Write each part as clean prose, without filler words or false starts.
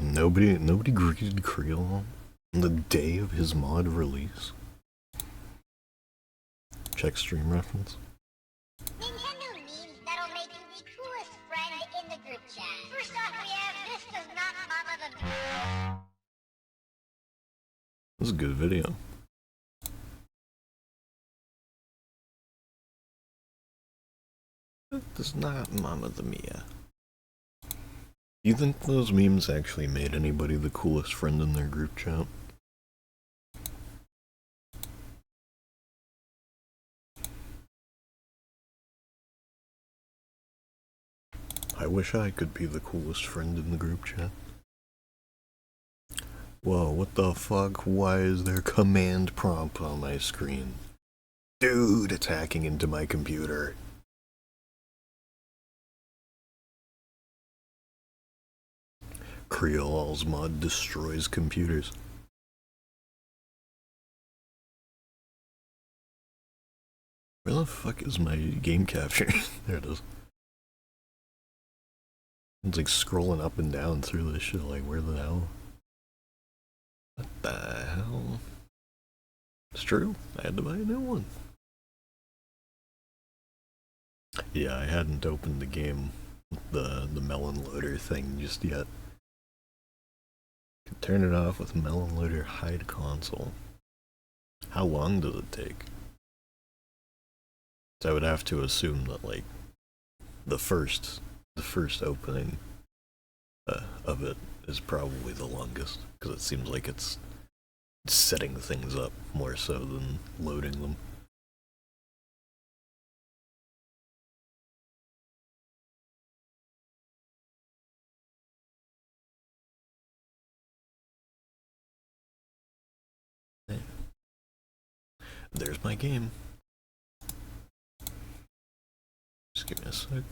Nobody greeted Creole on the day of his mod release. Check stream reference. Nintendo memes that'll make you the coolest friend in the group chat. First off, we have this does not mama the. This is a good video. It does not Mama the Mia. Do you think those memes actually made anybody the coolest friend in their group chat? I wish I could be the coolest friend in the group chat. Whoa, what the fuck? Why is there command prompt on my screen? Dude, it's hacking into my computer. Creole's mod destroys computers. Where the fuck is my game capture? There it is. It's like scrolling up and down through this shit, like where the hell? What the hell? It's true, I had to buy a new one. Yeah, I hadn't opened the game, the melon loader thing just yet. Could turn it off with melon loader hide console. How long does it take? So I would have to assume that like the first opening of it is probably the longest, because it seems like it's setting things up more so than loading them. There's my game. Just give me a sec.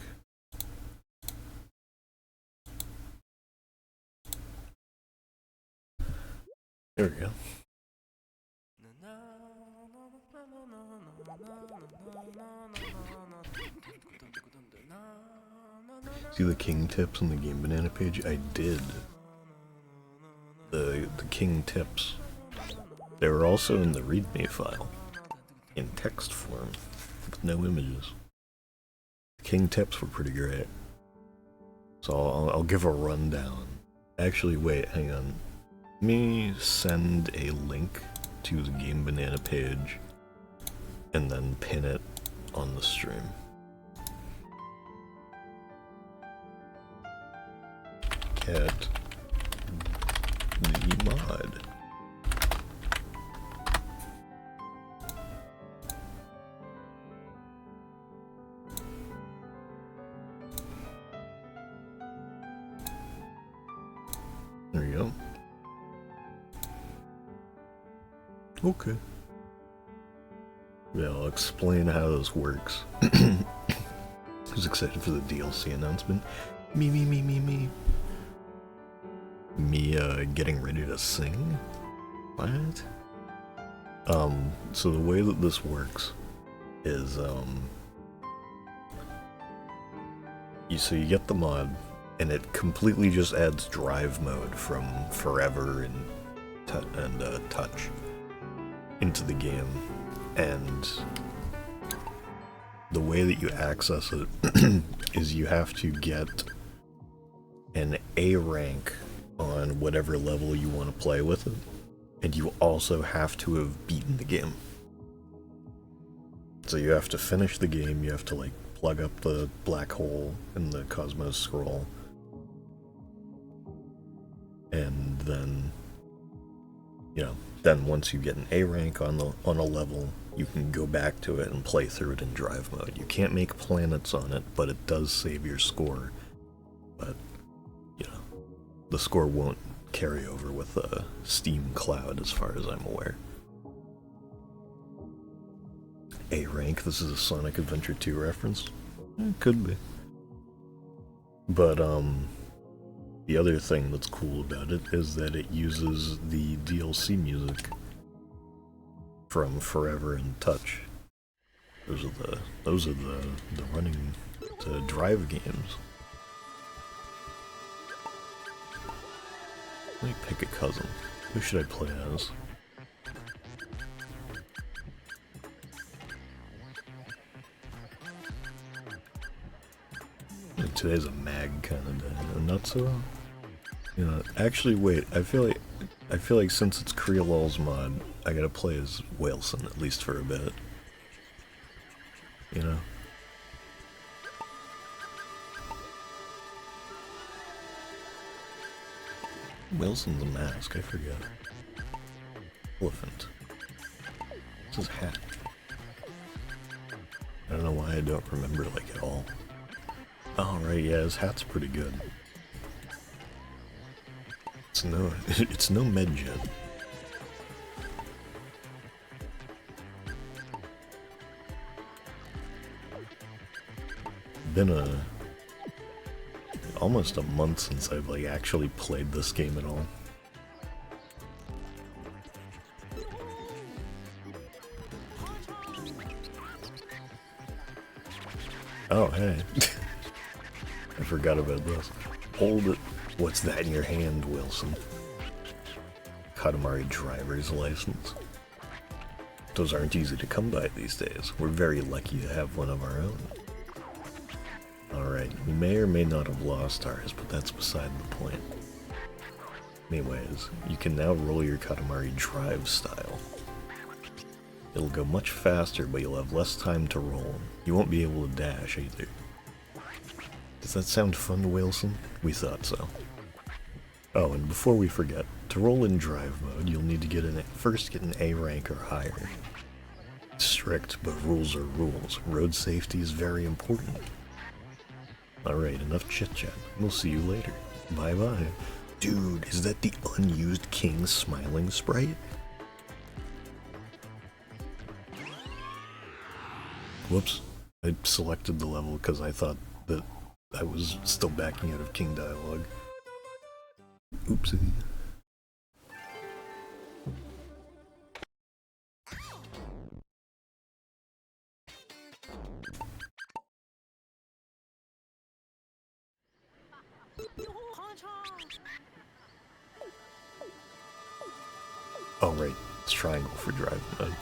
There we go. See the king tips on the Game Banana page? I did. The king tips. They were also in the README file, in text form, with no images. The king tips were pretty great. So I'll give a rundown. Actually, wait, hang on. Let me send a link to the Game Banana page and then pin it on the stream. Get the mod. There you go. Okay. Yeah, I'll explain how this works. Who's excited for the DLC announcement? Me. Me, getting ready to sing? What? So the way that this works is, you get the mod, and it completely just adds drive mode from Forever and Touch into the game, and the way that you access it is you have to get an A rank on whatever level you want to play with it, and you also have to have beaten the game. So you have to finish the game, you have to like plug up the black hole in the Cosmos scroll, and then, you know, then once you get an A rank on a level, you can go back to it and play through it in drive mode. You can't make planets on it, but it does save your score. But, you know, the score won't carry over with a Steam Cloud as far as I'm aware. A rank, this is a Sonic Adventure 2 reference? It could be. But, the other thing that's cool about it is that it uses the DLC music from Forever and Touch. Those are the running drive games. Let me pick a cousin. Who should I play as? Today's a mag kind of day. Not so. You know, actually, wait. I feel like since it's Creolol's mod, I gotta play as Waleson at least for a bit. You know. Wilson's a mask. I forget. Elephant. What's his hat? I don't know why I don't remember like at all. Oh right, yeah, his hat's pretty good. It's no medjet. Been almost a month since I've like actually played this game at all. Oh hey. I forgot about this. Hold it. What's that in your hand, Wilson? Katamari driver's license. Those aren't easy to come by these days. We're very lucky to have one of our own. Alright, we may or may not have lost ours, but that's beside the point. Anyways, you can now roll your Katamari drive style. It'll go much faster, but you'll have less time to roll. You won't be able to dash either. Does that sound fun, Wilson? We thought so. Oh, and before we forget, to roll in drive mode, you'll need to first get an A rank or higher. Strict, but rules are rules. Road safety is very important. Alright, enough chit-chat. We'll see you later. Bye-bye. Dude, is that the unused King Smiling sprite? Whoops. I selected the level because I thought that I was still backing out of King dialogue. Oopsie. Oh right, it's triangle for drive mode.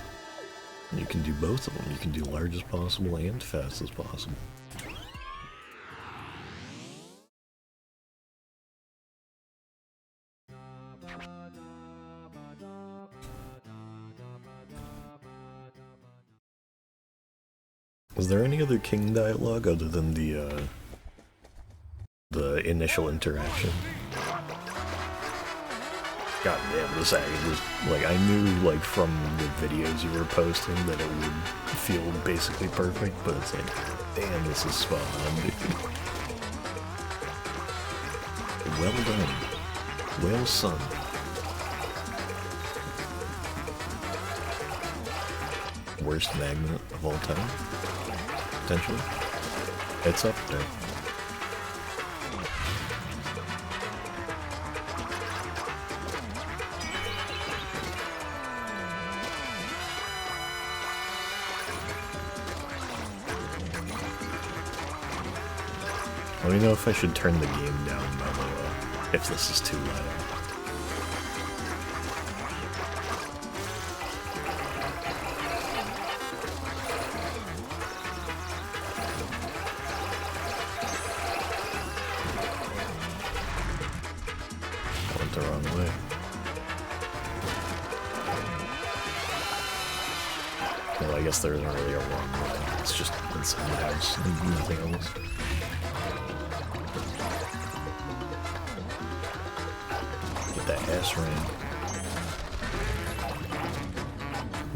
And you can do both of them. You can do large as possible and fast as possible. Is there any other King dialogue other than the initial interaction? God damn, this act was, like, I knew, like, from the videos you were posting that it would feel basically perfect, but it's like, damn, this is spot on, dude. Well done. Well sung. Worst magnet of all time? Potentially? It's up there. Let me know if I should turn the game down, by the way, if this is too loud. I went the wrong way. Well, I guess there isn't really a wrong way. It's just inside the house and nothing else. S rank.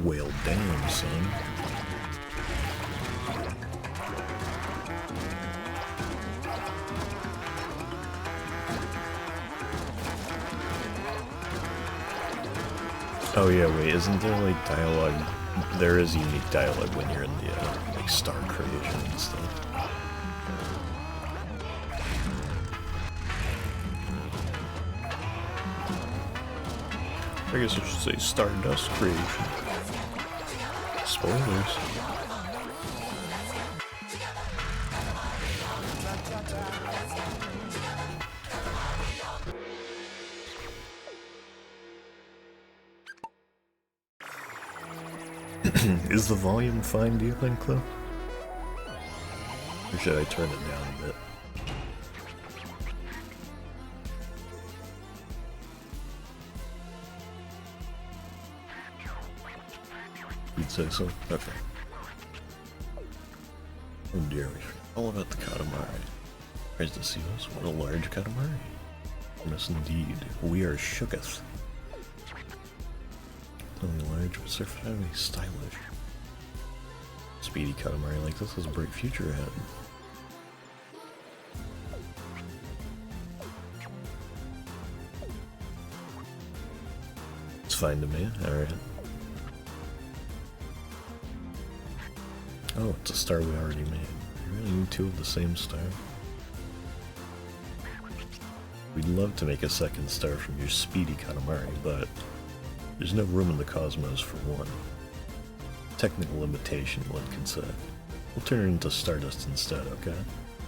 Well, damn, son. Oh yeah, wait, isn't there like dialogue? There is unique dialogue when you're in the like star creation and stuff. I guess I should say Stardust creation. Spoilers. Is the volume fine, do you think, though? Or should I turn it down a bit? You'd say so? Okay. Oh dear, we forgot all about the Katamari. Praise to see us. What a large Katamari. Yes, indeed. We are shooketh. Only large, but surprisingly stylish. Speedy Katamari like this has a bright future ahead. It's fine to me. Alright. Oh, it's a star we already made. We really need two of the same star. We'd love to make a second star from your speedy Katamari, but there's no room in the cosmos for one. Technical limitation, one could say. We'll turn it into Stardust instead, okay?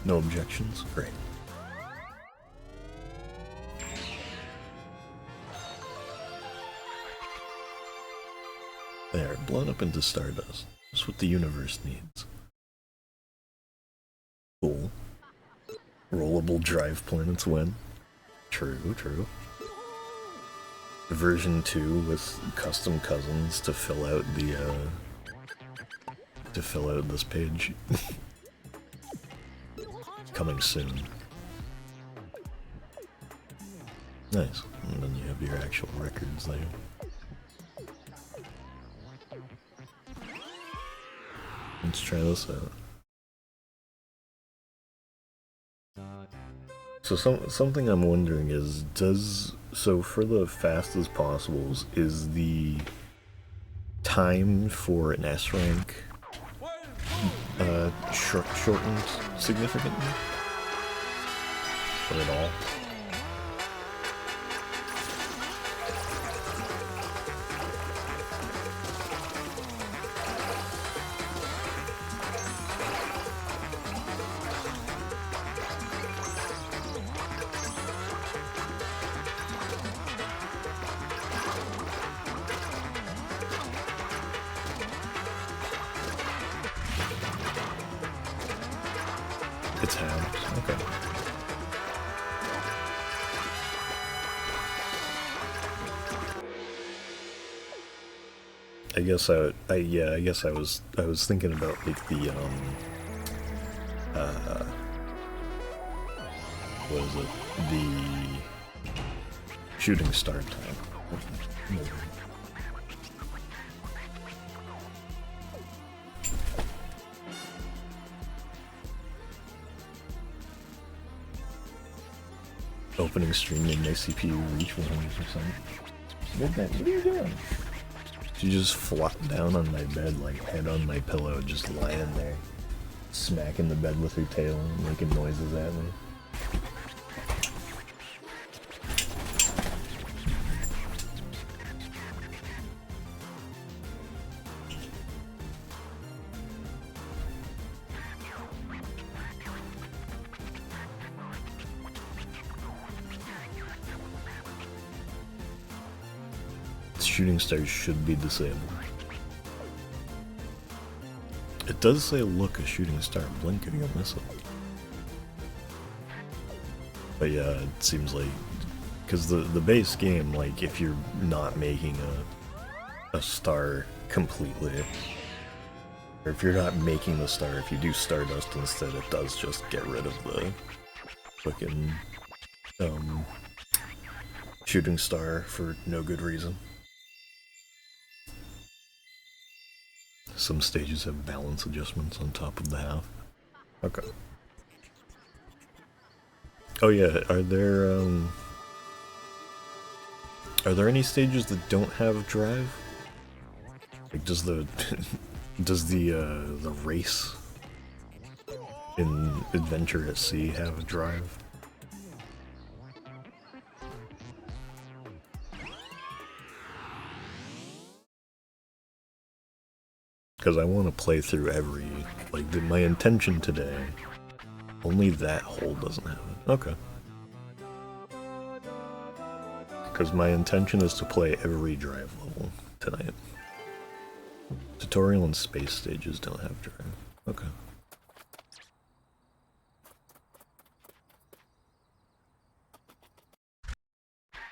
No objections? Great. There, blown up into Stardust. That's what the universe needs. Cool. Rollable drive planets win. True, true. Version 2 with custom cousins to fill out the, to fill out this page. Coming soon. Nice. And then you have your actual records there. Let's try this out. So something I'm wondering is, so for the fastest possibles, is the time for an S rank shortened significantly? Or at all? It's halved. Okay. I guess I guess I was thinking about like the what is it? The shooting star time. Opening stream made my CPU reach 100%. What are you doing? You just flop down on my bed, like head on my pillow, just lying there, smacking the bed with her tail, making noises at me. Shooting stars should be disabled. It does say look a shooting star, blink if you miss it. But yeah, it seems like, because the base game, like if you're not making a star completely, or if you're not making the star, if you do Stardust instead, it does just get rid of the fucking shooting star for no good reason. Some stages have balance adjustments on top of the half. Okay. Oh yeah, are there any stages that don't have drive? Like does the the race in Adventure at Sea have a drive? Because I want to play through every, like, my intention today, only that hole doesn't have it. Okay. Because my intention is to play every drive level tonight. Tutorial and space stages don't have drive. Okay.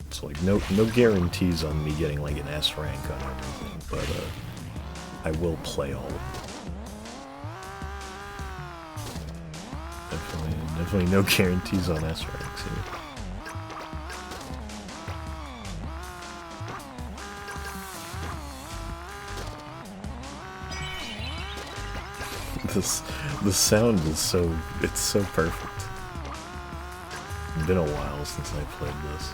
It's like no guarantees on me getting like an S rank on everything, but I will play all of them. Definitely no guarantees on S ranks here. The sound is so perfect. It's been a while since I played this.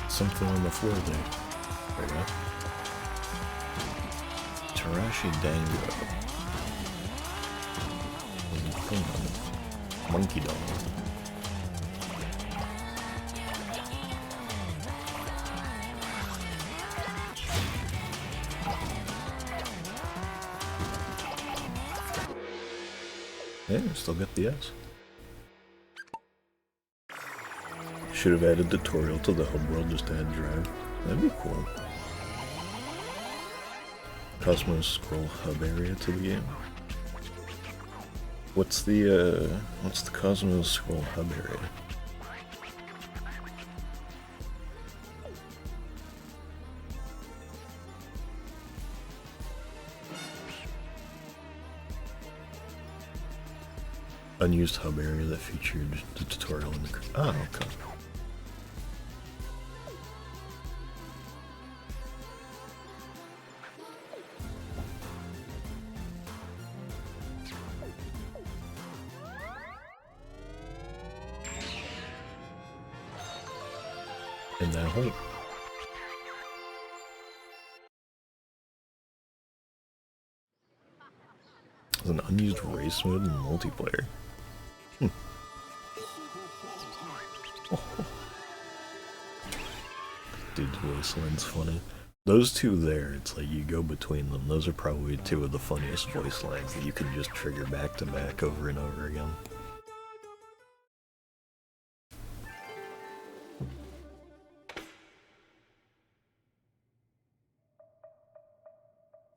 Something on the floor there. There you go. Tarashi Dango. There's a thing on it. Monkey doll. Hey, still got the S. Should have added tutorial to the hub world just to add drive. That'd be cool. Cosmos scroll hub area to the game. What's the Cosmos scroll hub area? Unused hub area that featured the tutorial in the... Oh, okay. In that hole. There's an unused race mode in multiplayer. Dude's voice line's funny. Those two there, it's like you go between them. Those are probably two of the funniest voice lines that you can just trigger back to back over and over again.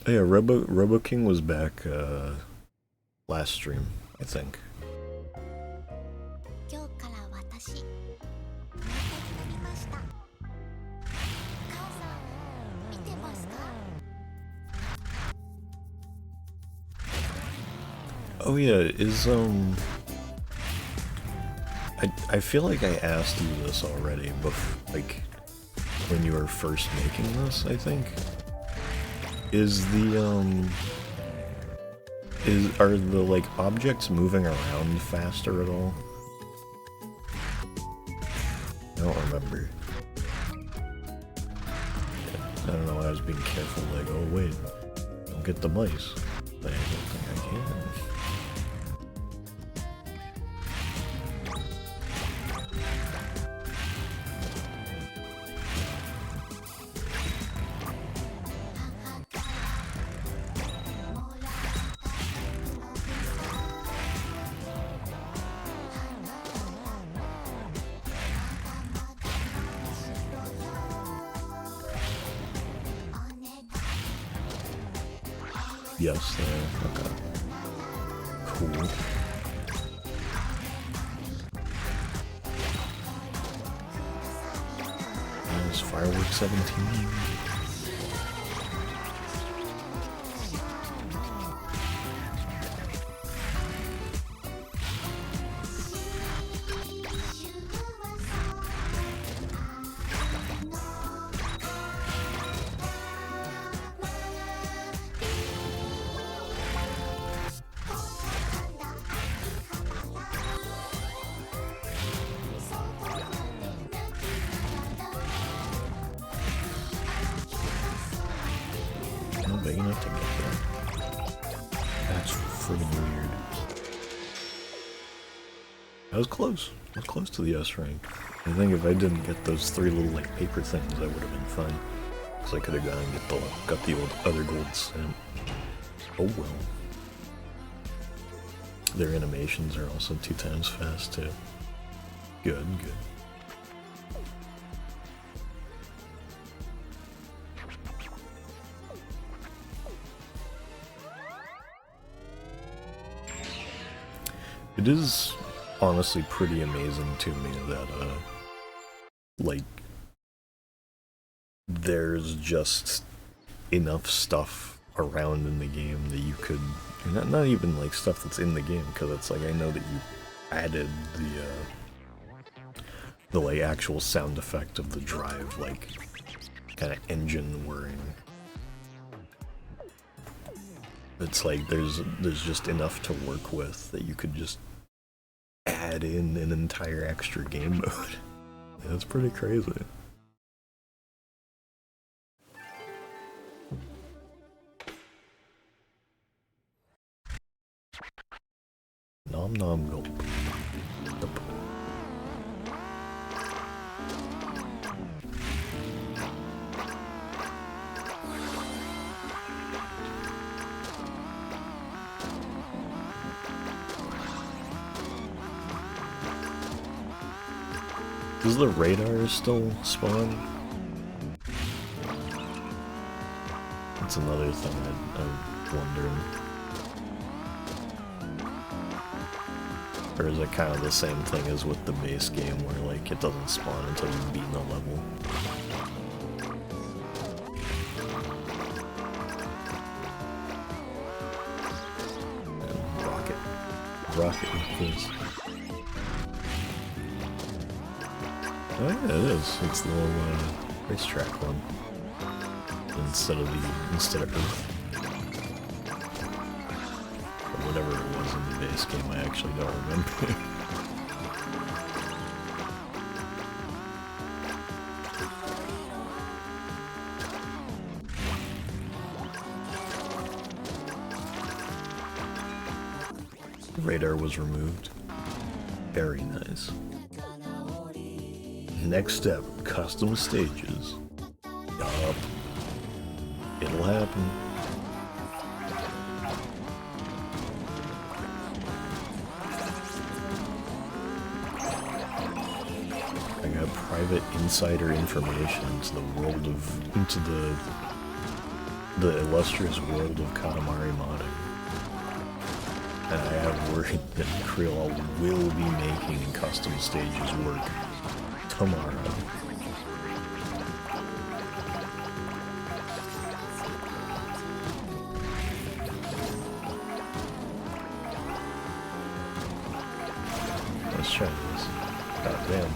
Yeah, Robo King was back last stream, I think. Oh yeah, is I feel like I asked you this already, but like when you were first making this, I think. Are the like objects moving around faster at all? I don't remember. I don't know, I was being careful, like, oh wait, don't get the mice. But I don't think I can. Yes, there. Okay. Cool. There's Fireworks 17. to get there. That's friggin' weird. I was close. I was close to the S rank. I think if I didn't get those 3 little like paper things, I would have been fine. Because I could have gone and got the old other gold stamp. Oh well. Their animations are also 2 times fast too. Good, good. It is honestly pretty amazing to me that, like, there's just enough stuff around in the game that you could, not even like stuff that's in the game, because it's like, I know that you added the like actual sound effect of the drive, like, kind of engine whirring. It's like, there's just enough to work with that you could just add in an entire extra game mode. That's pretty crazy. Nom nom gulp. Gulp. Does the radar still spawn? That's another thing I'm wondering. Or is it kind of the same thing as with the base game where like it doesn't spawn until you've beaten a level? And rocket with this. Oh yeah, it is. It's the little racetrack one. Instead of Earth. Or whatever it was in the base game, I actually don't remember. The radar was removed. Very nice. Next step, custom stages. Yup. It'll happen. I got private insider information into the world of, into the illustrious world of Katamari modding. And I have word that Creel will be making custom stages work tomorrow. Let's try this. God damn.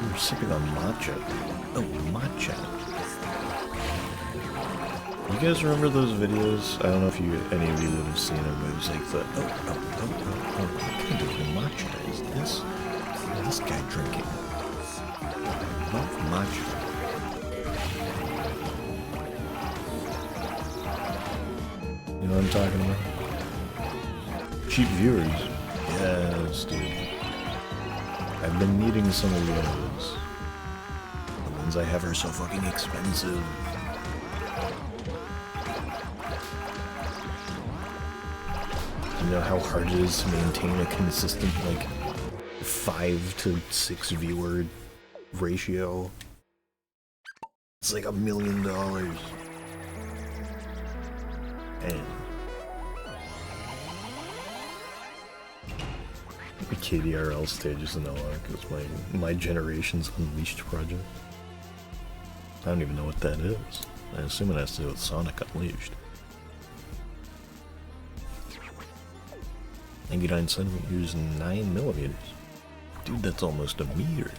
We're sipping on matcha. Oh, matcha. You guys remember those videos? I don't know if any of you would have seen them, but it was like the, what kind of matcha is this? What is this guy drinking? I love matcha. You know what I'm talking about? Cheap viewers. Yes, dude. I've been needing some of those. The ones I have are so fucking expensive. You know how hard it is to maintain a consistent, like, 5 to 6 viewer ratio? It's like $1 million. And the KDRL stages in OUAK is my generation's Unleashed project. I don't even know what that is. I assume it has to do with Sonic Unleashed. 99 centimeters and 9 millimeters. Dude, that's almost a meter.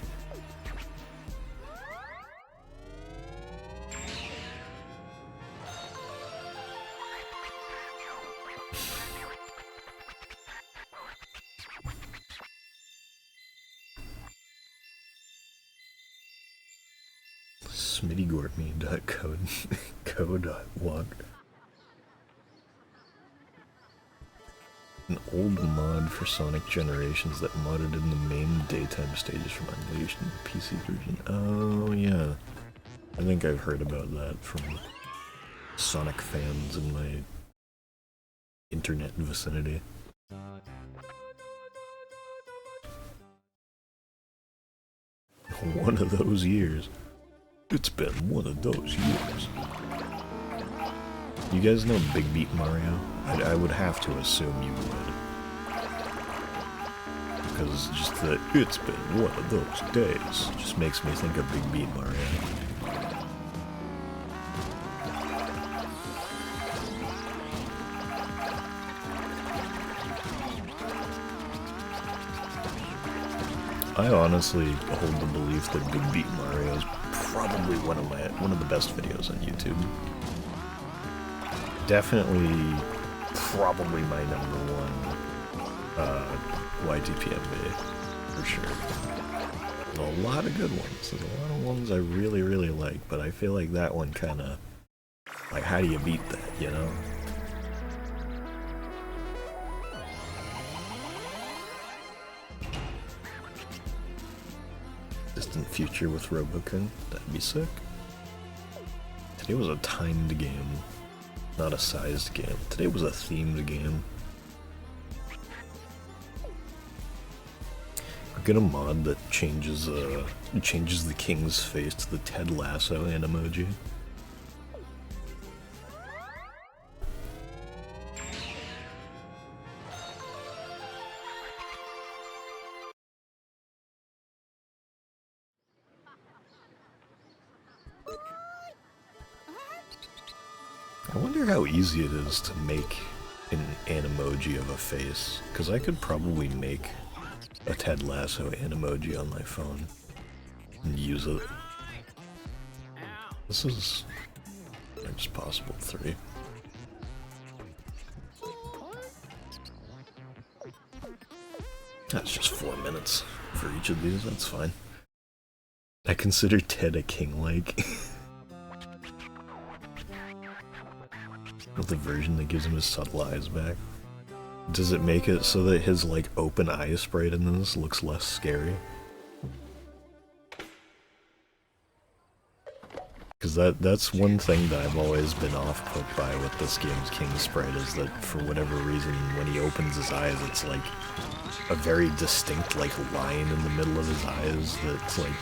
smitty.gortme.co.walk. An old mod for Sonic Generations that modded in the main daytime stages from Unleashed in the PC version. Oh yeah, I think I've heard about that from Sonic fans in my internet vicinity. One of those years. It's been one of those years. You guys know Big Beat Mario? I would have to assume you would. Because just the "it's been one of those days" just makes me think of Big Beat Mario. I honestly hold the belief that Big Beat Mario is probably one of the best videos on YouTube. Definitely, probably my number one YTPMV, for sure. There's a lot of good ones. There's a lot of ones I really, really like, but I feel like that one kinda, like, how do you beat that, you know? Distant future with Robokun, that'd be sick. Today was a timed game, not a sized game. Today was a themed game. I'll get a mod that changes the king's face to the Ted Lasso emoji. I wonder how easy it is to make an emoji of a face, because I could probably make a Ted Lasso emoji on my phone and use it. This is just possible 3. That's just 4 minutes for each of these, that's fine. I consider Ted a king-like. With the version that gives him his subtle eyes back. Does it make it so that his, like, open eye sprite in this looks less scary? Because that's one thing that I've always been off-put by with this game's king sprite, is that for whatever reason, when he opens his eyes, it's like a very distinct, like, line in the middle of his eyes that's, like,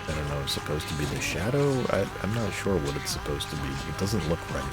I don't know, supposed to be the shadow? I'm not sure what it's supposed to be. It doesn't look right.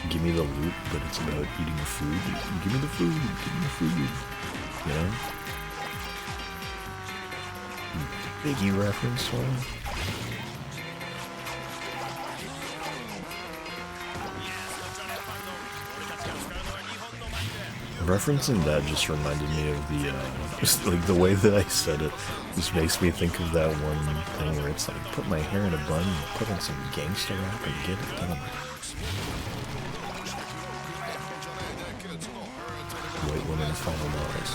Give me the loot, but it's about eating food. Give me the food, give me the food. You know? Biggie reference one. Referencing that just reminded me of the, just like the way that I said it, just makes me think of that one thing where it's like, put my hair in a bun and put on some gangster rap and get it done. White woman final boss.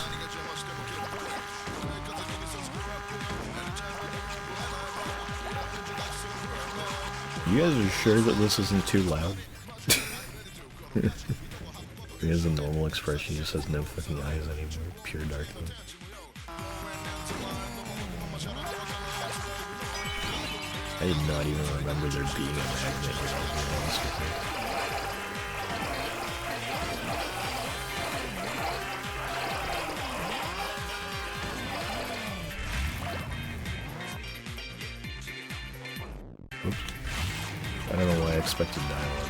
You guys are sure that this isn't too loud? He has a normal expression, he just has no fucking eyes anymore. Pure darkness. I did not even remember there being a magnet here, I'll be honest with you. I don't know why I expected dialogue.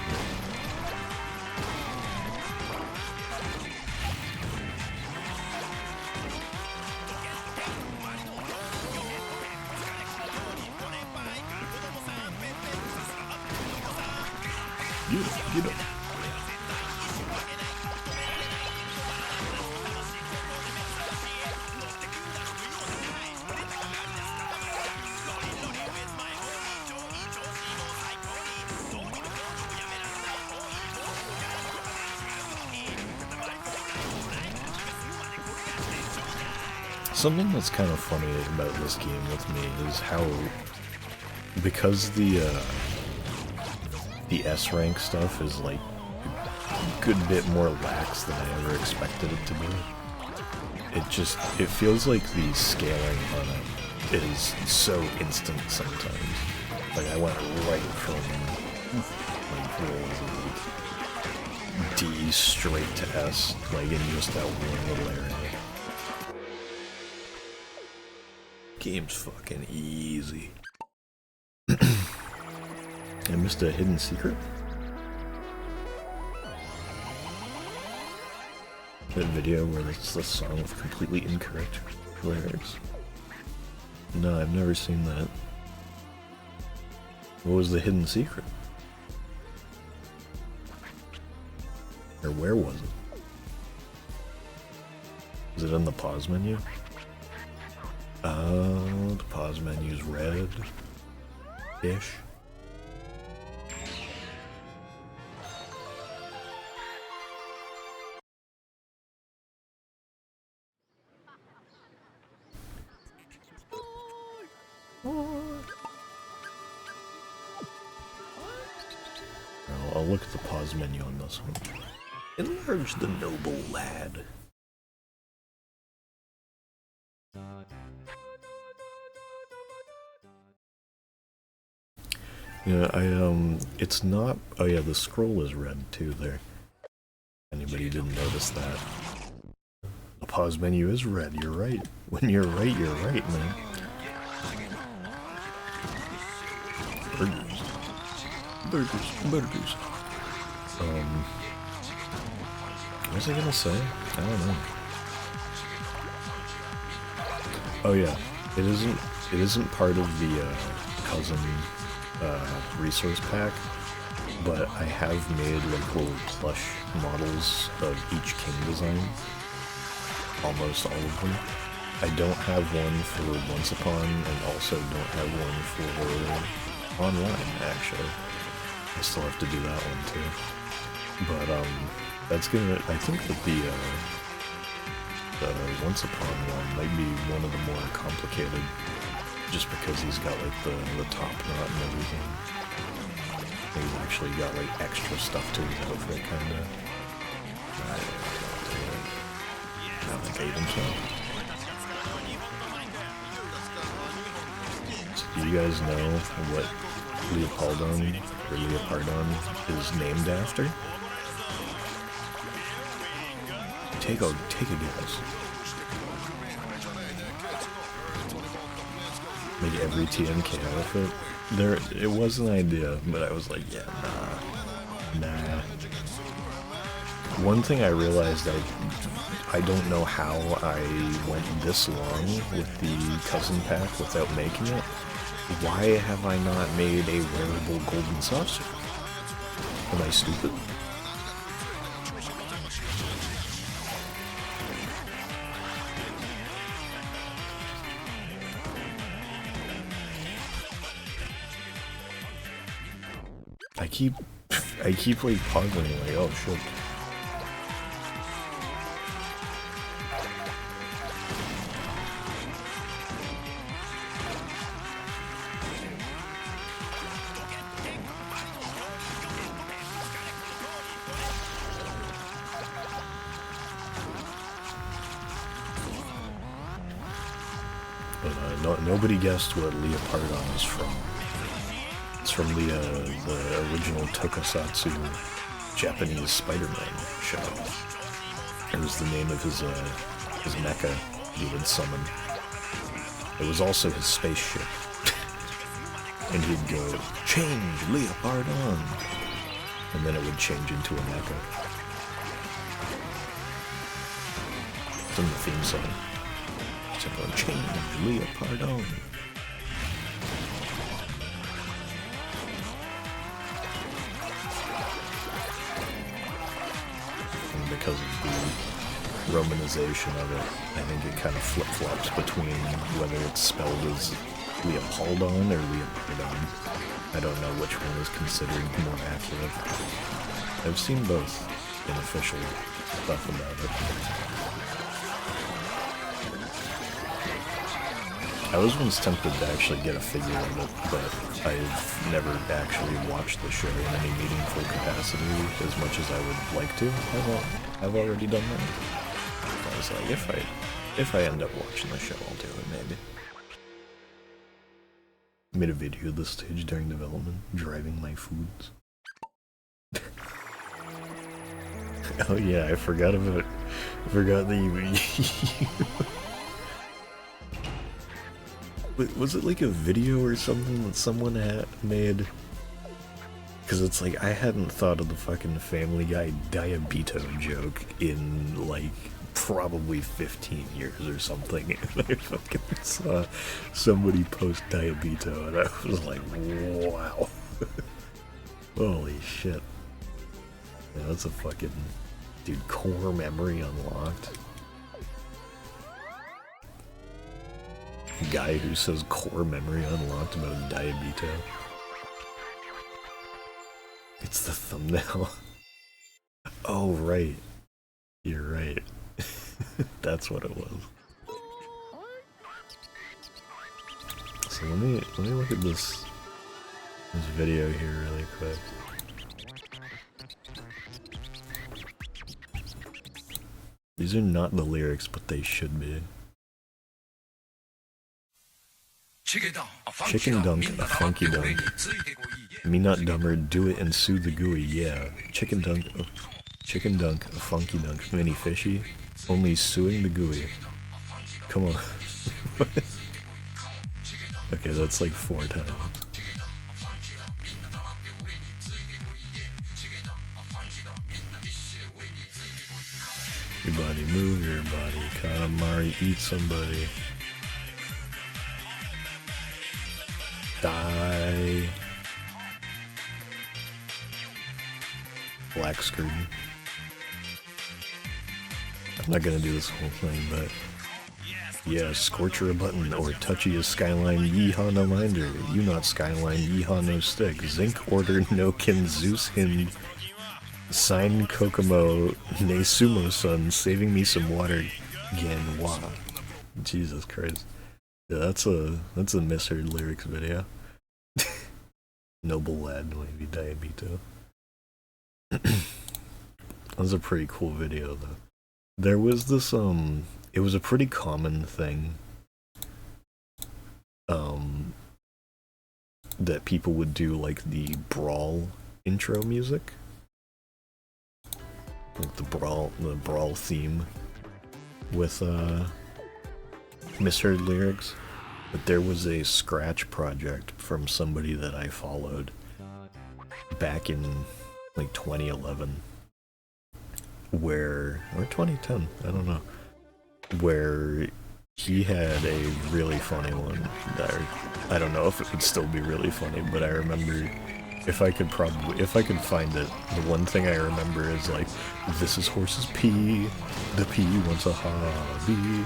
You know. Something that's kind of funny about this game with me is how, because the S rank stuff is like a good bit more lax than I ever expected it to be. It feels like the scaling on it is so instant sometimes. Like I went right from like D straight to S, like in just that one little area. Game's fucking easy. I missed a hidden secret? That video where it's the song with completely incorrect lyrics? No, I've never seen that. What was the hidden secret? Or where was it? Is it in the pause menu? Oh, the pause menu's red-ish. I'll look at the pause menu on this one. Enlarge the noble lad. Yeah, it's not... Oh yeah, the scroll is red too there. Anybody didn't notice that. The pause menu is red, you're right. When you're right, man. Burgers. What was I gonna say? I don't know. Oh yeah, it isn't part of the cousin resource pack, but I have made like little plush models of each king design. Almost all of them. I don't have one for Once Upon, and also don't have one for online, actually. I still have to do that one too. But that's gonna, I think that the Once Upon one might be one of the more complicated, just because he's got like the top knot and everything. He's actually got like extra stuff to his outfit, kinda. I don't think I even can. So do you guys know what Leopardon is named after? Take a guess. Like every TNK outfit? It was an idea, but I was like, yeah, nah. One thing I realized, I don't know how I went this long with the cousin pack without making it. Why have I not made a wearable golden saucer? Am I stupid? I keep like pausing like, oh shit. But nobody guessed what Leopardon is from. It's from the original Tokusatsu Japanese Spider-Man show. It was the name of his mecha he would summon. It was also his spaceship. and he'd go, change, leopard on, and then it would change into a mecha. It's in the theme song. It's about change, leopard on. And because of the romanization of it, I think it kind of flip-flops between whether it's spelled as Leopoldon or Leopardon. I don't know which one is considered more accurate. I've seen both in official stuff about it. I was once tempted to actually get a figure of it, but I've never actually watched the show in any meaningful capacity as much as I would like to. I've already done that. I was like, if I end up watching the show, I'll do it maybe. Made a video of this stage during development, driving my foods. Oh yeah, I forgot that you was it like a video or something that someone had made? Because it's like, I hadn't thought of the fucking Family Guy Diabito joke in like probably 15 years or something, and I fucking saw somebody post Diabito and I was like, wow. Holy shit. Yeah, that's a fucking, dude, core memory unlocked. Guy who says core memory unlocked about Diabito. It's the thumbnail. Oh, right. You're right. That's what it was. So let me look at this video here really quick. These are not the lyrics, but they should be. Chicken dunk, a funky dunk. Me not dumber, do it and sue the gooey, yeah. Chicken dunk, a funky dunk. Mini fishy, only suing the gooey. Come on. Okay, that's like 4 times. Your body, move your body. Katamari, eat somebody. Die. Black screen. I'm not gonna do this whole thing, but yeah, scorcher a button or touchy a skyline, yeehaw no minder. You not skyline, yeehaw no stick. Zinc order no kin Zeus hind. Sign Kokomo ne sumo sun, saving me some water. Genwa. Jesus Christ. Yeah, that's a misheard lyrics video. Noble lad, maybe Diabito. That was a pretty cool video though. There was this it was a pretty common thing that people would do, like the Brawl intro music. Like the Brawl theme with misheard lyrics. But there was a scratch project from somebody that I followed back in like 2011 or 2010, I don't know, where he had a really funny one that I don't know if it would still be really funny, but I remember if I could find it, the one thing I remember is like, this is horse's pee, the pee wants a hobby.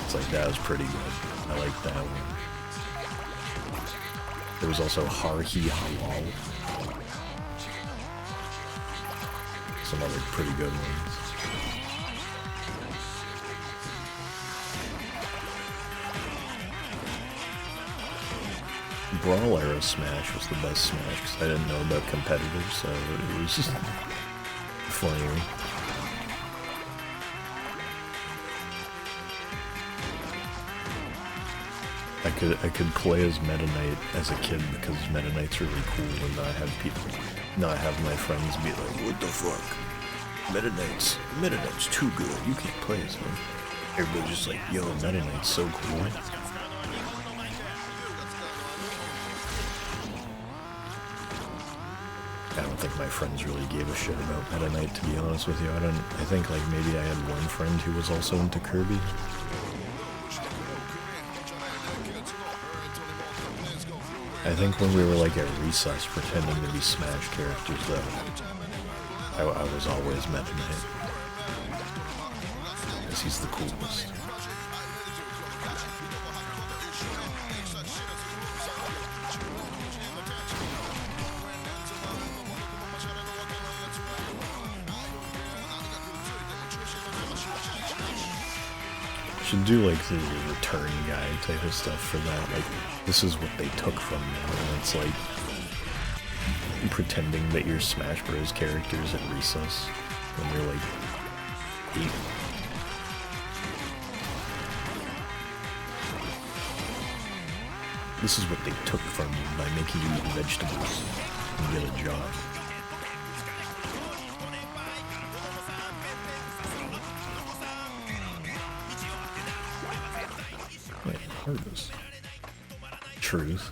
It's like, that was pretty good. I like that one. There was also Har-He Halal. Some other pretty good ones. Brawl era Smash was the best Smash because I didn't know about competitive, so it was just funnier. I could play as Meta Knight as a kid because Meta Knight's really cool, and not have my friends be like, what the fuck? Meta Knight's too good, you can't play as him. Everybody's just like, yo, Meta Knight's so cool. I don't think my friends really gave a shit about Meta Knight, to be honest with you. I think like maybe I had one friend who was also into Kirby. I think when we were like at recess pretending to be Smash characters though, I was always Meta Knight. Because he's the coolest. Should do like the return guy type of stuff for that. Like, this is what they took from me. And it's like pretending that you're Smash Bros. Characters at recess when you're like 8. This is what they took from you by making you eat vegetables and get a job. Truth.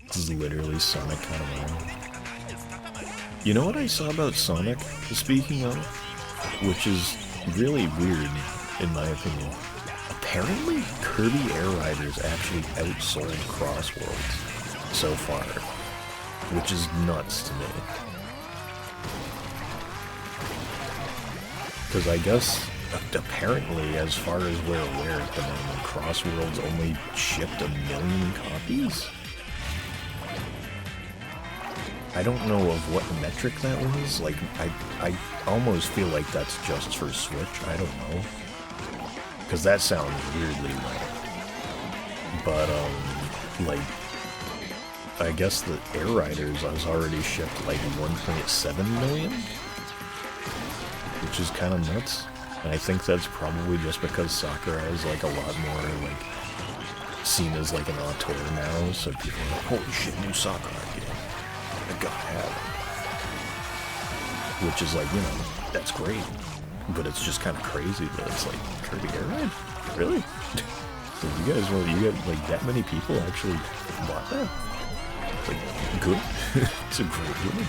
This is literally Sonic Katamari. You know what I saw about Sonic, speaking of, which is really weird, in my opinion. Apparently, Kirby Air Riders actually outsold Crossworlds so far, which is nuts to me. Because I guess, apparently, as far as we're aware at the moment, Crossworlds only shipped 1 million copies? I don't know of what metric that was. Like, I almost feel like that's just for Switch. I don't know. Because that sounds weirdly low. But, like, I guess the Air Riders has already shipped like 1.7 million? Which is kind of nuts. And I think that's probably just because Sakurai is like a lot more like seen as like an auteur now, so people are like, holy shit, new Sakurai game. I gotta have it. Which is like, you know, that's great. But it's just kind of crazy that it's like, Kirby Air Ride? Really? So you guys, well, you get like that many people actually bought that? It's like, good. It's a great game.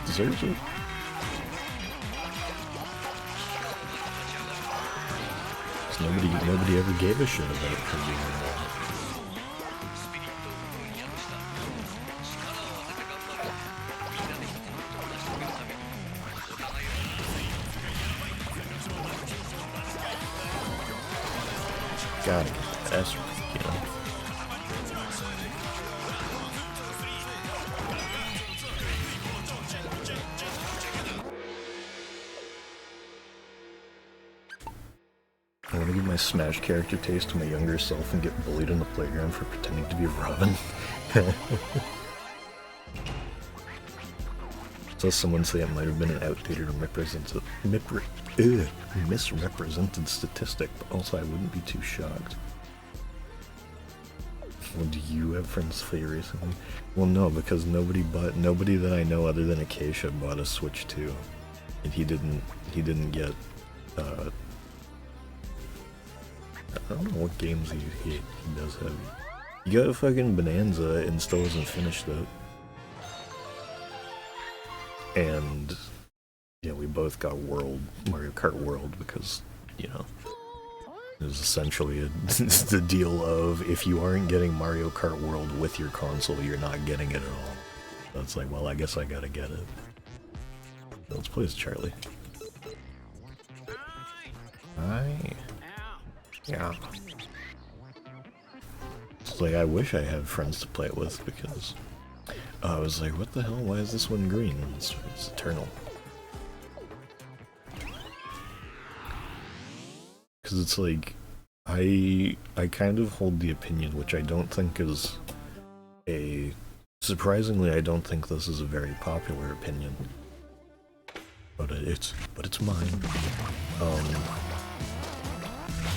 Deserves it. Nobody ever gave a shit about Kirby Air Ride. Gotta get that S rank, you know. I want to give my Smash character taste to my younger self and get bullied in the playground for pretending to be Robin. Saw someone say it might have been an outdated or misrepresented statistic, but also I wouldn't be too shocked. Well, do you have friends play recently? Well, no, because nobody that I know other than Acacia bought a Switch 2. And he didn't get, I don't know what games he does have. He got a fucking Bonanza and still hasn't finished it. And yeah, we both got Mario Kart World because, you know, it was essentially the deal of if you aren't getting Mario Kart World with your console, you're not getting it at all. So it's like, well, I guess I gotta get it. Let's play as Charlie. Hi. Yeah. It's like, I wish I had friends to play it with because I was like, what the hell? Why is this one green? It's eternal. Because it's like, I kind of hold the opinion, which I don't think is surprisingly, I don't think this is a very popular opinion. But it's mine.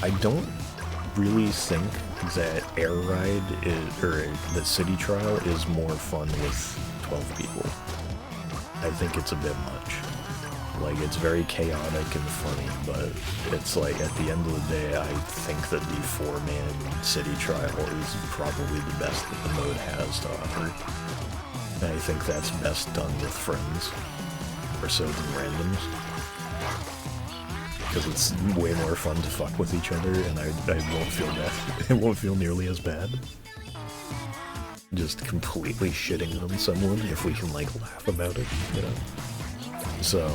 I don't really think that Air Ride or the City Trial is more fun with 12 people. I think it's a bit much. Like, it's very chaotic and funny, but it's like, at the end of the day, I think that the 4-man City Trial is probably the best that the mode has to offer. I think that's best done with friends, or so than randoms. Because it's way more fun to fuck with each other, and I won't feel bad. It won't feel nearly as bad. Just completely shitting on someone if we can, like, laugh about it, you know? So,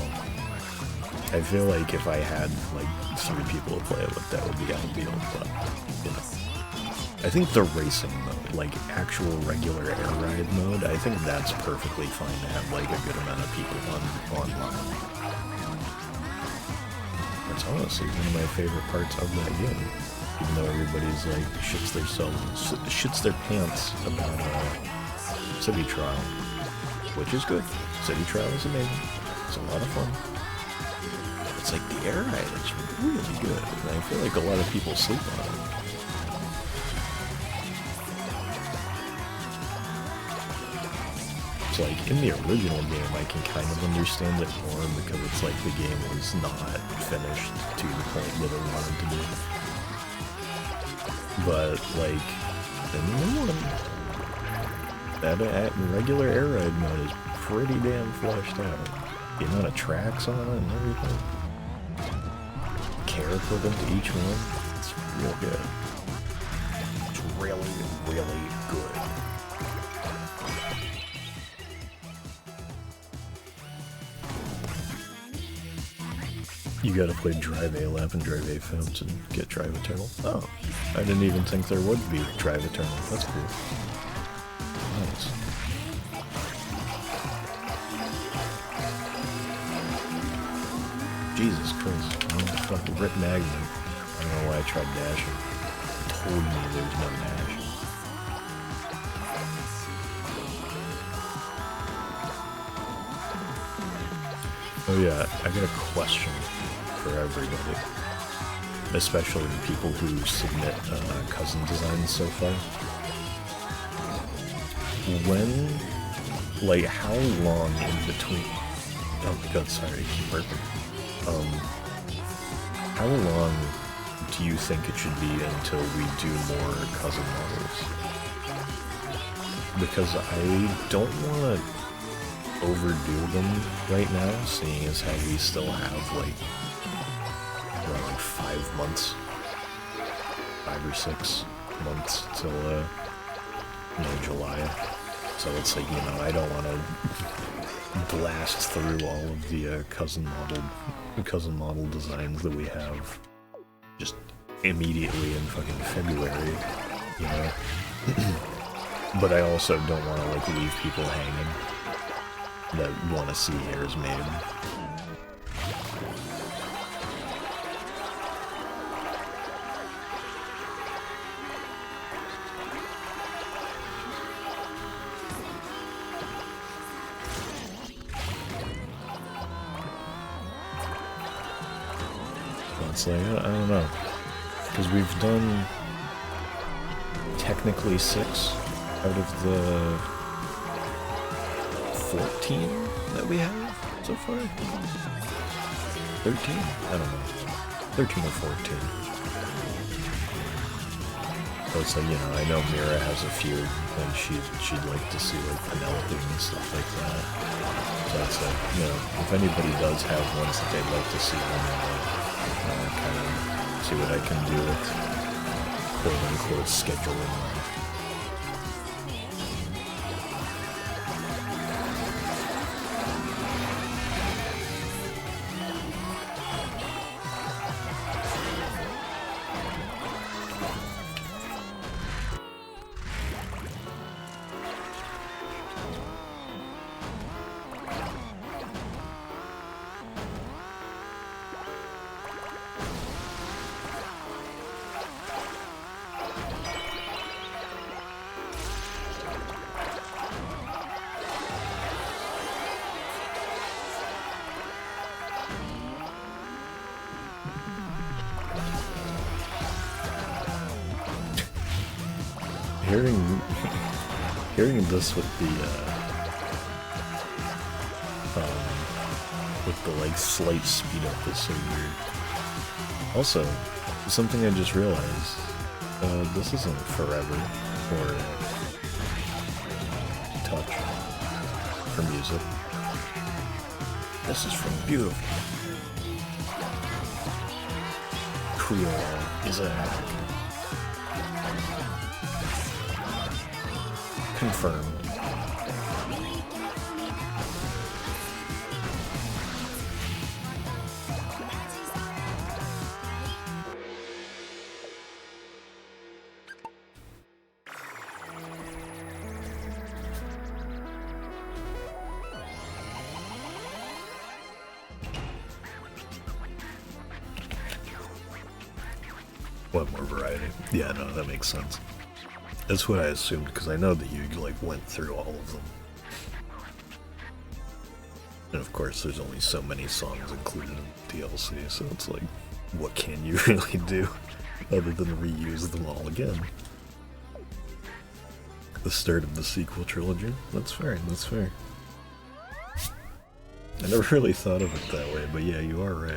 I feel like if I had, like, 3 people to play it with, that would be ideal, but, you know. I think the racing mode, like, actual regular air ride mode, I think that's perfectly fine to have, like, a good amount of people online. It's honestly one of my favorite parts of that game, even though everybody's, like, shits their pants about, City Trial, which is good. City Trial is amazing. It's a lot of fun. It's like the air ride is really good, and I feel like a lot of people sleep on it. It's like, in the original game, I can kind of understand it more because it's like the game was not finished to the point that it wanted to be. But, like, in the new one, that regular air ride mode is pretty damn fleshed out. The amount of tracks on it and everything. Care put into each one. It's real good. It's really, really good. You gotta play Drive A-Lab and Drive A-Films and get Drive Eternal. Oh, I didn't even think there would be Drive Eternal. That's cool. Nice. Jesus Christ. Oh, fucking Rip Magnum. I don't know why I tried dashing. It told me there's no dash. Oh yeah, I got a question for everybody. Especially the people who submit cousin designs so far. When, like, how long in between... Oh my god, sorry, I keep burping. How long do you think it should be until we do more cousin models? Because I don't want to overdo them right now, seeing as how we still have, like, around, like 5 months, 5 or 6 months till, July. So it's like, you know, I don't want to blast through all of the cousin model designs that we have just immediately in fucking February, you know? But I also don't want to, like, leave people hanging that want to see hairs made. It's like, I don't know, because we've done technically 6 out of the 14 that we have so far? 13? I don't know. 13 or 14. So it's like, you know, I know Mira has a few, and she'd like to see, like, Penelope and stuff like that. So it's like, you know, if anybody does have ones that they'd like to see, kind of see what I can do with quote-unquote scheduling. Hearing this with the like slight speed up is so weird. Also, something I just realized, this isn't forever or touch. music. This is from beautiful Creole OUAK. Confirmed. One more variety. Yeah, no, that makes sense. That's what I assumed, because I know that you, like, went through all of them. And of course, there's only so many songs included in DLC, so it's like, what can you really do other than reuse them all again? The start of the sequel trilogy? That's fair, that's fair. I never really thought of it that way, but yeah, you are right.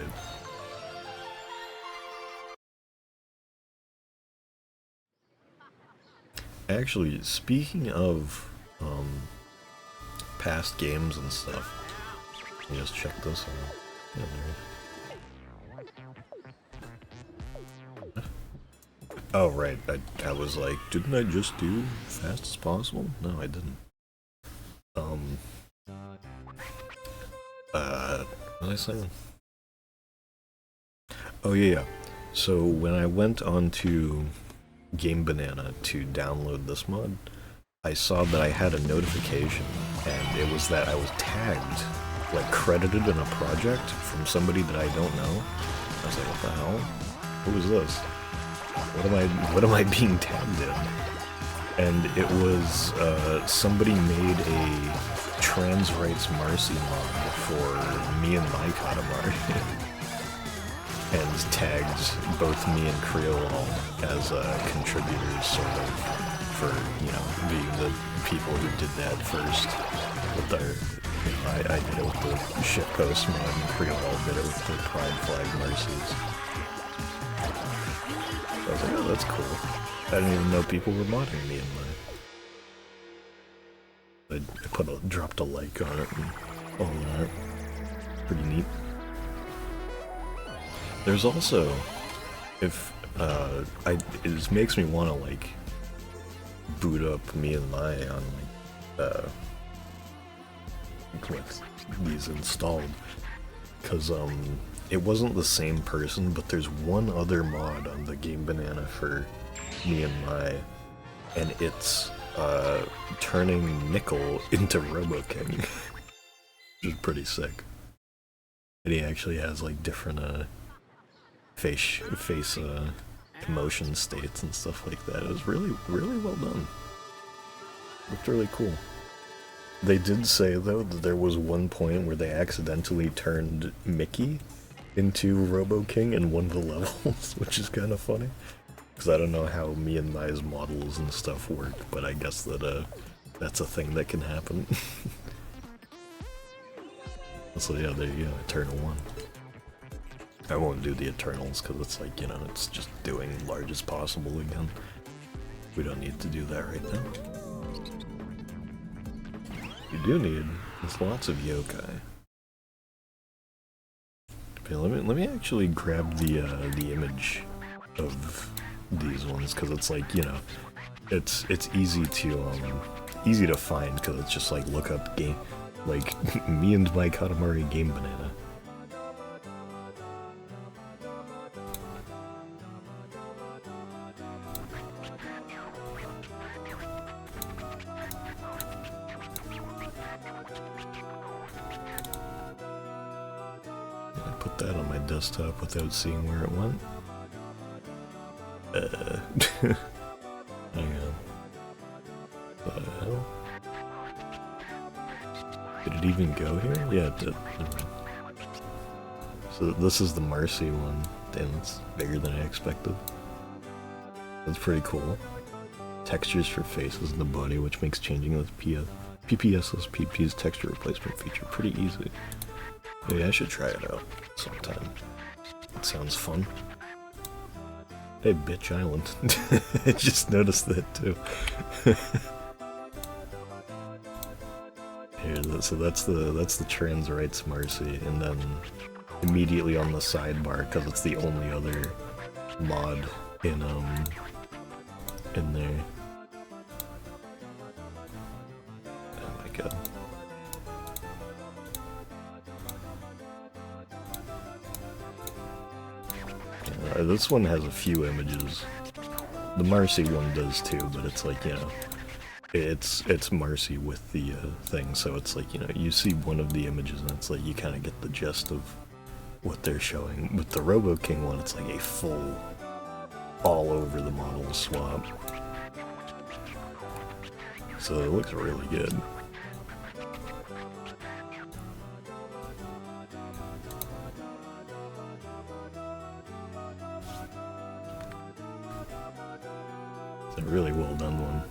Actually, speaking of past games and stuff, let me just check this out. Yeah, oh right, I was like, didn't I just do fast as possible? No, I didn't. What was I saying? Oh yeah. So when I went on to Game Banana to download this mod, I saw that I had a notification, and it was that I was tagged, like credited in a project from somebody that I don't know. I was like, what the hell? Who is this? What am I being tagged in? And it was somebody made a trans rights Marcy mod for me and my Katamari. And tagged both me and Creole as contributors, sort of, for, you know, being the people who did that first. With our, you know, I did it with the shitpost mod, and Creole did it with the Pride Flag Mercies. I was like, oh, that's cool. I didn't even know people were modding me in my... I dropped a like on it and all that. Pretty neat. There's also, if, it makes me want to, like, boot up me and my on, like, with these installed, because, it wasn't the same person, but there's one other mod on the Game Banana for me and my, and it's, turning Nickel into Robo King, which is pretty sick. And he actually has, like, different, face emotion states and stuff like that. It was really well done. Looked really cool. They did say though that there was one point where they accidentally turned Mickey into Robo King in one of the levels, which is kind of funny. Because I don't know how me and Mai's models and stuff work, but I guess that that's a thing that can happen. So yeah, there you go, Eternal 1. I won't do the Eternals because it's like, you know, it's just doing largest possible again. We don't need to do that right now. You do need is lots of yokai. Okay, let me actually grab the image of these ones because it's like, you know, it's easy to find because it's just like look up game, like me and my Katamari Game Banana. Desktop without seeing where it went. Hang on. What the hell? Did it even go here? Yeah, it did. So this is the Marcy one, and it's bigger than I expected. That's pretty cool. Textures for faces in the body, which makes changing with PPSSPP's texture replacement feature pretty easy. Maybe I should try it out sometime. It sounds fun. Hey, Bitch Island. I just noticed that too. So that's the trans rights Marcy, and then immediately on the sidebar, because it's the only other mod in there. Oh my god. Yeah, this one has a few images. The Marcy one does too, but it's like, you know, it's Marcy with the thing, so it's like, you know, you see one of the images and it's like you kind of get the gist of what they're showing. With the Robo King one, it's like a full, all over the model swap. So it looks really good. It's a really well done one.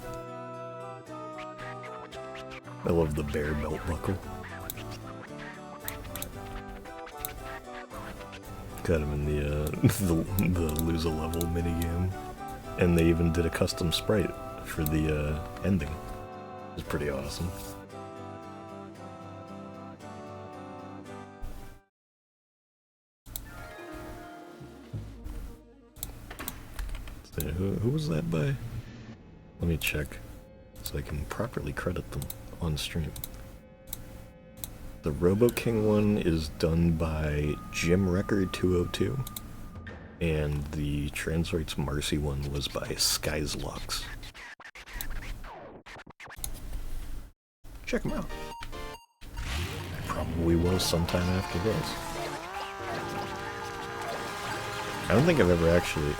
I love the bear belt buckle. Got him in the lose a level minigame. And they even did a custom sprite for the ending. It's pretty awesome. So who was that by? Let me check so I can properly credit them on stream. The Robo King one is done by Jim Record 202, and the Trans Rights Marcy one was by Skyslocks. Check them out. Probably will sometime after this. I don't think I've ever actually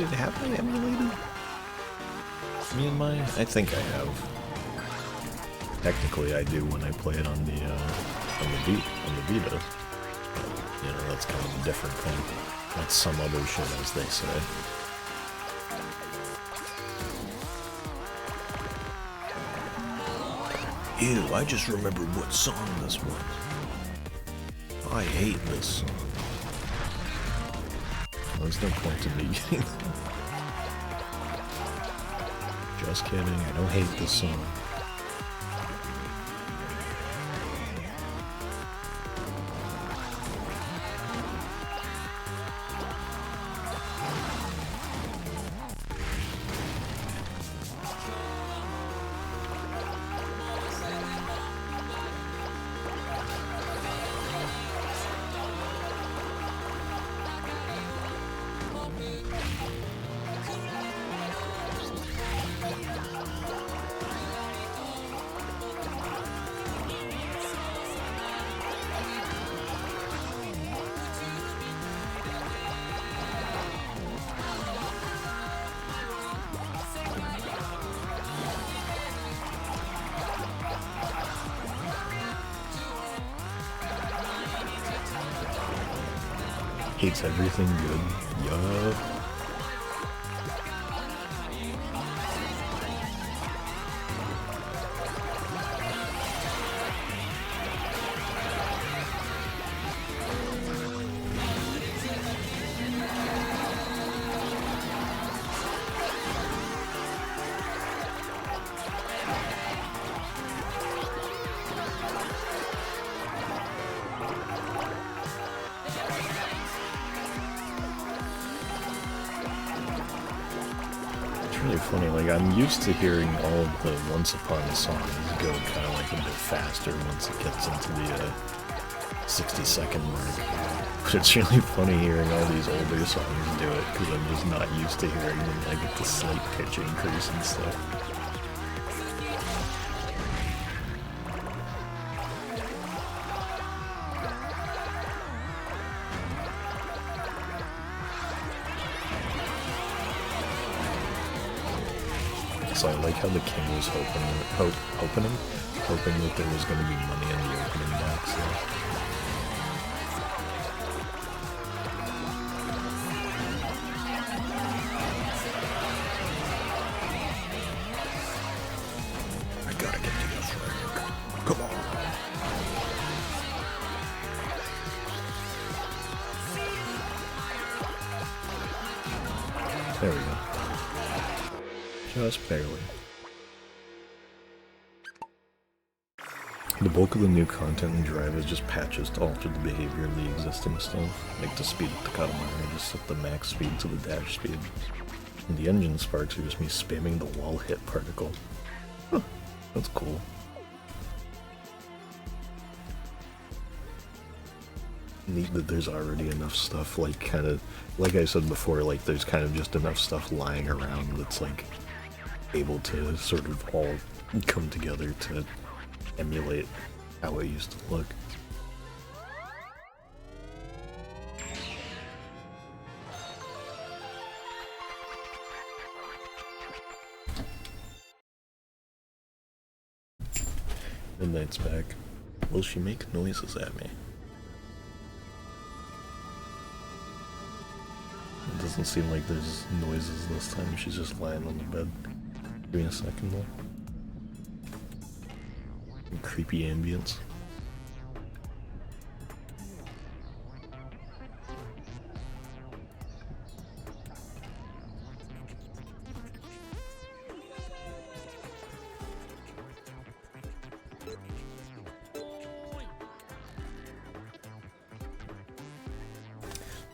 have I emulated Myanmar? I think I have. Technically, I do when I play it on the Vita. You know, that's kind of a different thing. That's some other shit, as they say. Ew, I just remembered what song this was. I hate this song. Well, there's no point to me getting that. Just kidding, I don't hate this song. Hates everything good. Yup. Funny, like I'm used to hearing all of the Once Upon a songs go kind of like a bit faster once it gets into the 60-second mark. But it's really funny hearing all these older songs do it because I'm just not used to hearing them like at the slight pitch increase and stuff. So I like how the king was hoping that there was going to be money in the opening box. So. I gotta get to this rank. Come on. There we go. Just barely. The bulk of the new content in Drive is just patches to alter the behavior of the existing stuff, like to speed up the Katamari, just set the max speed to the dash speed. And the engine sparks are just me spamming the wall hit particle. Huh, that's cool. Neat that there's already enough stuff, like kinda, like I said before, like there's kind of just enough stuff lying around that's like able to sort of all come together to emulate how it used to look. Midnight's back. Will she make noises at me? It doesn't seem like there's noises this time. She's just lying on the bed. Give me a second though. Creepy ambience.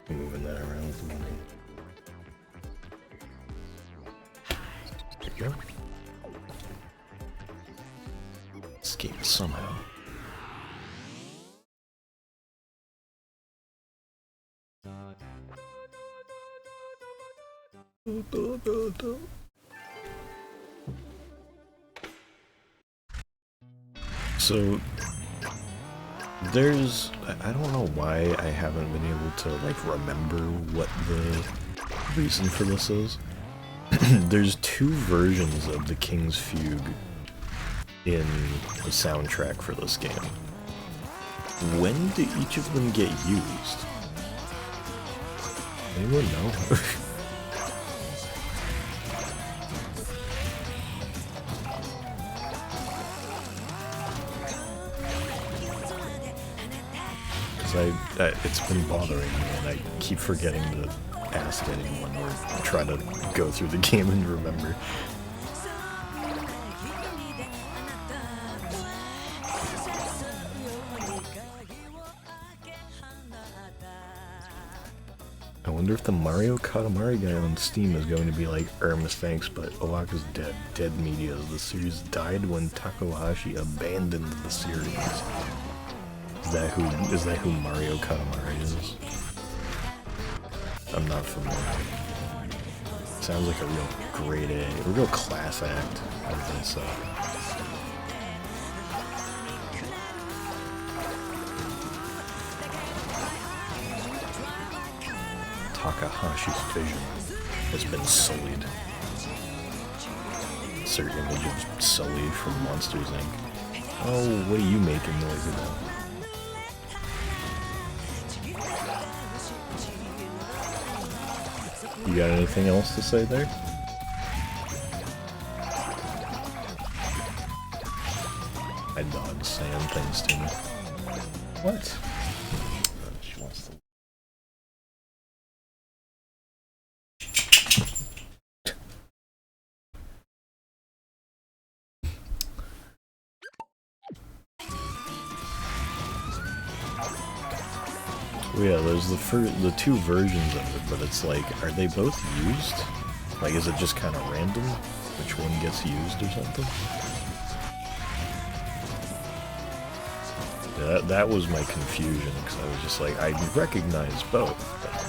Moving that around with the money. There you go. Escape somehow. So there's, I don't know why I haven't been able to like remember what the reason for this is. There's two versions of the King's Fugue in the soundtrack for this game. When do each of them get used? Anyone know? It's been bothering me, and I keep forgetting to ask anyone or try to go through the game and remember. I wonder if the Mario Katamari guy on Steam is going to be like, thanks, but OUAK is dead. Dead media. The series died when Takahashi abandoned the series. Is that who Mario Katamari is? I'm not familiar. Sounds like a real grade A, a real class act, as they say. Takahashi's vision has been sullied. Certain image of Sully from Monsters Inc. Oh, what are you making noise about? You got anything else to say there? My dog's saying things to me. What? She wants to... Well, yeah, there's the two versions of it, but it's like, are they both used? Like, is it just kind of random which one gets used or something? Yeah, that was my confusion, because I was just like, I recognize both, but I'm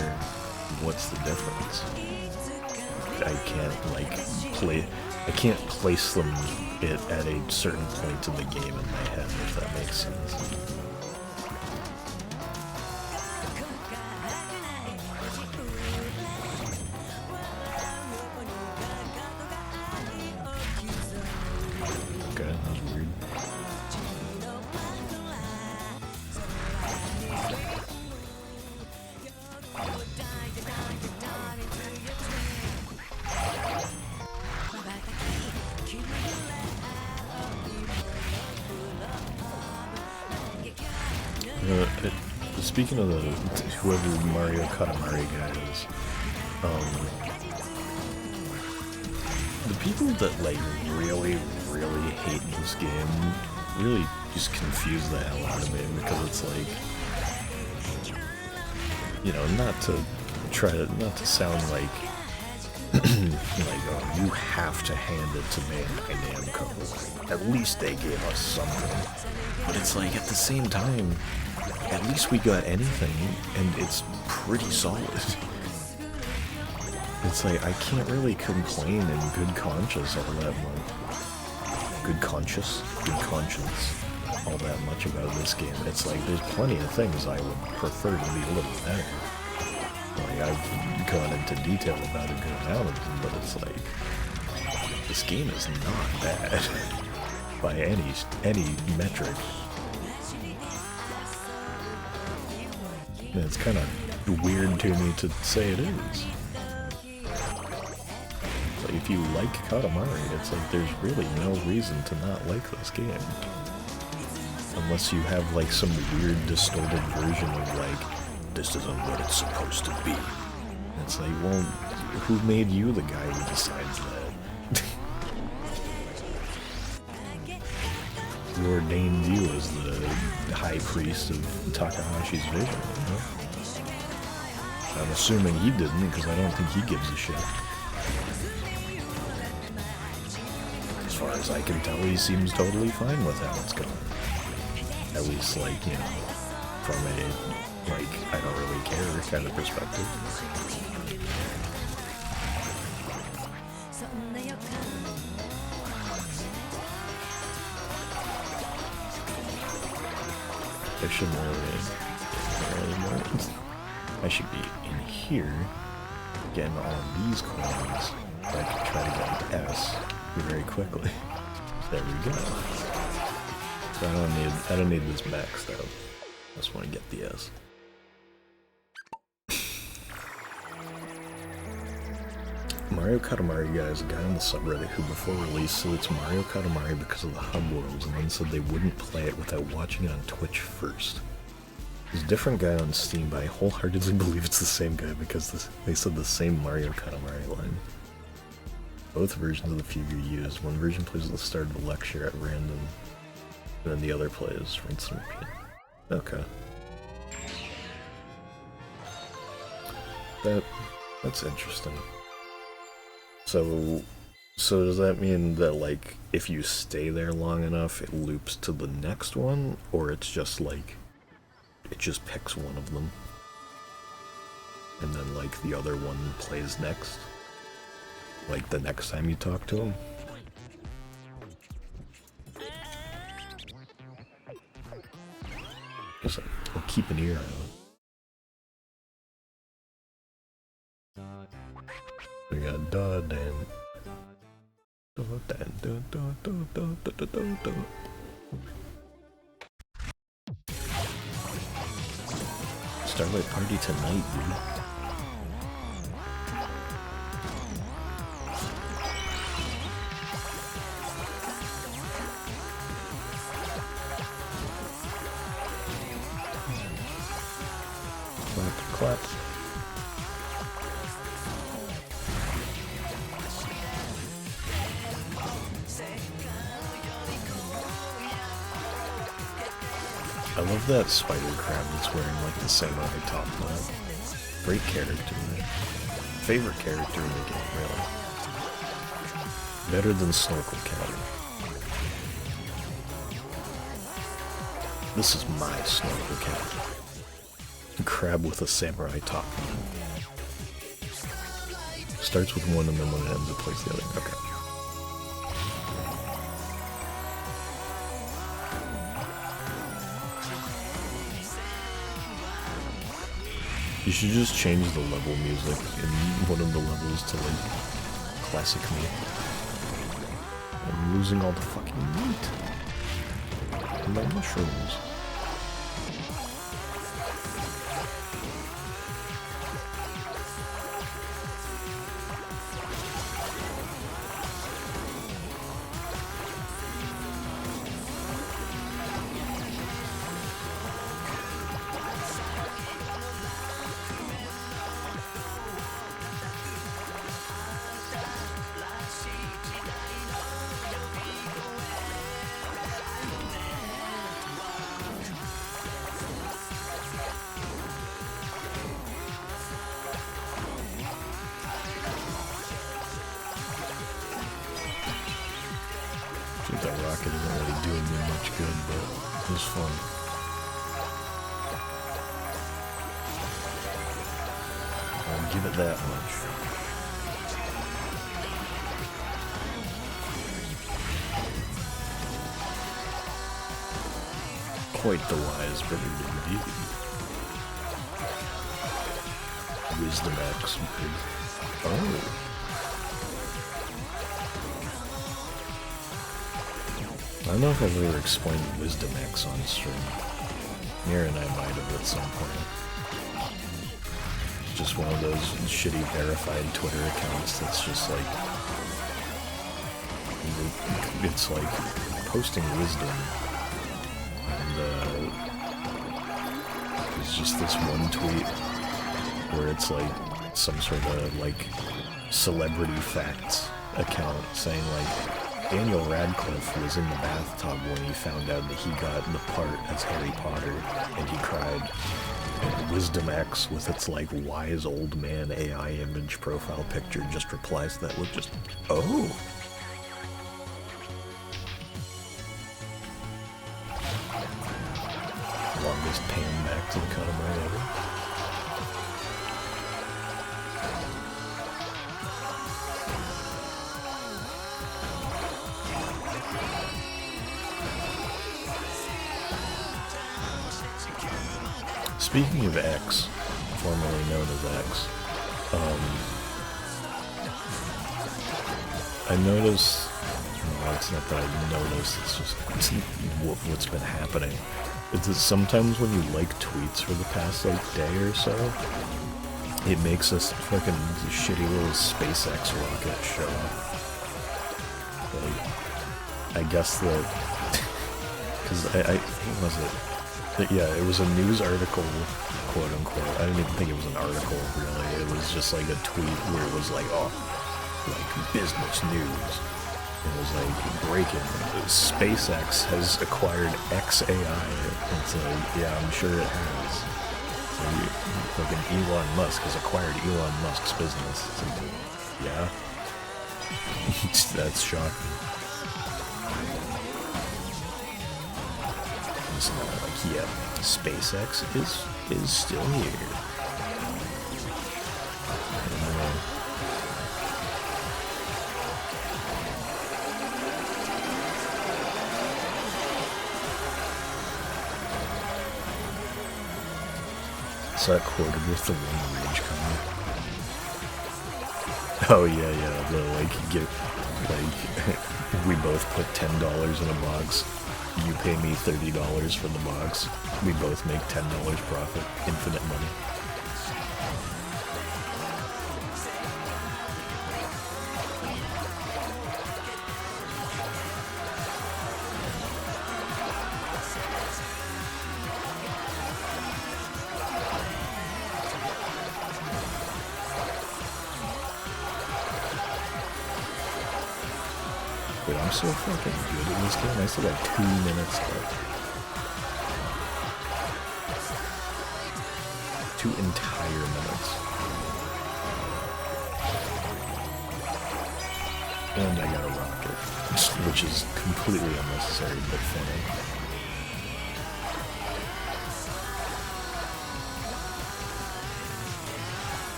like, what's the difference? I can't, like, I can't place them at a certain point in the game in my head, if that makes sense. Speaking of whoever Mario Katamari guy is, the people that like really hate this game really just confused the hell out of me because it's like, you know, not to sound like, like, oh, you have to hand it to Bandai Namco. At least they gave us something. But it's like, at the same time, at least we got anything, and it's pretty solid. It's like, I can't really complain in good conscience all that much. Good conscience all that much about this game. It's like, there's plenty of things I would prefer to be a little better. Like, I've gone into detail about a good amount of them, but it's like, this game is not bad by any metric. And it's kind of weird to me to say it is. Like, if you like Katamari, it's like there's really no reason to not like this game. Unless you have like some weird distorted version of like, this isn't what it's supposed to be. It's like, well, who made you the guy who decides that? Who ordained you as the high priest of Takahashi's vision, you know? I'm assuming he didn't, because I don't think he gives a shit. As far as I can tell, he seems totally fine with how it's going. At least, like, you know, from a, like, I don't really care kind of perspective. I shouldn't really I should be in here getting all of these coins so I can try to get an S very quickly. There we go. So I don't need this maxed out. I just want to get the S. Mario Katamari guy is a guy on the subreddit who before release said it's Mario Katamari because of the hub worlds and then said they wouldn't play it without watching it on Twitch first. There's a different guy on Steam, but I wholeheartedly believe it's the same guy because they said the same Mario Katamari line. Both versions of the figure used. One version plays at the start of the lecture at random, and then the other plays rinse and repeat. Okay. That's interesting. So does that mean that, like, if you stay there long enough, it loops to the next one, or it's just, like, it just picks one of them, and then, like, the other one plays next? Like, the next time you talk to him? Guess I'll keep an ear out. We got Dud and Starlight Party tonight, dude. Clap. I love that spider crab that's wearing like the samurai top knot. Great character, man. Favorite character in the game, really. Better than Snorkel Cat. This is my Snorkel Cat. Crab with a samurai top knot. Starts with one and then when it ends it plays the other. Okay. You should just change the level music in one of the levels to like classic meat. I'm losing all the fucking meat. And my mushrooms. think that rocket isn't really doing me much good, but it was fun. I'll give it that much. Quite the wise bird indeed. Wisdom X bird. Oh. I don't know if I've ever explained Wisdom X on stream. Mira and I might have at some point. Just one of those shitty verified Twitter accounts that's just like... It's like posting wisdom. And there's just this one tweet where it's like some sort of like celebrity facts account saying like Daniel Radcliffe was in the bathtub when he found out that he got the part as Harry Potter and he cried. And Wisdom X with its like wise old man AI image profile picture just replies to that with just, oh. Longest pan back to the Katamari ever. Speaking of X, formerly known as X, I noticed, no, it's not that I noticed, it's just what's been happening. It's that sometimes when you like tweets for the past like day or so, it makes this fucking shitty little SpaceX rocket show up. Like, I guess that, because what was it? Yeah, it was a news article, quote unquote. I didn't even think it was an article, really. It was just like a tweet where it was like, oh, like business news. It was like breaking. SpaceX has acquired XAI. It's like, yeah, I'm sure it has. So fucking Elon Musk has acquired Elon Musk's business. It's like, yeah, that's shocking. It's not like, yeah, SpaceX is still here. Is that quoted with the one rage comment? Oh yeah, the like we both put $10 in a box. You pay me $30 for the box. We both make $10 profit. Infinite money. Wait, I'm so fucking good at this game. I still got 2 minutes left. 2 entire minutes. And I got a rocket, which is completely unnecessary but funny.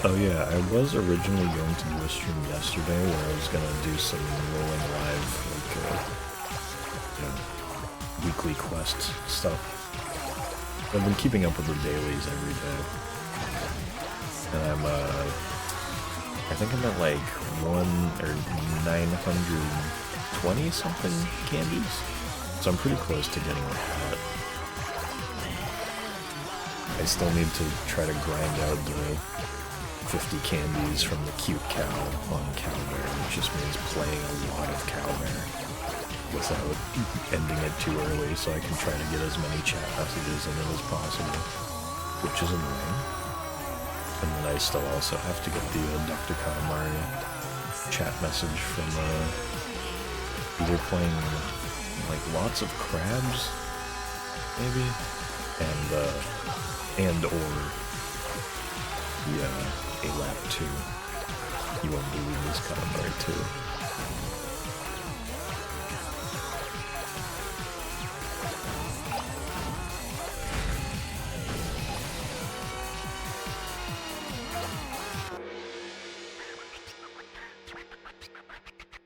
Oh yeah, I was originally going to do a stream yesterday where I was gonna do some rolling live, like, weekly quest stuff. I've been keeping up with the dailies every day. And I think I'm at like 920 something candies. So I'm pretty close to getting a hat. I still need to try to grind out the 50 candies from the cute cow on Cowbear, which just means playing a lot of Cowbear without ending it too early, so I can try to get as many chat messages in it as possible, which is annoying. And then I still also have to get the Dr. Katamari chat message from either playing like lots of crabs, maybe, and or the A-Lap 2. You won't believe this Katamari 2.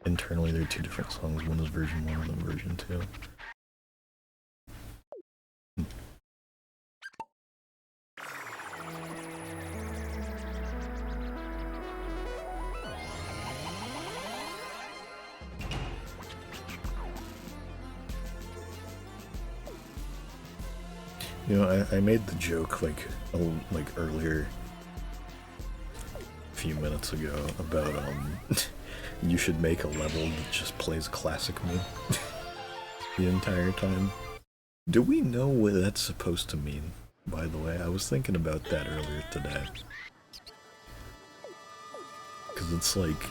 Internally, there are two different songs. One is version 1 and then version 2. You know, I made the joke like earlier, a few minutes ago, about you should make a level that just plays classic me the entire time. Do we know what that's supposed to mean, by the way? I was thinking about that earlier today. Because it's like,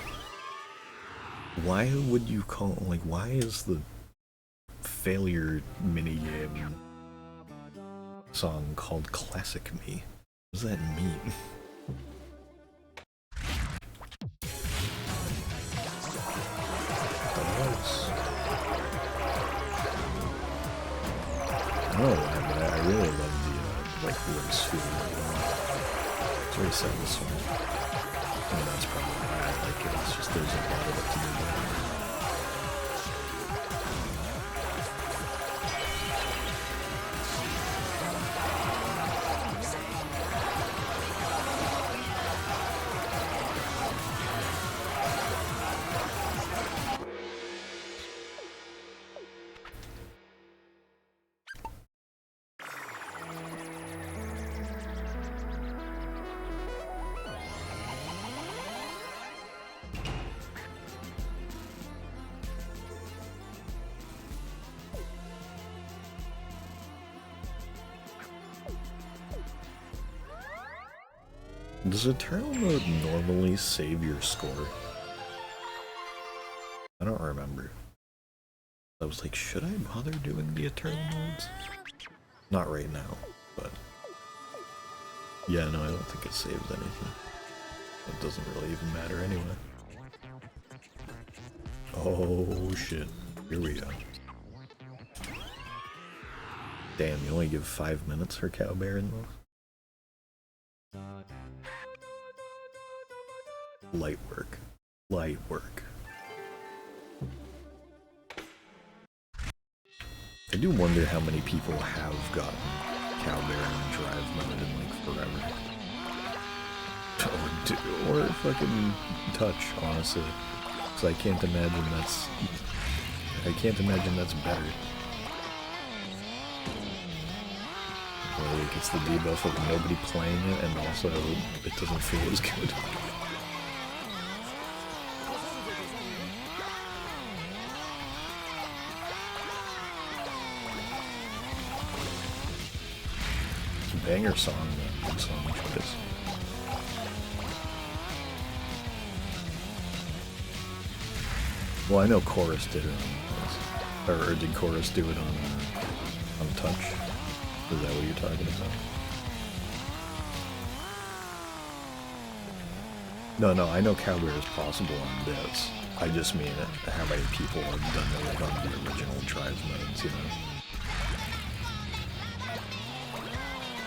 why would you call, like, why is the failure minigame song called Classic Me? What does that mean? I don't know why, but I really love the like voice feeling. It's very satisfying. I mean, that's probably why I like it. It's just there's a lot of it to do better. Does Eternal Mode normally save your score? I don't remember. I was like, should I bother doing the Eternal Modes? Not right now, but... yeah, no, I don't think it saves anything. It doesn't really even matter anyway. Oh shit, here we go. Damn, you only give 5 minutes for Cow Bear in those? Light work. Light work. I do wonder how many people have gotten Cow Bear in drive mode in like forever. Or fucking touch, honestly. So I can't imagine that's better. Like, it's the debuff of nobody playing it, and also it doesn't feel as good. Banger song, good song choice. Well, I know Chorus did it on, or did Chorus do it on Touch? Is that what you're talking about? No, I know Cow Bear is possible on this. I just mean how many people have done it like on the original drive modes, you know?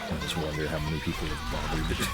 I just wonder how many people have bothered it.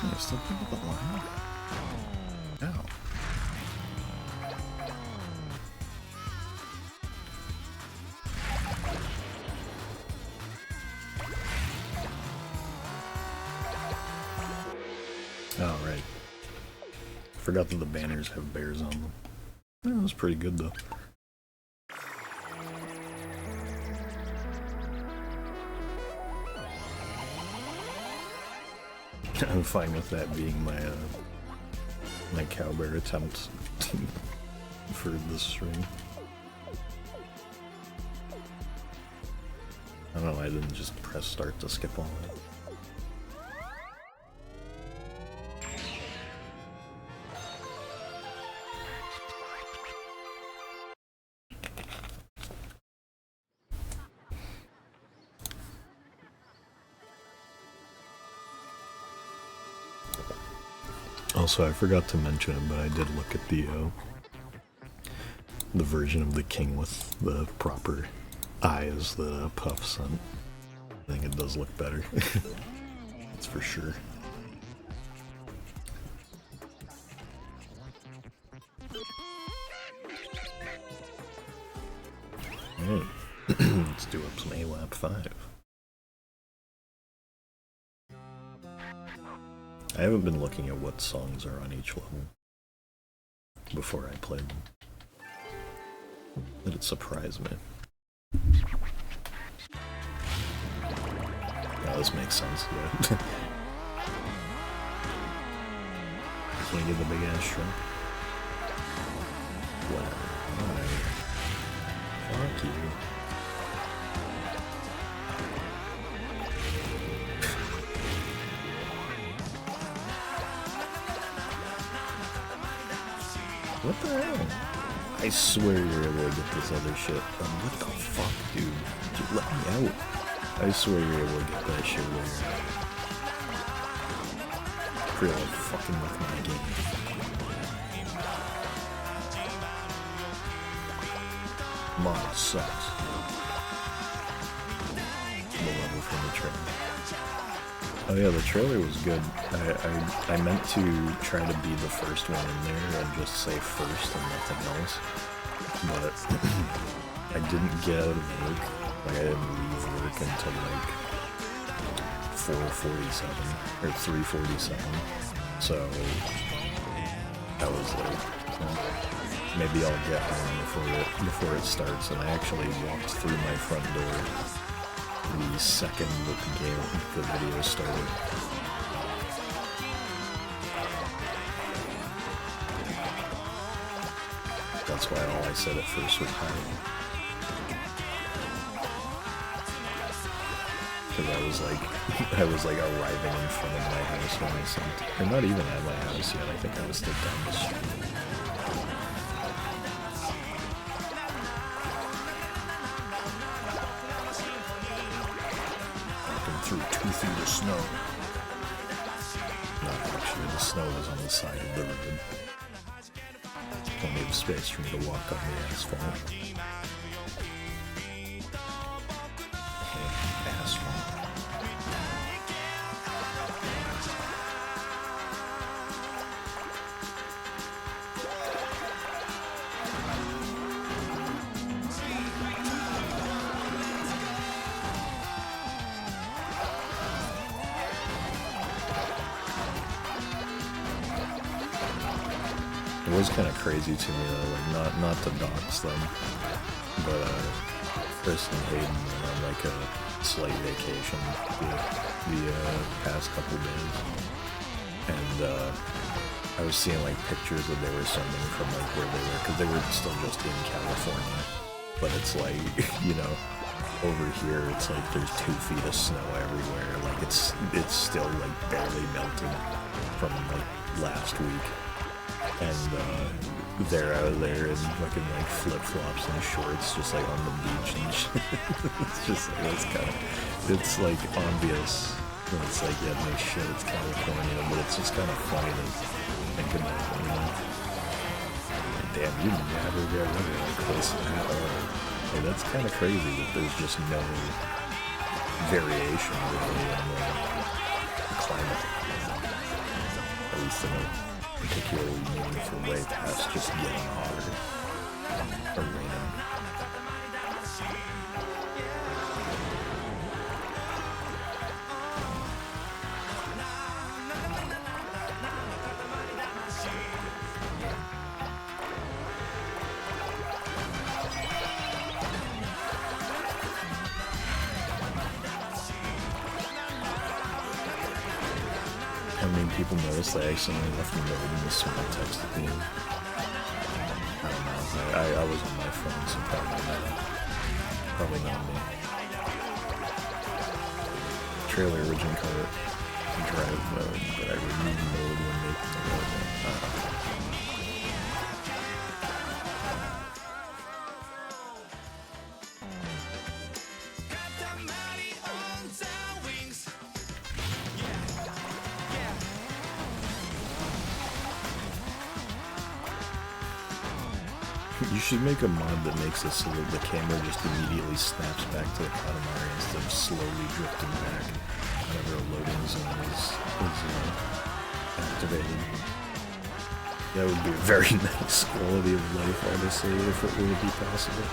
Yeah, still people that line. Ow. Oh, right. Forgot that the banners have bears on them. That was pretty good, though. I'm fine with that being my my cowbear attempt for this stream. I don't know, I didn't just press start to skip all that. Also, I forgot to mention it, but I did look at the version of the king with the proper eyes that Puff sent. I think it does look better. That's for sure. Alright, let's do up some OUAK 5. I haven't been looking at what songs are on each level before I play them. Did it surprise me? Yeah, this makes sense, yeah. Can I get the big ass shrimp? Whatever. Alright. Fuck you. What the hell? I swear you're able to get this other shit. What the fuck, dude? Just let me out. I swear you're able to get that shit where you're really fucking with my game. Mod sucks. The level from the trailer. Oh yeah, the trailer was good. I meant to try to be the first one in there and just say first and nothing else. But I didn't get out of work. Like I didn't leave work until like 4:47 or 3:47. So I was like, well, maybe I'll get home before it starts. And I actually walked through my front door the second that the video started. That's why all I said at first was hi. Because I was like arriving in front of my house when I sent, or not even at my house yet. I think I was still down the street. Through 2 feet of snow. No, actually, the snow was on the side of the road. Plenty of space for me to walk on the asphalt. Asphalt. It was kind of crazy to me though, like not to dox them, but Chris and Hayden were on like a slight vacation the past couple days, and I was seeing like pictures that they were sending from like where they were, because they were still just in California, but it's like, you know, over here it's like there's 2 feet of snow everywhere, like it's still like barely melted from like last week. And they're out there in fucking like flip-flops and shorts, just like on the beach and shit. It's just like, it's like obvious. And it's like, yeah, no shit, it's California, but it's just kind of funny to think about, you know? Like, damn, you never get weather like this at all. Like, that's kind of crazy that there's just no variation really in the climate. growth in a particularly meaningful way past just getting hotter or raining. How many people noticed I accidentally left the note in the small text at the end? I don't know. I was on my phone, so probably not me. Trailer origin card drive mode, but I removed mode when making the logo. You should make a mod that makes it so that the camera just immediately snaps back to the Katamari instead of slowly drifting back whenever a loading zone is activated. That would be a very nice quality of life, honestly, if it were to be possible.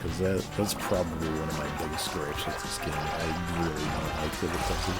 Because that's probably one of my biggest gripes with this game. I really don't like that it does it.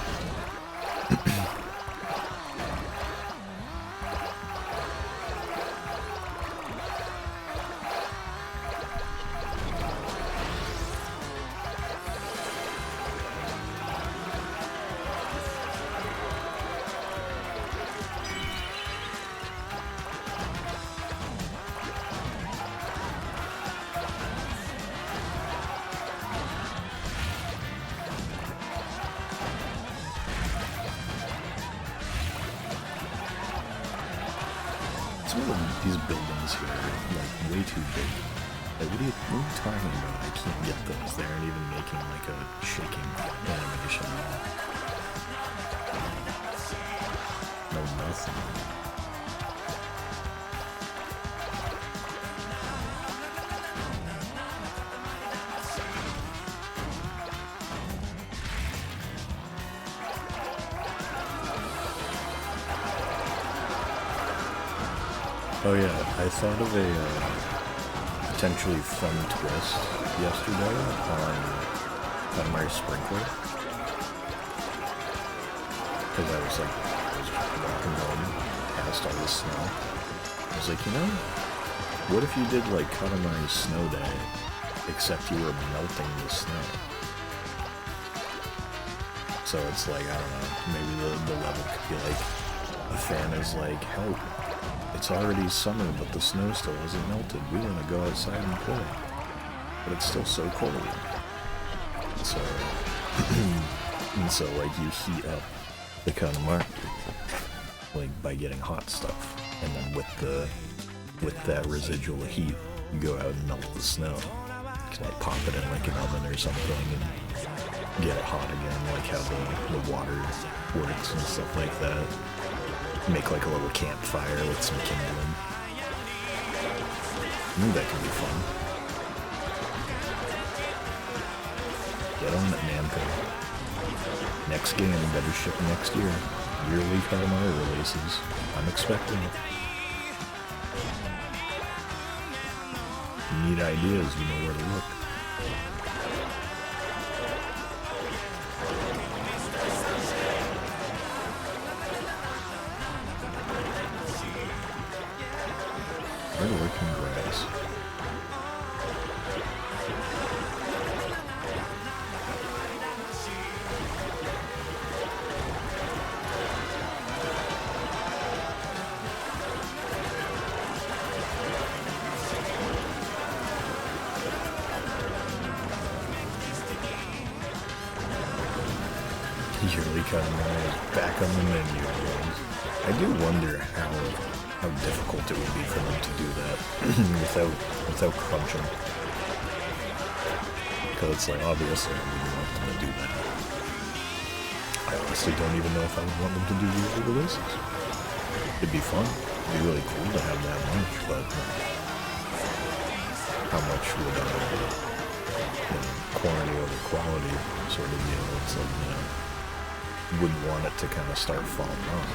Some of these buildings here are like way too big. Like, what are you talking about? I can't get those. They aren't even making like a shaking animation. No nothing. Oh yeah, I thought of a potentially fun twist yesterday on Katamari Sprinkler. Because I was walking home past all the snow. I was like, you know, what if you did like Katamari Snow Day, except you were melting the snow? So it's like, I don't know, maybe the level could be like, a fan is like, help. It's already summer, but the snow still hasn't melted. We want to go outside and play. But it's still so cold. So, and so like, you heat up the Katamari, like, by getting hot stuff. And then with that residual heat, you go out and melt the snow. You can like pop it in like an oven or something and get it hot again, like how the water works and stuff like that. Make like a little campfire with some kindling. That could be fun. Get on it, Namco. Next game better ship next year. Yearly Katamari releases. I'm expecting it. If you need ideas, you know where to look. Working grass. Yearly Katamari is back on the menu. I do wonder how difficult it would be for them to do that without crunching. Because it's like, obviously I wouldn't want them to do that. I honestly don't even know if I would want them to do yearly releases. It'd be fun. It'd be really cool to have that much, but how much would quantity over quality sort of deal. It's like, you know, you wouldn't want it to kind of start falling off.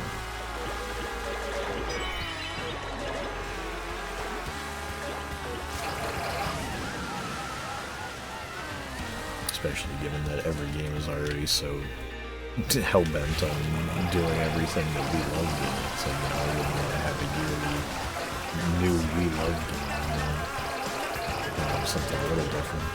Especially given that every game is already so hell-bent on doing everything that we love doing. It's like, you know, I wouldn't want to have a yearly new we love game, you know, something a little different.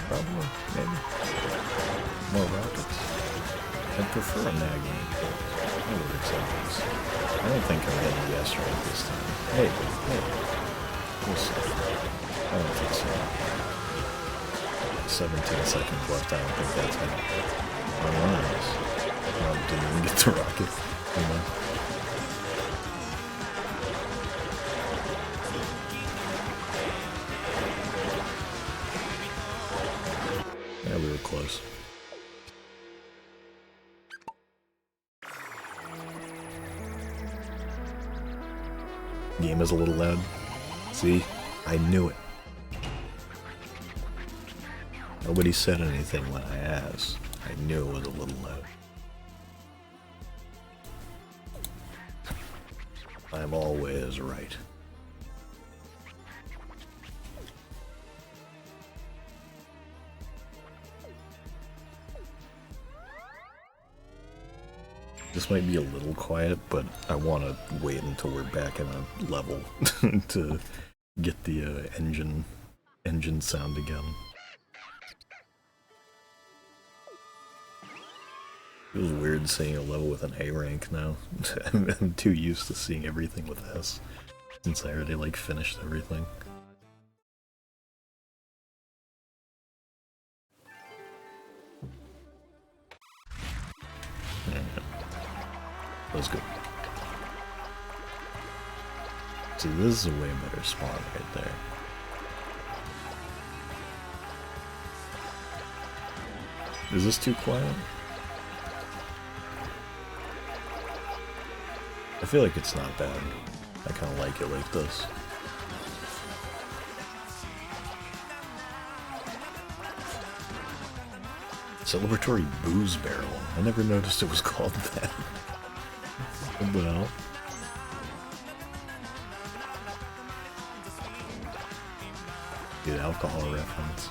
Probably, maybe. More rockets. I'd prefer a nagging. I would accept this. I don't think I'm getting a yes right this time. Hey. We'll see. I don't think so. 17 seconds left, I don't think that's happening. I didn't even get the rocket. You know? Yeah, we were close. Game is a little loud. See? I knew it. Nobody said anything when I asked. I knew it was a little loud. I'm always right. This might be a little quiet, but I want to wait until we're back in a level to get the engine sound again. It was weird seeing a level with an A rank now. I'm too used to seeing everything with S, since I already like finished everything. Let's go. See, this is a way better spawn right there. Is this too quiet? I feel like it's not bad. I kind of like it like this. Celebratory booze barrel. I never noticed it was called that. What the hell? Good alcohol reference.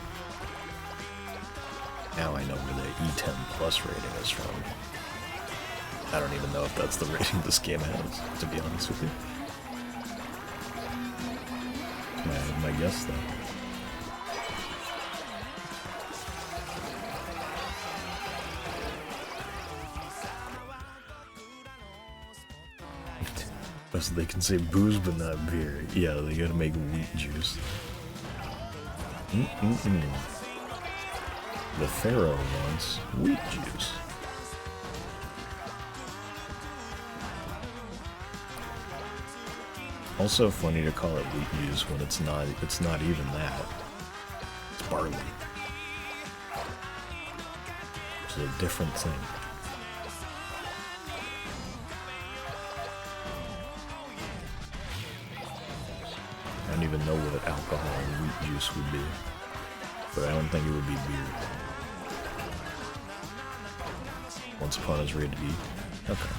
Now I know where the E10 Plus rating is from. I don't even know if that's the rating this game has, to be honest with you. My guess, though. So they can say booze but not beer. Yeah, they gotta make wheat juice. The Pharaoh wants wheat juice. Also funny to call it wheat juice when it's not even that. It's barley. It's a different thing. I don't even know what alcohol and wheat juice would be, but I don't think it would be beer. Once upon is ready to eat. Okay.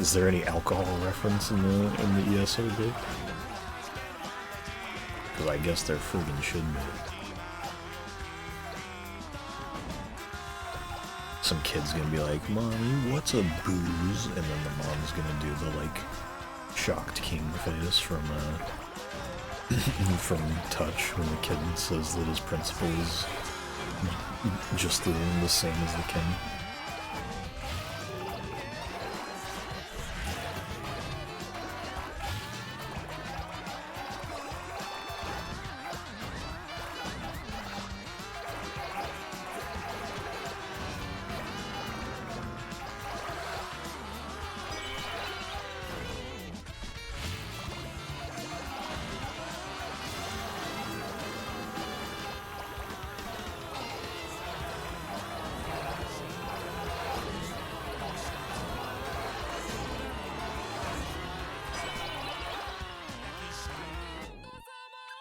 Is there any alcohol reference in the ESO bit? Because I guess there friggin' should be. Some kid's gonna be like, "Mommy, what's a booze?" And then the mom's gonna do the like shocked king face from Touch when the kid says that his principal is just the same as the king.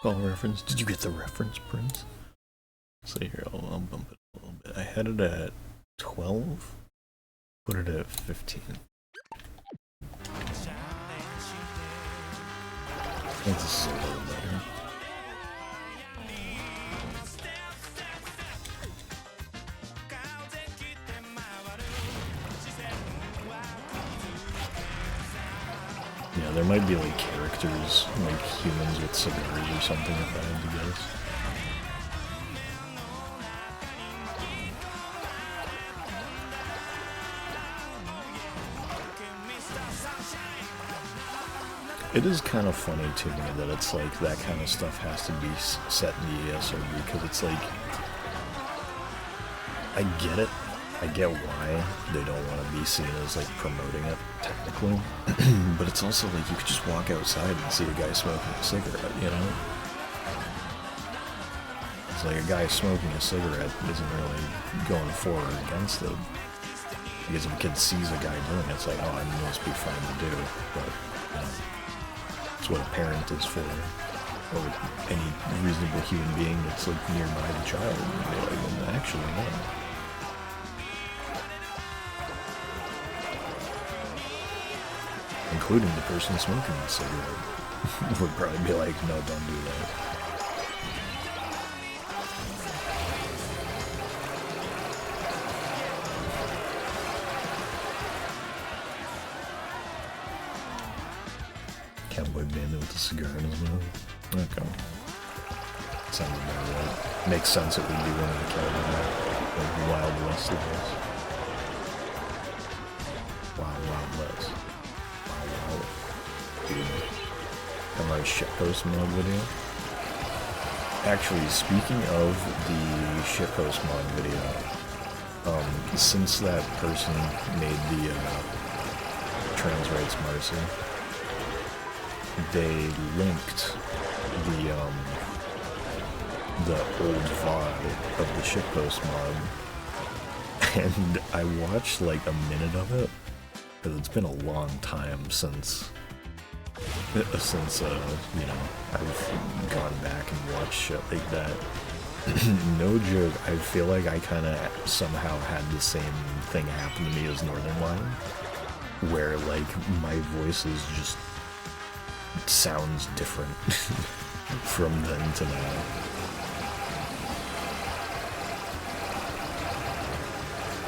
Call reference. Did you get the reference, Prince? So here, I'll bump it a little bit. I had it at 12. Put it at 15. I think this is a little better. Yeah, there might be like characters, like humans with cigars or something if I had to guess. It is kind of funny to me that it's like that kind of stuff has to be set in the ESRB, because it's like, I get it. I get why they don't want to be seen as like promoting it technically, but it's also like you could just walk outside and see a guy smoking a cigarette, you know? It's like a guy smoking a cigarette isn't really going for or against it. Because if a kid sees a guy doing it, it's like, oh, it must be fun to do, but, you know, it's what a parent is for, or any reasonable human being that's like nearby the child, and be like, well, actually, no. Including the person smoking the cigarette would probably be like, no, don't do that. Cowboy bandit with a cigar in his mouth. Okay. Sounds about right. Makes sense it would be one of the cowboy, like Wild West levels. Wild West. Katamari shitpost mod video. Actually, speaking of the shitpost mod video, since that person made the trans rights mercy, they linked the old VOD of the shitpost mod, and I watched like a minute of it, because it's been a long time since you know, I've gone back and watched shit like that. No joke, I feel like I kind of somehow had the same thing happen to me as Northern Lion, where like my voice is just sounds different from then to now.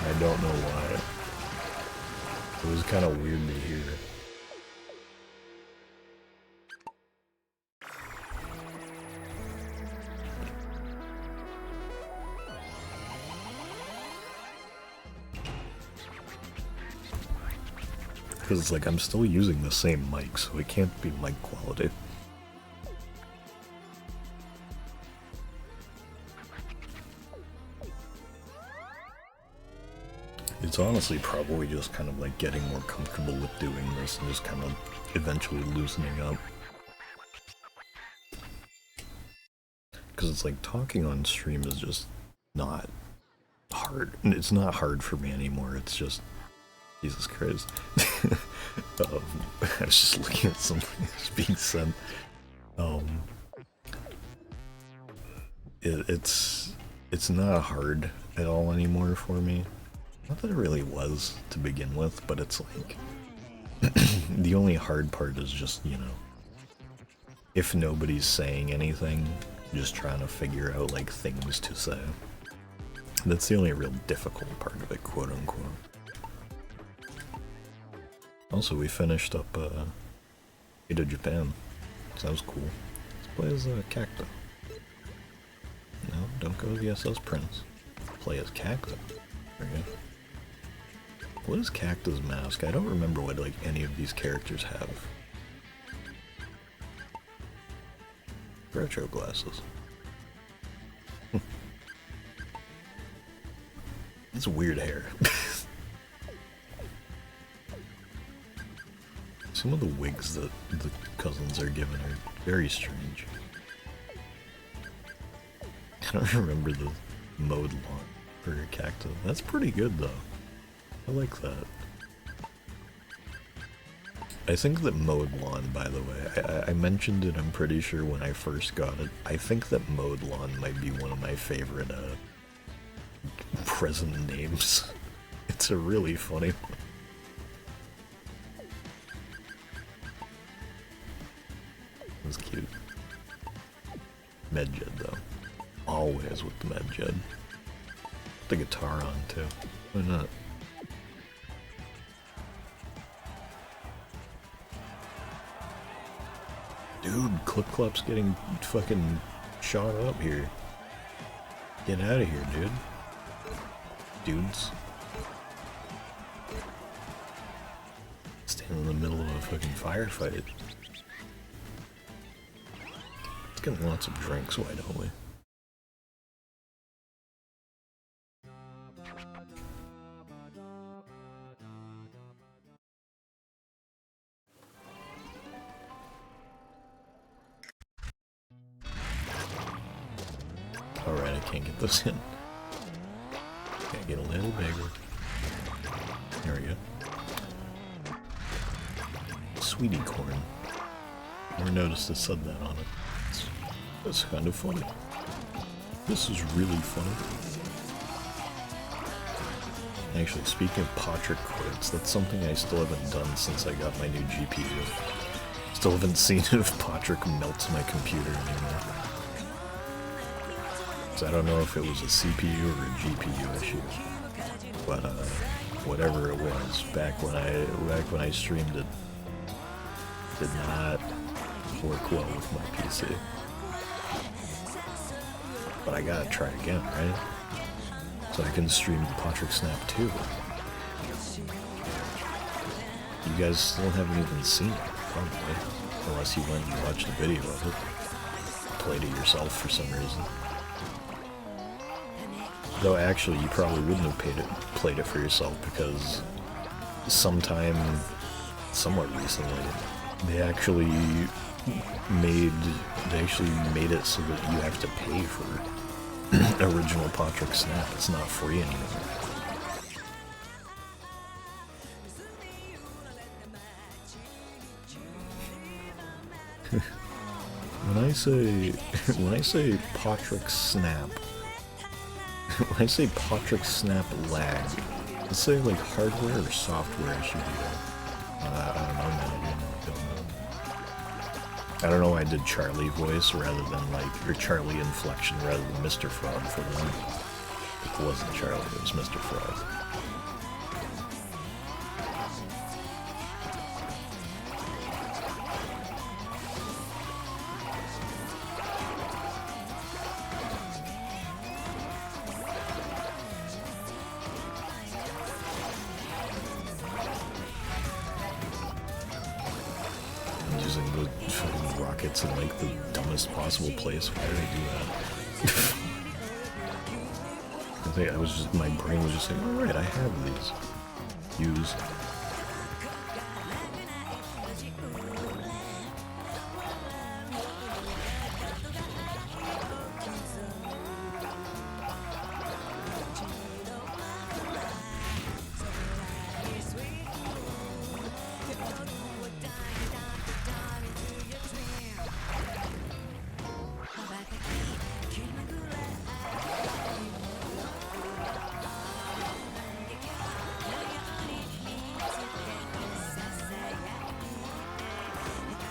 I don't know why. It was kind of weird to hear. Because it's like I'm still using the same mic, so it can't be mic quality. It's honestly probably just kind of like getting more comfortable with doing this and just kind of eventually loosening up. Because it's like talking on stream is just not hard. It's not hard for me anymore, it's just... Jesus Christ. I was just looking at something that's being said. It's not hard at all anymore for me. Not that it really was to begin with, but it's like the only hard part is just, you know, if nobody's saying anything, just trying to figure out like things to say. That's the only real difficult part of it, quote unquote. Also, we finished up Fate of Japan, so that was cool. Let's play as Cacto. No, don't go VSS Prince. Play as Cacto. There we go. What is Cacto's mask? I don't remember what like any of these characters have. Retro glasses. It's weird hair. Some of the wigs that the cousins are given are very strange. I don't remember the mode launch for Cacto. That's pretty good though. I like that. I think that mowed lawn, by the way, I mentioned it, I'm pretty sure, when I first got it. I think that mowed lawn might be one of my favorite present names. It's a really funny one. It's cute. Medjed, though. Always with the Medjed. Put the guitar on, too. Why not? Dude, Clip Clop's getting fucking shot up here. Get out of here, dude. Dudes. Standing in the middle of a fucking firefight. Let's get lots of drinks, why don't we? Alright, I can't get this in. Gotta get a little bigger. There we go. Sweetie corn. Never noticed it said that on it. That's kind of funny. This is really funny. Actually, speaking of Patrick quotes, that's something I still haven't done since I got my new GPU. Still haven't seen if Patrick melts my computer anymore. So I don't know if it was a CPU or a GPU issue, but whatever it was, back when I streamed it, did not work well with my PC. But I gotta try again, right? So I can stream the Patrick Snap too. You guys still haven't even seen it, probably, unless you went and watched the video of it. Played it yourself for some reason. Though actually, you probably wouldn't have played it for yourself, because sometime, somewhat recently, they actually made it so that you have to pay for original Patrick Snap. It's not free anymore. When I say Patrick Snap, when I say Patrick Snap lag, let's say like hardware or software should be there. I don't know, man. I don't know why I did Charlie voice rather than or Charlie inflection rather than Mr. Frog for one. It wasn't Charlie, it was Mr. Frog. In like the dumbest possible place. Why did I do that? My brain was just like, alright, I have these. Use.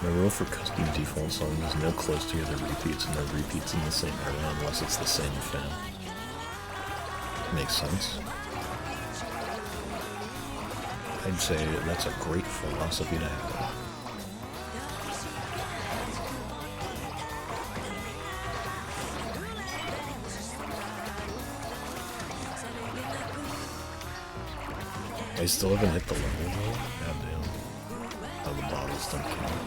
My rule for custom default songs is no close together repeats and no repeats in the same area unless it's the same fan. Makes sense. I'd say that's a great philosophy to have. I still haven't hit the level though. Goddamn. Oh, the bottles don't count.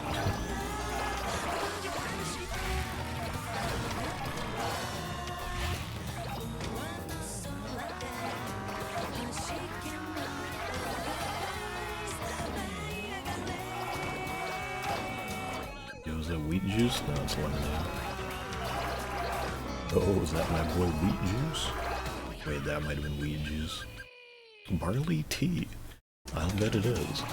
Yo, is that wheat juice? No, it's lemonade. Oh, is that my boy wheat juice? Wait, that might have been wheat juice. Barley tea. I'll bet it is.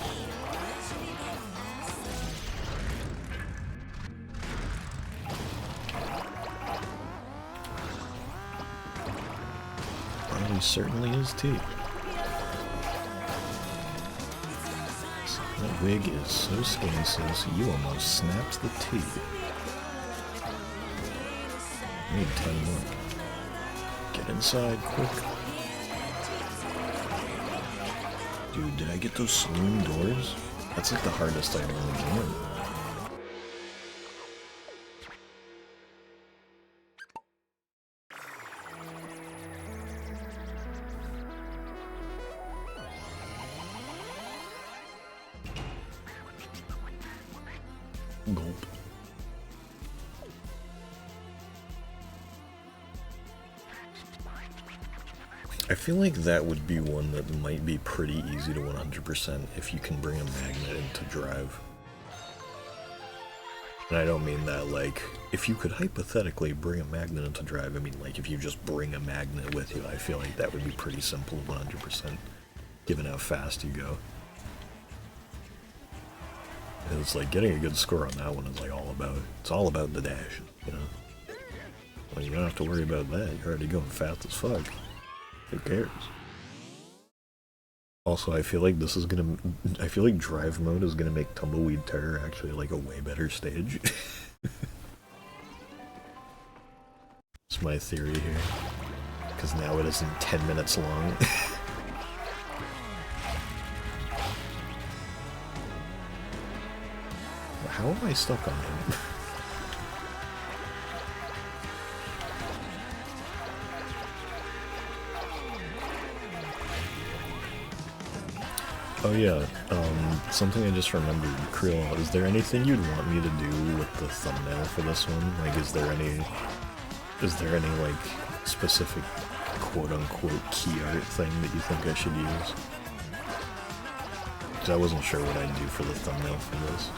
Harley certainly is too. That wig is so skinny, sis, you almost snapped the teeth. I need 10 more. Get inside, quick. Dude, did I get those saloon doors? That's like the hardest item in the game. Gulp. I feel like that would be one that might be pretty easy to 100% if you can bring a magnet into drive. And I don't mean that like, if you could hypothetically bring a magnet into drive, I mean like if you just bring a magnet with you, I feel like that would be pretty simple 100%, given how fast you go. And it's like getting a good score on that one is like it's all about the dash, you know? Well, you don't have to worry about that, you're already going fast as fuck. Who cares? Also, I feel like drive mode is gonna make Tumbleweed Terror actually like a way better stage. It's my theory here. Because now it isn't 10 minutes long. How am I stuck on him? Oh yeah, something I just remembered, Krill, is there anything you'd want me to do with the thumbnail for this one? Like, is there any, like, specific quote-unquote key art thing that you think I should use? Because I wasn't sure what I'd do for the thumbnail for this.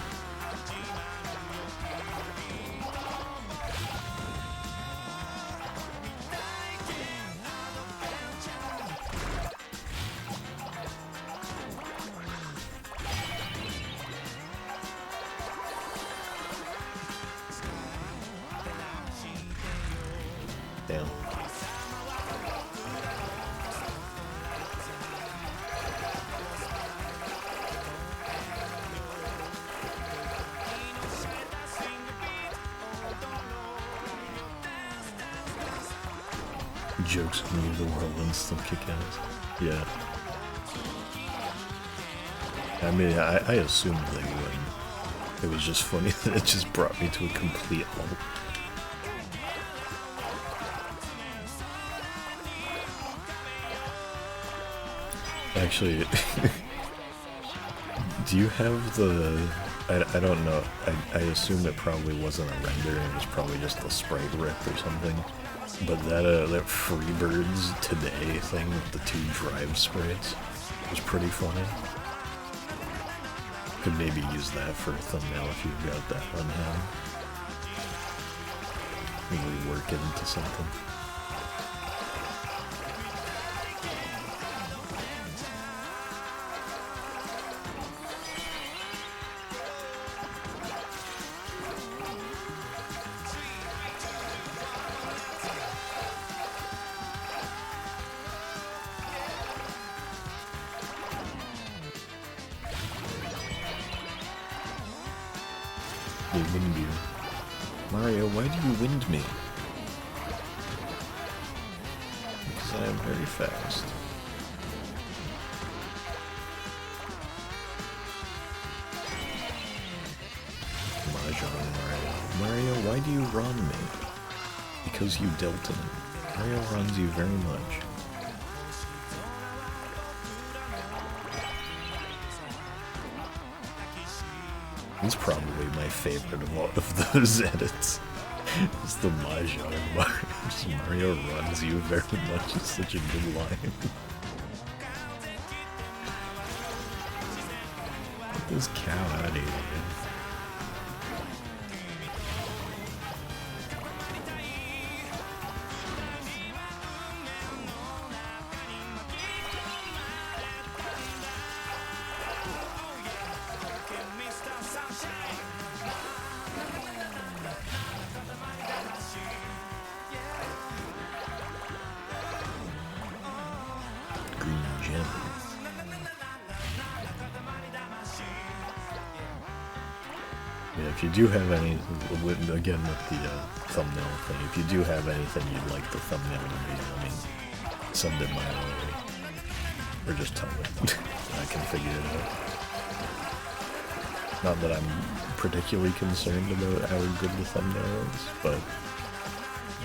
Damn. Jokes from you, the world and still kick ass. Yeah. I mean, I assumed they would. It was just funny that it just brought me to a complete halt. Actually, do you have the... I don't know, I assume it probably wasn't a render, it was probably just the sprite rip or something. But that Freebirds Today thing with the 2 drive sprites was pretty funny. Could maybe use that for a thumbnail if you've got that on hand. Maybe work it into something. They wind you. Mario, why do you wind me? Because I am very fast. Mahjong Mario. Mario, why do you run me? Because you dealt him. Mario runs you very much. It's probably my favorite of all of those edits. It's the Mahjong Mario runs you very much. It's such a good line. Get this cow out of here. Yeah, if you do have any, again with the thumbnail thing, if you do have anything you'd like the thumbnail to be, I mean, send it my way. Or just tell me. I can figure it out. Not that I'm particularly concerned about how good the thumbnail is, but I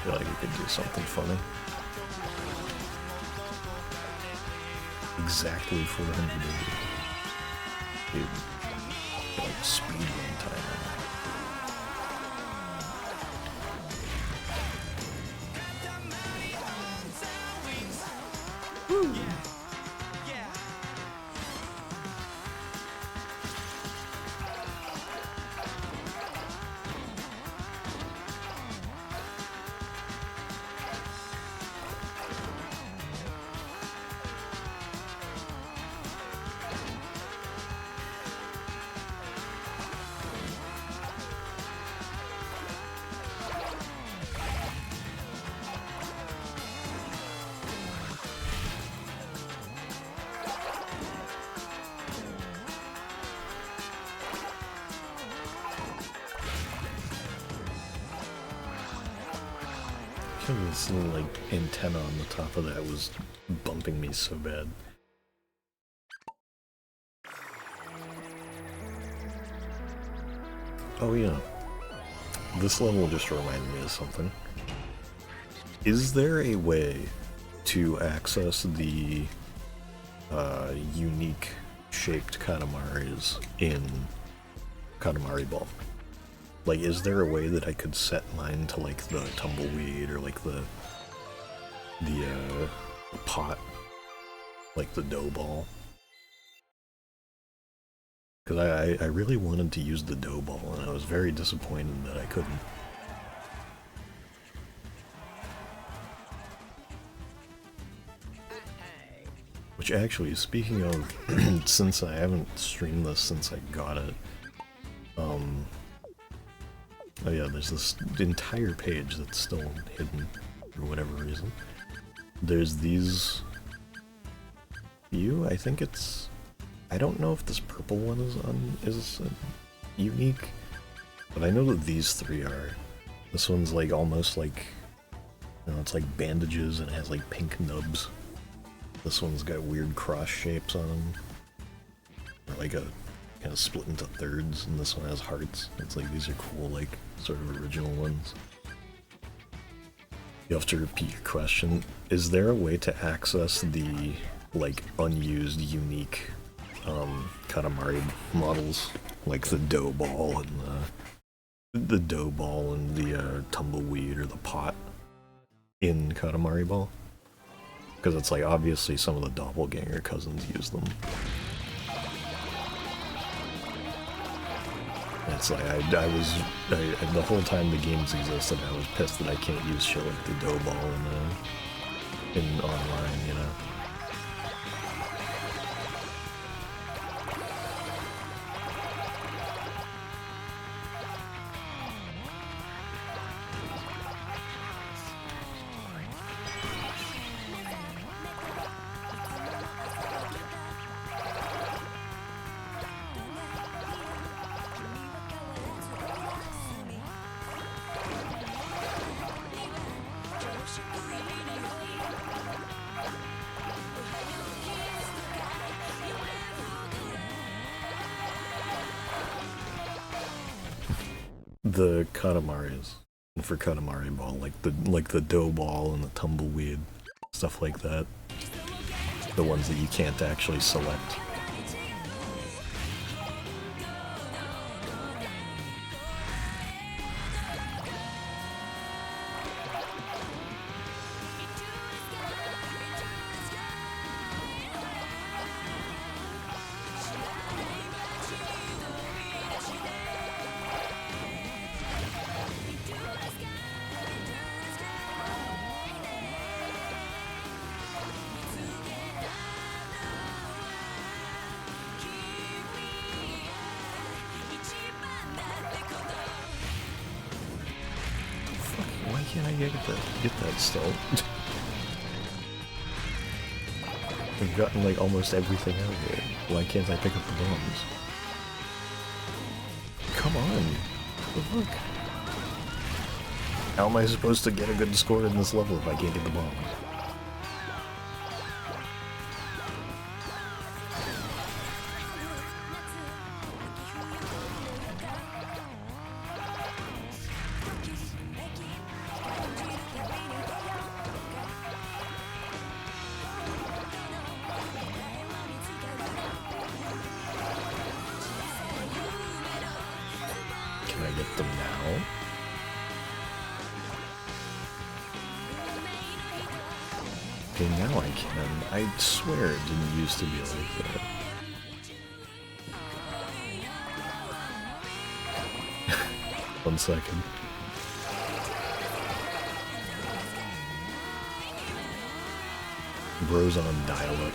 feel like it could do something funny. Exactly 400 days. Dude, like speedrun time. Woo! This little, like, antenna on the top of that was bumping me so bad. Oh yeah. This level just reminded me of something. Is there a way to access the unique shaped Katamaris in Katamari Ball? Like, is there a way that I could set mine to, like, the tumbleweed or, like, the pot? Like, the dough ball? Because I really wanted to use the dough ball, and I was very disappointed that I couldn't. Which actually, speaking of, since I haven't streamed this since I got it, oh yeah, there's this entire page that's still hidden for whatever reason. There's these few, I think it's, I don't know if this purple one is unique, but I know that these three are. This one's like almost like, you know, it's like bandages and it has like pink nubs. This one's got weird cross shapes on them, or like a kind of split into thirds, and this one has hearts. It's like, these are cool, like, sort of original ones. You have to repeat your question. Is there a way to access the, like, unused, unique, Katamari models? Like the dough ball and the tumbleweed or the pot in Katamari Ball? Because it's like, obviously some of the doppelganger cousins use them. It's like, the whole time the games existed, I was pissed that I can't use shit like the dough ball in online, you know? The Katamaris for Katamari Ball, like the dough ball and the tumbleweed, stuff like that. The ones that you can't actually select. Why can't I get that still? I've gotten like almost everything out here. Why can't I pick up the bombs? Come on! The fuck? How am I supposed to get a good score in this level if I can't get the bombs? Can I get them now? Okay, now I can. I swear it didn't used to be like that. One second. Bro's on dial-up.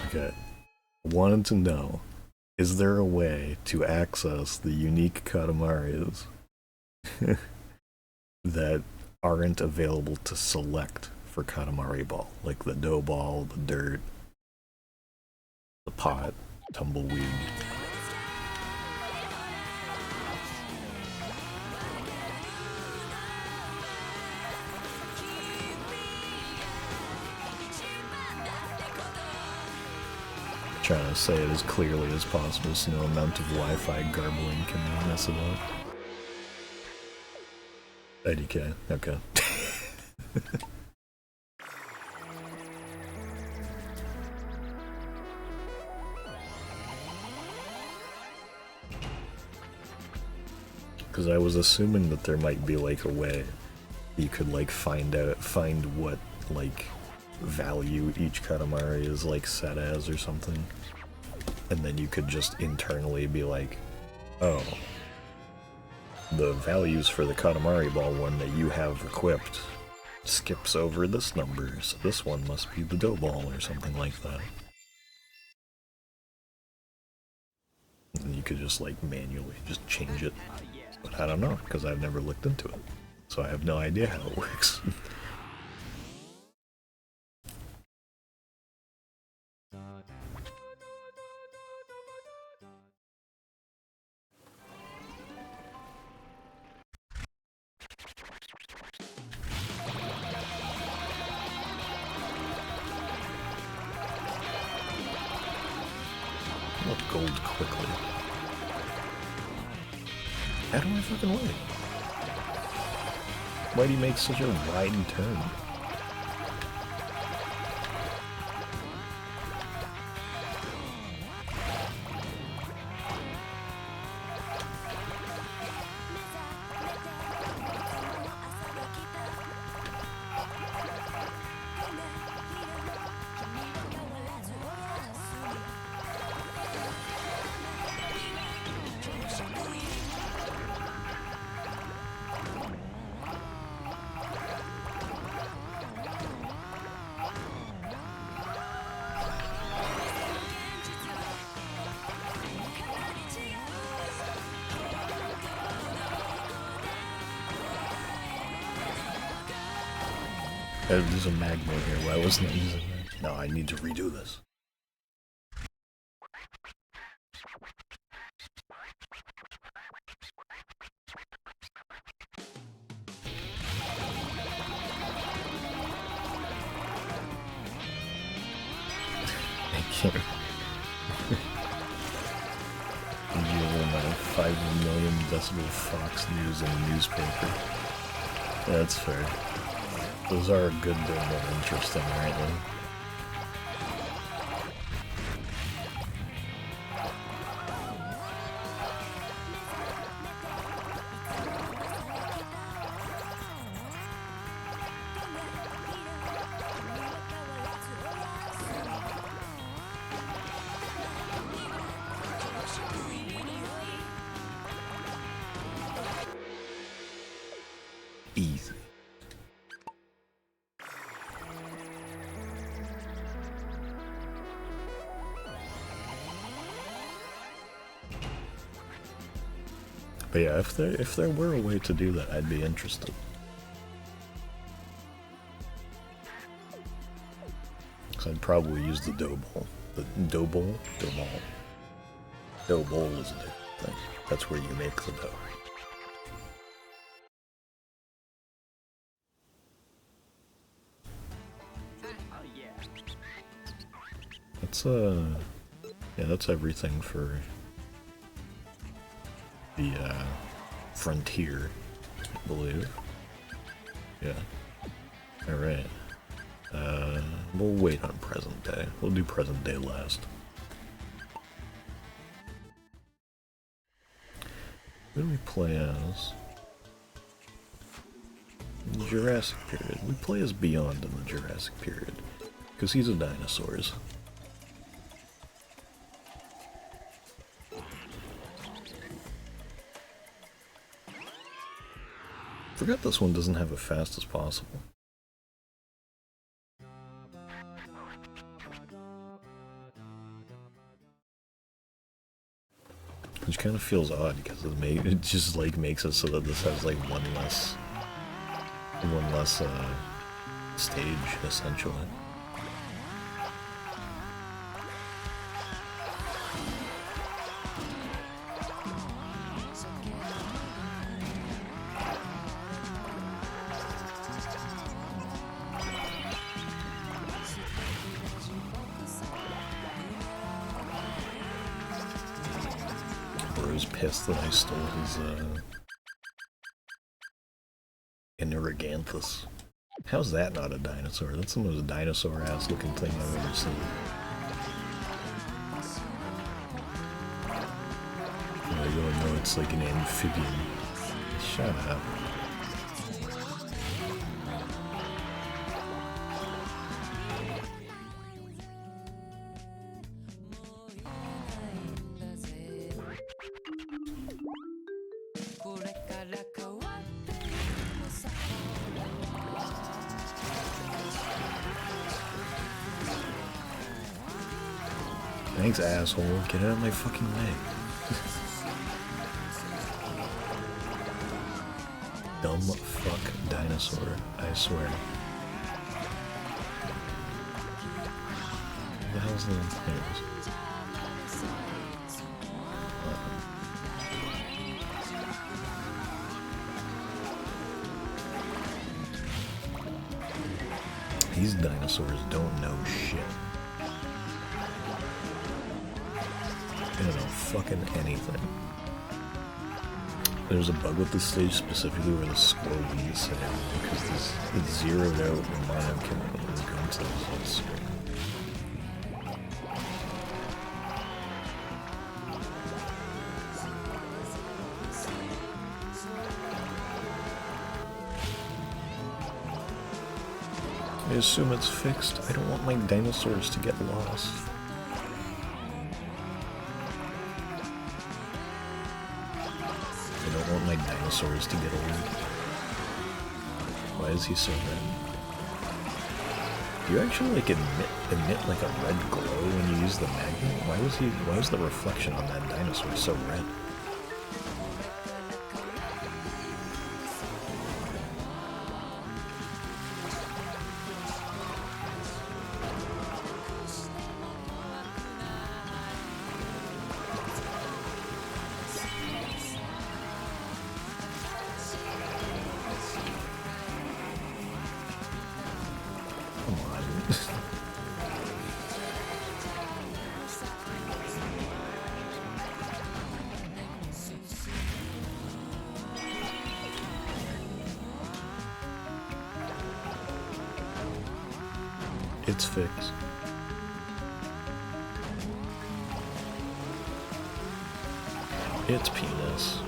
Okay. Wanted to know, is there a way to access the unique Katamaris that aren't available to select for Katamari Ball? Like the dough ball, the dirt, the pot, tumbleweed. Trying to say it as clearly as possible so no amount of Wi-Fi garbling can mess it up. IDK, okay. Because I was assuming that there might be like a way you could like find what like value each Katamari is like set as or something, and then you could just internally be like, oh, the values for the Katamari Ball one that you have equipped skips over this number, so this one must be the dough ball or something like that. And you could just like manually just change it, but I don't know because I've never looked into it, so I have no idea how it works. Gold quickly. How do I fucking wait? Why do you make such a wide turn? There's a magma here. Why wasn't I using that? No, I need to redo this. I can't. I'm using my 5 million decibel Fox News in a newspaper. That's fair. Those are good but more interesting, aren't they? Easy. But yeah, if there were a way to do that, I'd be interested. Because I'd probably use the dough ball. The dough bowl? Dough ball. Dough bowl is a different thing. That's where you make the dough. That's yeah, that's everything for the frontier, I believe. Yeah. Alright. We'll wait on present day. We'll do present day last. Who do we play as? In the Jurassic period. We play as Beyond in the Jurassic period. Because he's a dinosaurs. Forgot this one doesn't have a fast as possible. Which kind of feels odd because it just like makes it so that this has like one less stage essentially. Pissed that I stole his Inereganthus. How's that not a dinosaur? That's the most dinosaur-ass looking thing I've ever seen. I don't know, it's like an amphibian. Shut up. Thanks, asshole. Get out of my fucking way. Dumb fuck dinosaur, I swear. What the hell's the things? These dinosaurs don't know shit. They don't know fucking anything. There's a bug with this stage specifically where the squirrel leaves sound because it's zeroed out and mono killing when it comes to the results. I assume it's fixed. I don't want my dinosaurs to get lost. I don't want my dinosaurs to get old. Why is he so red? Do you actually like emit like a red glow when you use the magnet? Why was the reflection on that dinosaur so red? It's fixed. It's penis.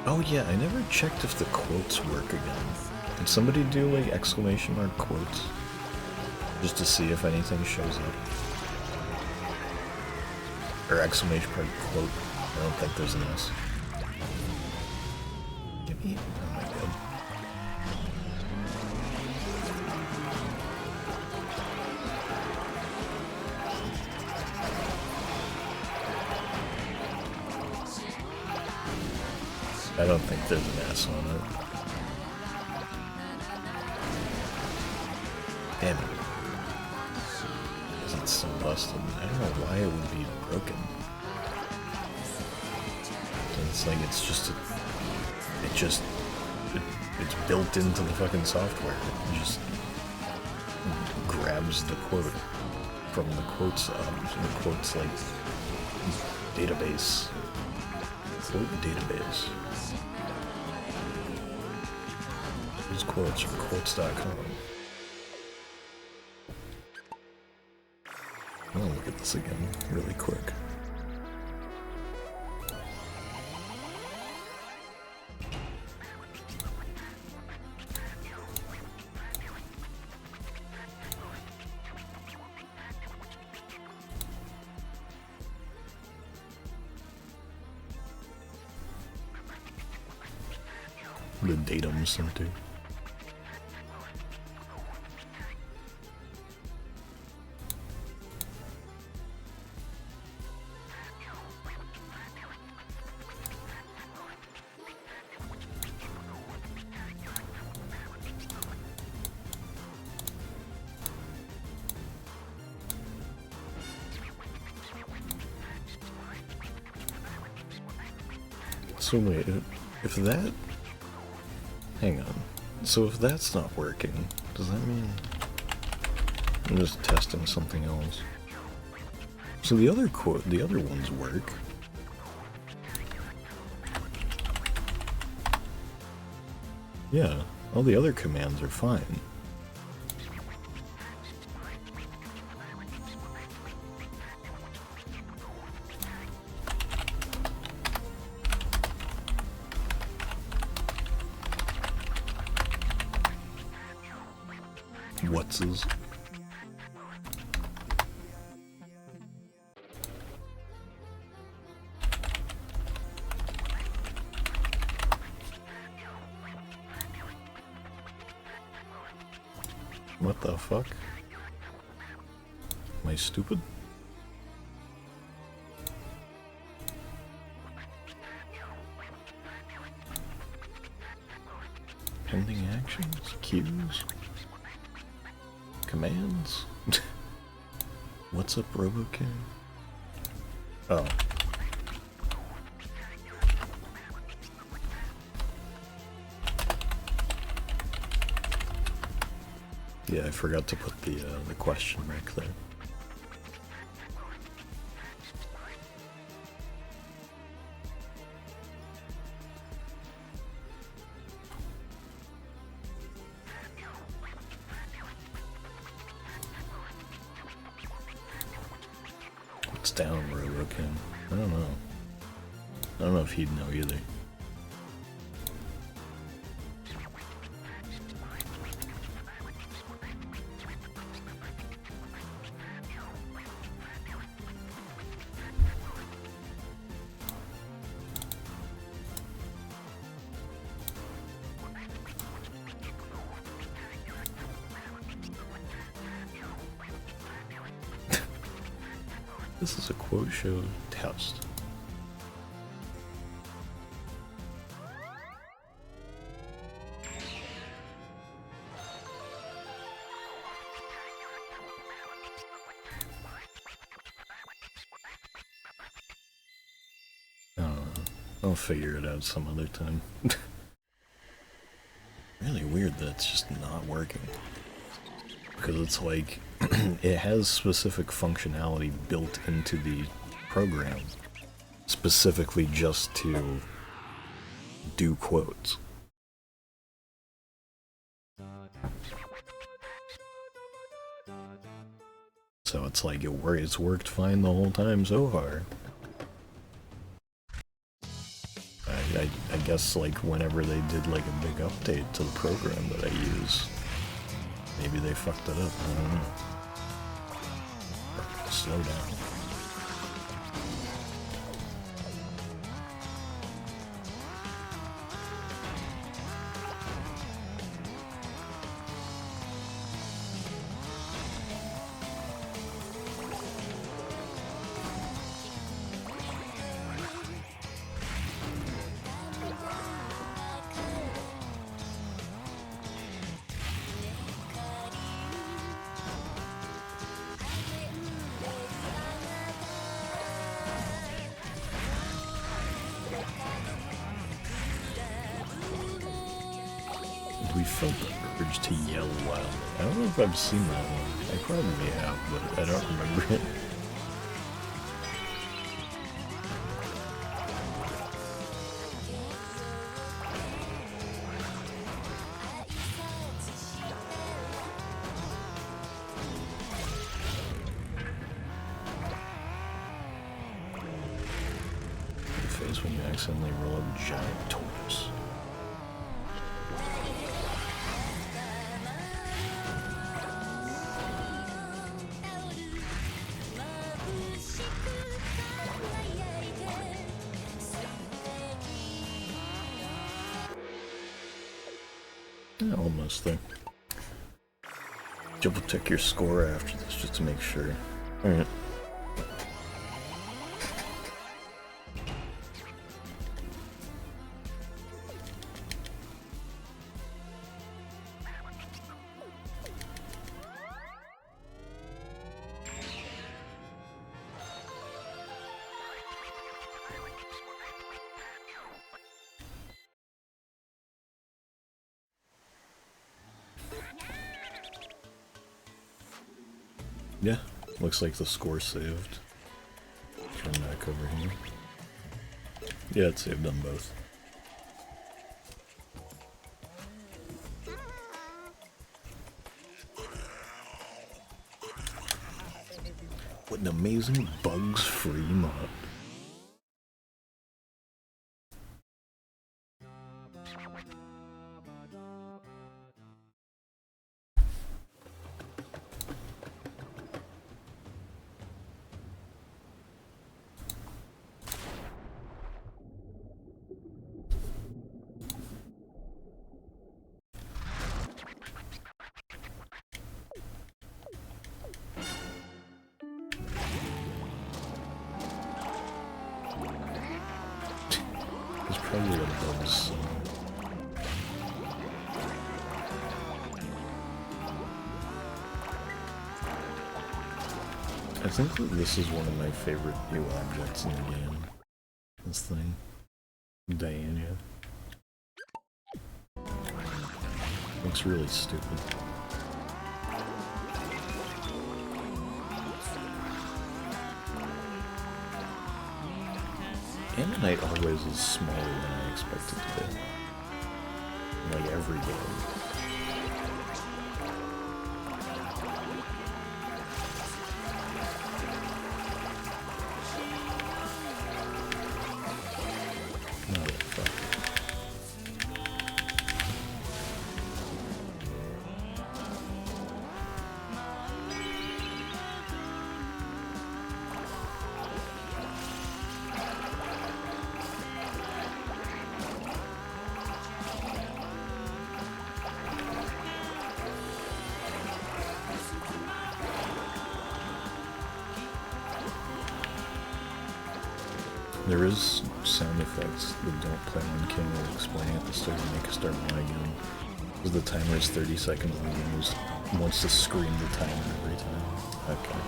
Oh yeah, I never checked if the quotes work again. Did somebody do like exclamation mark quotes? Just to see if anything shows up. Or exclamation mark quote. I don't think there's an S. Oh my god. I don't think there's an S on it. Damn it. Because it's so busted. I don't know why it would be broken. It's like it's built into the fucking software. It just grabs the quote from the quotes like database. Quote database. These quotes from quotes.com. I'll look at this again really quick. The datum center. So wait, if that... Hang on. So if that's not working, does that mean... I'm just testing something else. So the other ones work. Yeah, all the other commands are fine. What's-his? What the fuck? Am I stupid? Pending actions? Queues? Commands? What's up, RoboCam? Oh. Yeah, I forgot to put the question mark there. What's down, RoboCam? I don't know. I don't know if he'd know either. This is a quote show test. I don't know. I'll figure it out some other time. Really weird that it's just not working. Because it's like, it has specific functionality built into the program, specifically just to do quotes. So it's like, it's worked fine the whole time so far. I guess like whenever they did like a big update to the program that I use, maybe they fucked it up, I don't know. Slow down. felt the urge to yell wildly. I don't know if I've seen that one. I probably have, but I don't remember it. The face when you accidentally roll a giant tortoise. Almost there. Double check your score after this just to make sure. Alright. Yeah, looks like the score saved. Turn back over here. Yeah, it saved them both. What an amazing bugs-free mod. It's probably what bugs. I think that this is one of my favorite new objects in the game. This thing. Diana. Looks really stupid. Ammonite always is smaller than I expected to be. Like every game. There is sound effects that don't play on camera explaining at the start to make us start lagging. Because the timer is 30 seconds and the game wants to scream the timer every time. Okay.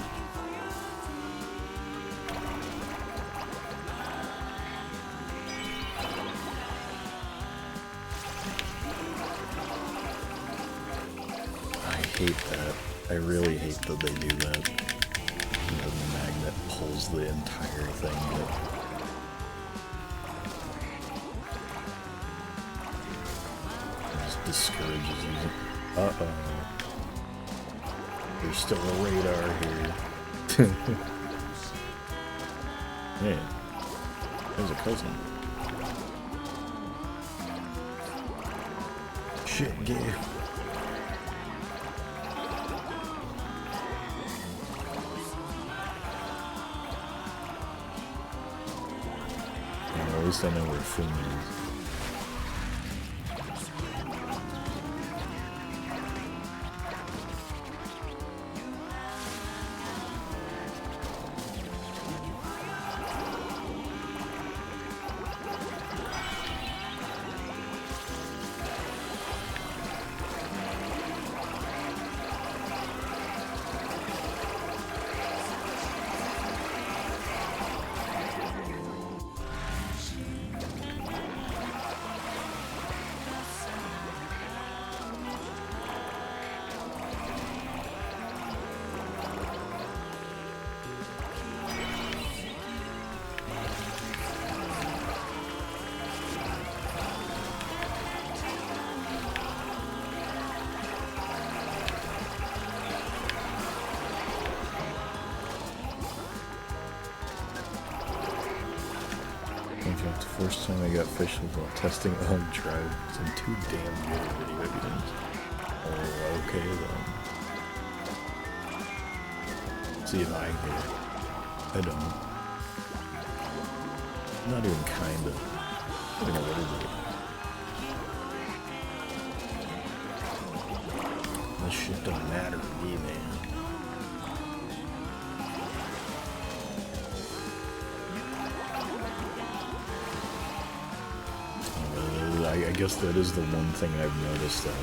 I hate that. I really hate that they do that. The magnet pulls the entire thing up. Discourages using. Uh-oh. There's still a radar here. Man, there's a cousin. Shit, gay. Well, at least I know where Finn is. fact, the first time I got fish was while testing OUAK Drive. Some too damn good video games. Oh, okay then. See if I get it. I don't. Not even kinda. Like a little bit. This shit don't matter to me, man. I guess that is the one thing I've noticed that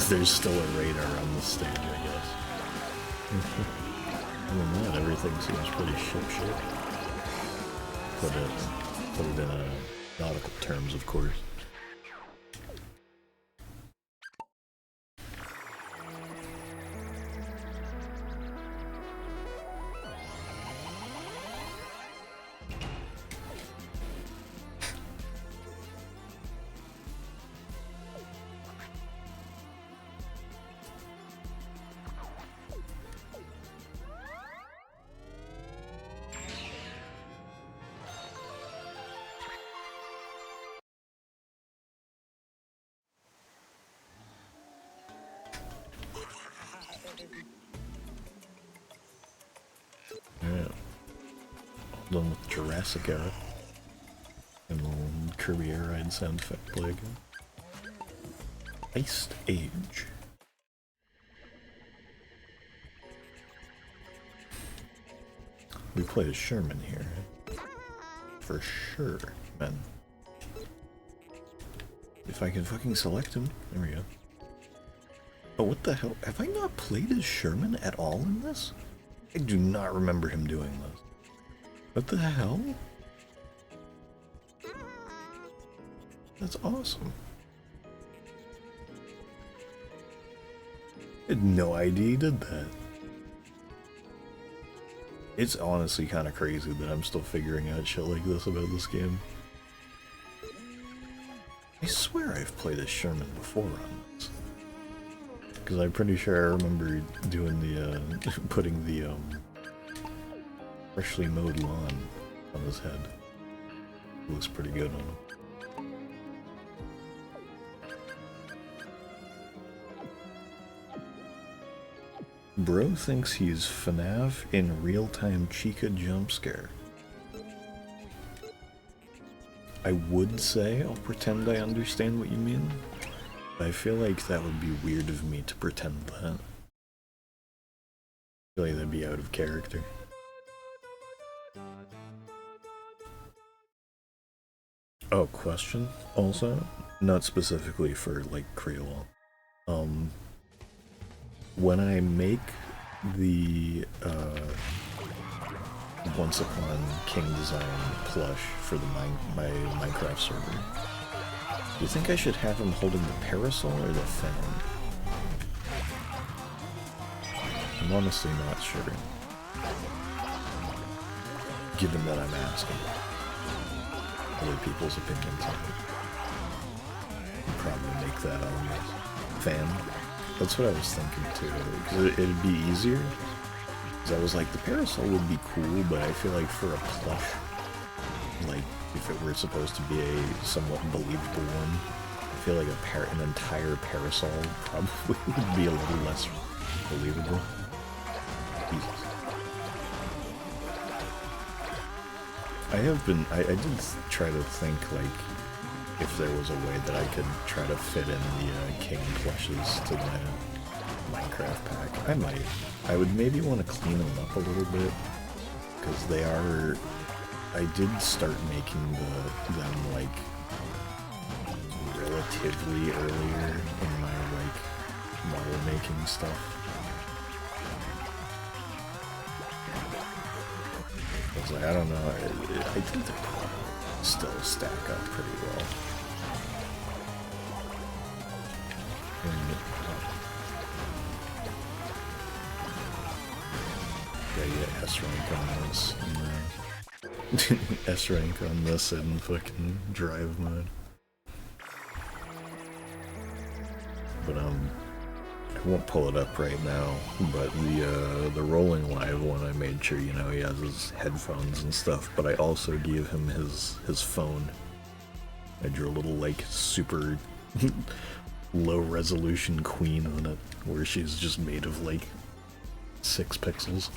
there's still a radar on the stage, I guess. Other than that, everything seems pretty ship. Put it in nautical terms, of course. Done with Jurassic Era. And the Kirby Air Ride sound effect play again. Iced Age. We play as Sherman here. For sure, man. If I can fucking select him. There we go. Oh, what the hell? Have I not played as Sherman at all in this? I do not remember him doing this. What the hell? That's awesome. I had no idea he did that. It's honestly kind of crazy that I'm still figuring out shit like this about this game. I swear I've played as Sherman before on this. Because I'm pretty sure I remember doing the, putting the, freshly mowed lawn on his head. It looks pretty good on him. Bro thinks he's FNAF in real-time Chica jump scare. I would say I'll pretend I understand what you mean, but I feel like that would be weird of me to pretend that. I feel like that'd be out of character. Oh, question? Also, not specifically for, like, Creole. When I make the, Once Upon King Design plush for the my Minecraft server, do you think I should have him holding the parasol or the fan? I'm honestly not sure. Given that I'm asking other people's opinions on it. I'd probably make that fan. That's what I was thinking too, because it'd be easier. Because I was like, the parasol would be cool, but I feel like for a plush, like if it were supposed to be a somewhat believable one, I feel like an entire parasol probably would be a little less believable. Jesus. I did try to think, like, if there was a way that I could try to fit in the king plushes to my Minecraft pack. I might. I would maybe want to clean them up a little bit, because they are... I did start making them, like, relatively earlier in my, like, model making stuff. I was like, I don't know, I think they probably still stack up pretty well. Yeah, you get S rank on this, and S rank on this in fucking drive mode. But I I won't pull it up right now, but the Rolling Live one, I made sure, you know, he has his headphones and stuff, but I also gave him his phone. I drew a little, like, super low-resolution queen on it, where she's just made of, like, 6 pixels.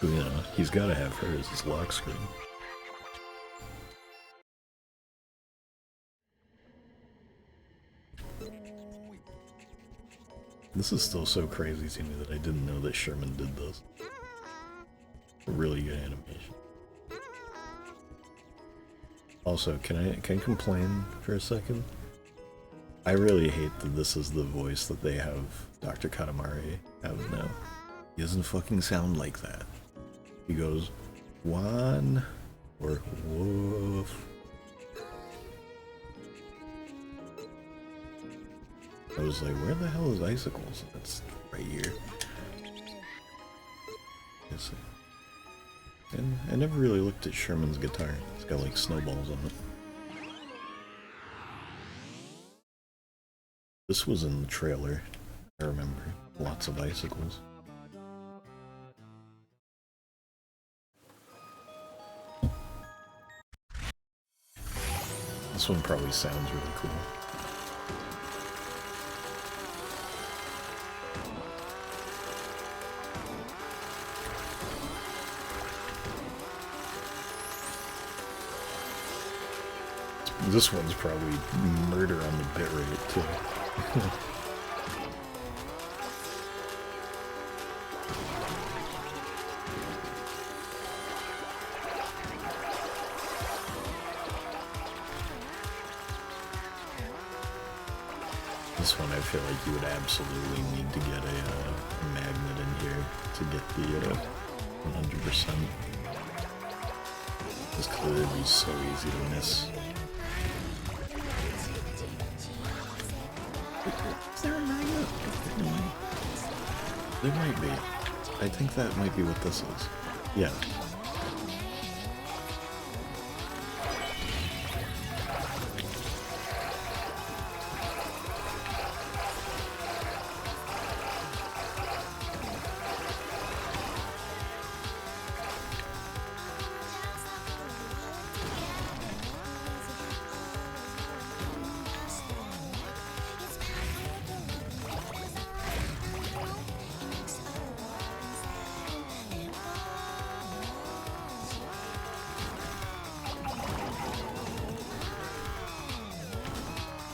You know, he's gotta have her as his lock screen. This is still so crazy to me that I didn't know that Sherman did this. Really good animation. Also, can I complain for a second? I really hate that this is the voice that they have Dr. Katamari have now. He doesn't fucking sound like that. He goes, "One," or "woof." I was like, where the hell is Icicles? That's right here. Yes. And I never really looked at Sherman's guitar. It's got like snowballs on it. This was in the trailer, I remember. Lots of icicles. This one probably sounds really cool. This one's probably murder on the bitrate too. This one I feel like you would absolutely need to get a magnet in here to get the 100%. This could be so easy to miss. Is there a magnet? There might be. I think that might be what this is. Yeah.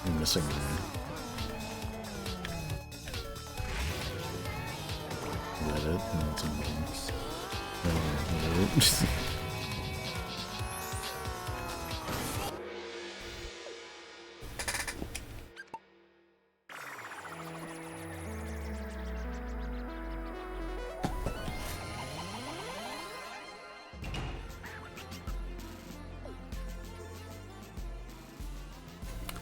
I'm missing one. Is that it? No, it's a button.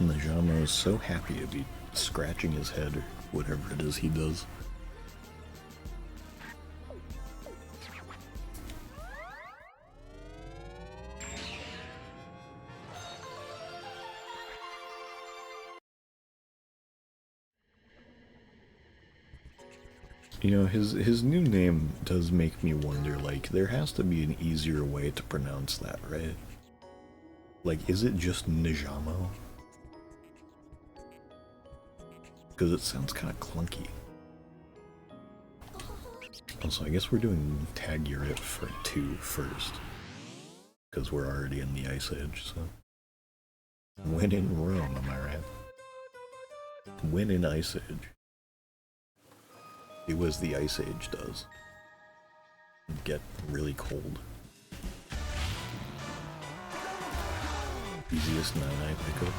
Najamo is so happy to be scratching his head or whatever it is he does. You know, his new name does make me wonder, like, there has to be an easier way to pronounce that, right? Like, is it just Najamo? Because it sounds kind of clunky. Also, I guess we're doing Tag Your It for 2 first. Because we're already in the Ice Age, so... When in Rome, am I right? When in Ice Age. It was the Ice Age does. It'd get really cold. Easiest 9-eye pickup.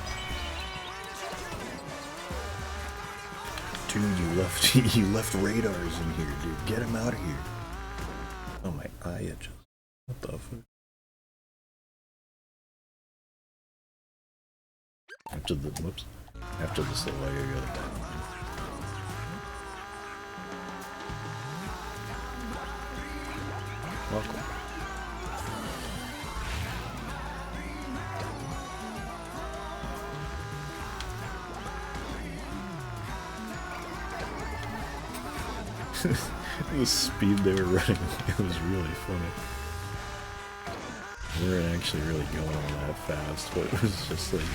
Dude, you left radars in here, dude. Get him out of here. Oh, my eye itches. What the fuck? After the whoops. After this little area, I gotta back. Welcome. the speed they were running, it was really funny. We weren't actually really going all that fast, but it was just like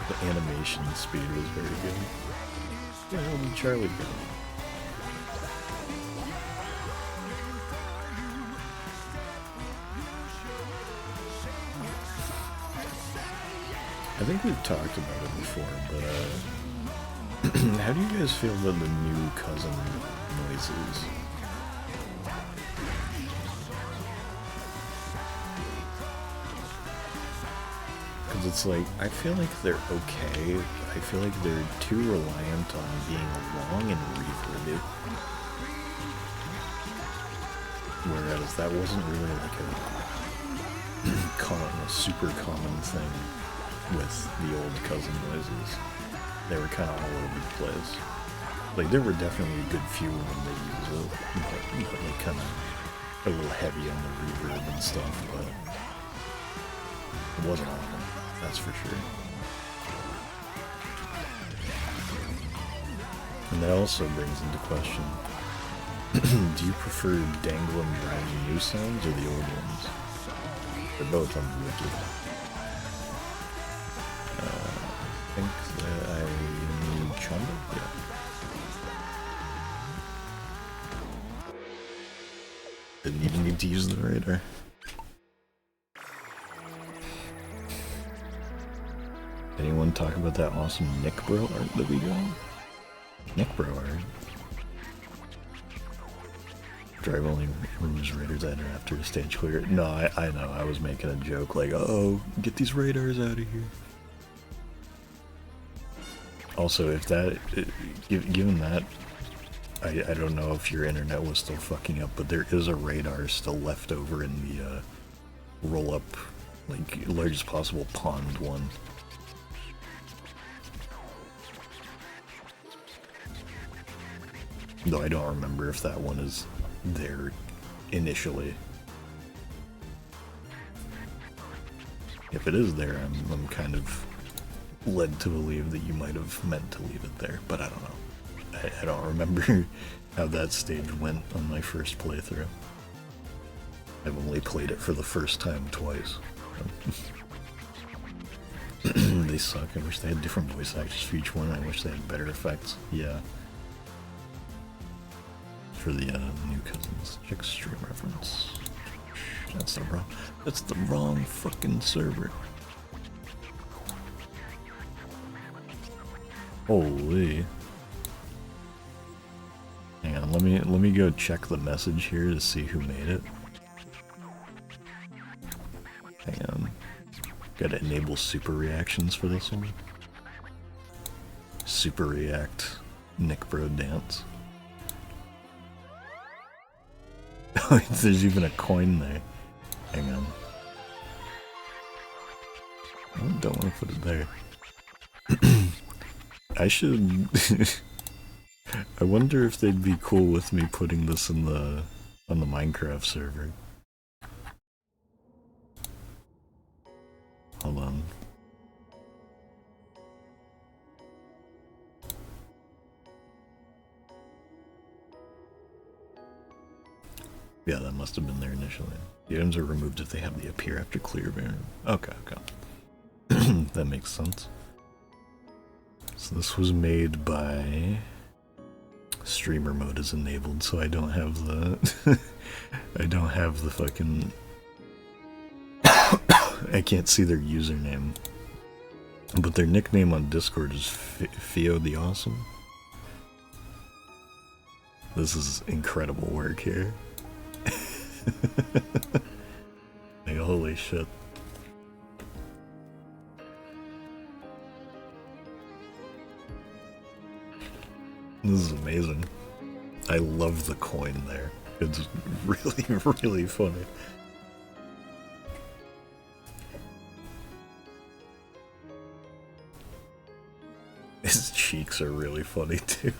the animation speed was very good. Yeah, Charlie Brown. I think we've talked about it before, but how do you guys feel about the new cousin noises? Because it's like, I feel like they're okay, but I feel like they're too reliant on being long and reverbed. Whereas that wasn't really like a super common thing with the old cousin noises. They were kind of all over the place. Like, there were definitely a good few when they used it, but like kind of a little heavy on the reverb and stuff, but it wasn't all of them, that's for sure. And that also brings into question, do you prefer dangling brand new sounds or the old ones? They're both unwicked. I think that I need Chumba? Yeah. Didn't even need to use the radar. Anyone talk about that awesome Nick Bro art that we got? Nick Bro art. Drive only removes radars that are after a stage clear. No, I know, I was making a joke like, oh, get these radars out of here. Also, if that, given that, I don't know if your internet was still fucking up, but there is a radar still left over in the roll-up, like, largest possible pond one. Though I don't remember if that one is there initially. If it is there, I'm kind of led to believe that you might have meant to leave it there, but I don't know. I don't remember how that stage went on my first playthrough. I've only played it for the first time twice. They suck. I wish they had different voice actors for each one. I wish they had better effects. Yeah. For the new cousins. Check stream reference. That's the wrong fucking server. Holy. Hang on, let me go check the message here to see who made it. Hang on. Gotta enable super reactions for this one. Super react Nick Bro dance. Oh, there's even a coin there. Hang on. I don't want to put it there. I should... I wonder if they'd be cool with me putting this in on the Minecraft server. Hold on. Yeah, that must have been there initially. The items are removed if they have the appear after clear variant. Okay, okay. That makes sense. So this was made by... Streamer mode is enabled, so I don't have the... I don't have the fucking... I can't see their username. But their nickname on Discord is Theo the Awesome. This is incredible work here. Like, holy shit. This is amazing. I love the coin there. It's really, really funny. His cheeks are really funny too.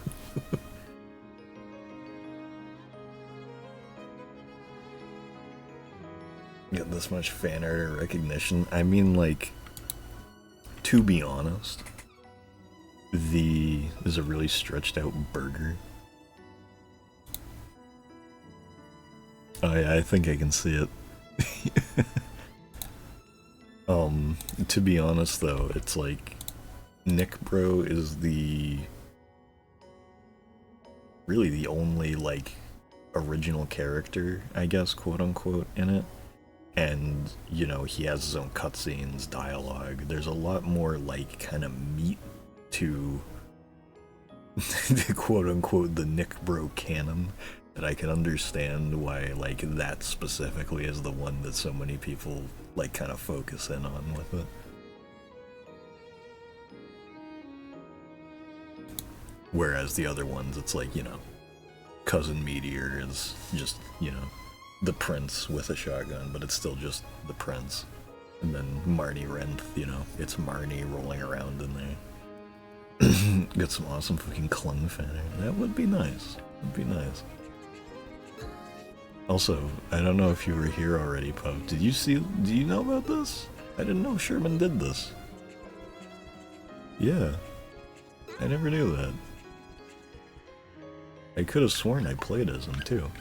Get this much fan art or recognition. I mean, like, to be honest, there's a really stretched out burger I think I can see it. To be honest though, it's like Nick Bro is really the only like original character, I guess, quote unquote, in it. And, you know, he has his own cutscenes, dialogue. There's a lot more like kind of meat to the quote unquote the Nick Bro canon that I can understand why like that specifically is the one that so many people like kind of focus in on with it. Whereas the other ones, it's like, you know, Cousin Meteor is just, you know, the prince with a shotgun, but it's still just the prince. And then Marnie Renth, you know, it's Marnie rolling around in there. Get some awesome fucking Klung fanner. That would be nice. Would be nice. Also, I don't know if you were here already, Pup. Do you know about this? I didn't know Sherman did this. Yeah. I never knew that. I could have sworn I played as him too.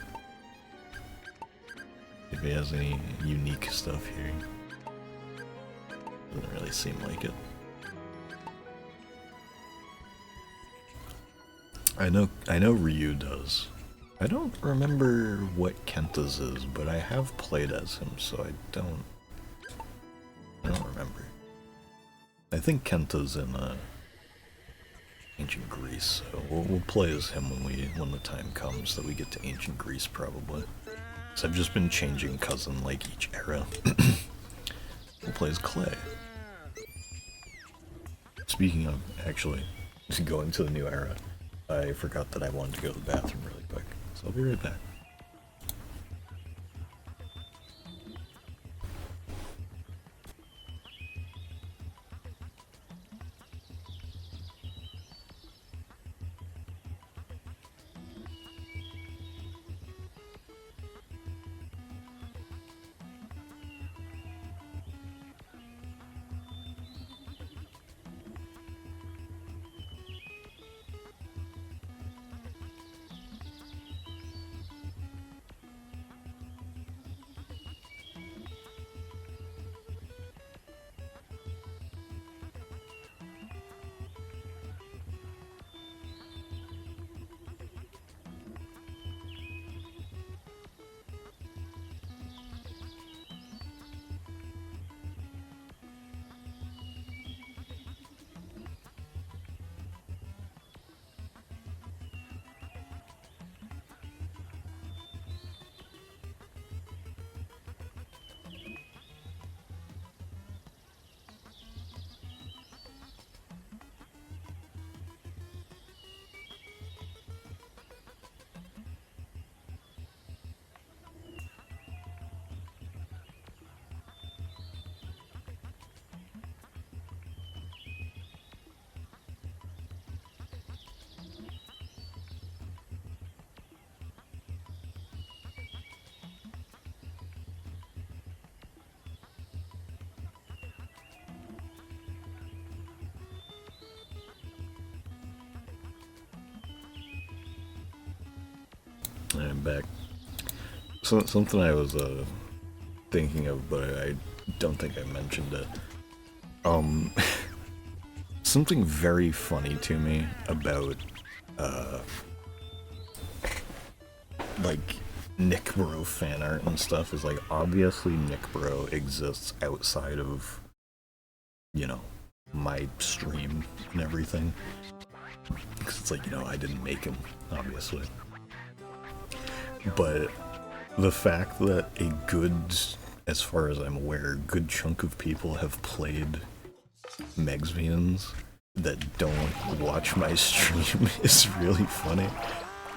If he has any unique stuff here. Doesn't really seem like it. I know Ryu does. I don't remember what Kenta's is, but I have played as him, so I don't remember. I think Kenta's in Ancient Greece, so we'll play as him when the time comes that we get to Ancient Greece, probably. So I've just been changing cousin like each era. We'll play as Clay. Speaking of, actually, going to the new era, I forgot that I wanted to go to the bathroom really quick, so I'll be right back. I'm back. So, something I was thinking of, but I don't think I mentioned it. Something very funny to me about like Nick Bro fan art and stuff is like obviously Nick Bro exists outside of, you know, my stream and everything. Because it's like, you know, I didn't make him, obviously. But the fact that a good, as far as I'm aware, good chunk of people have played Megsvians that don't watch my stream is really funny.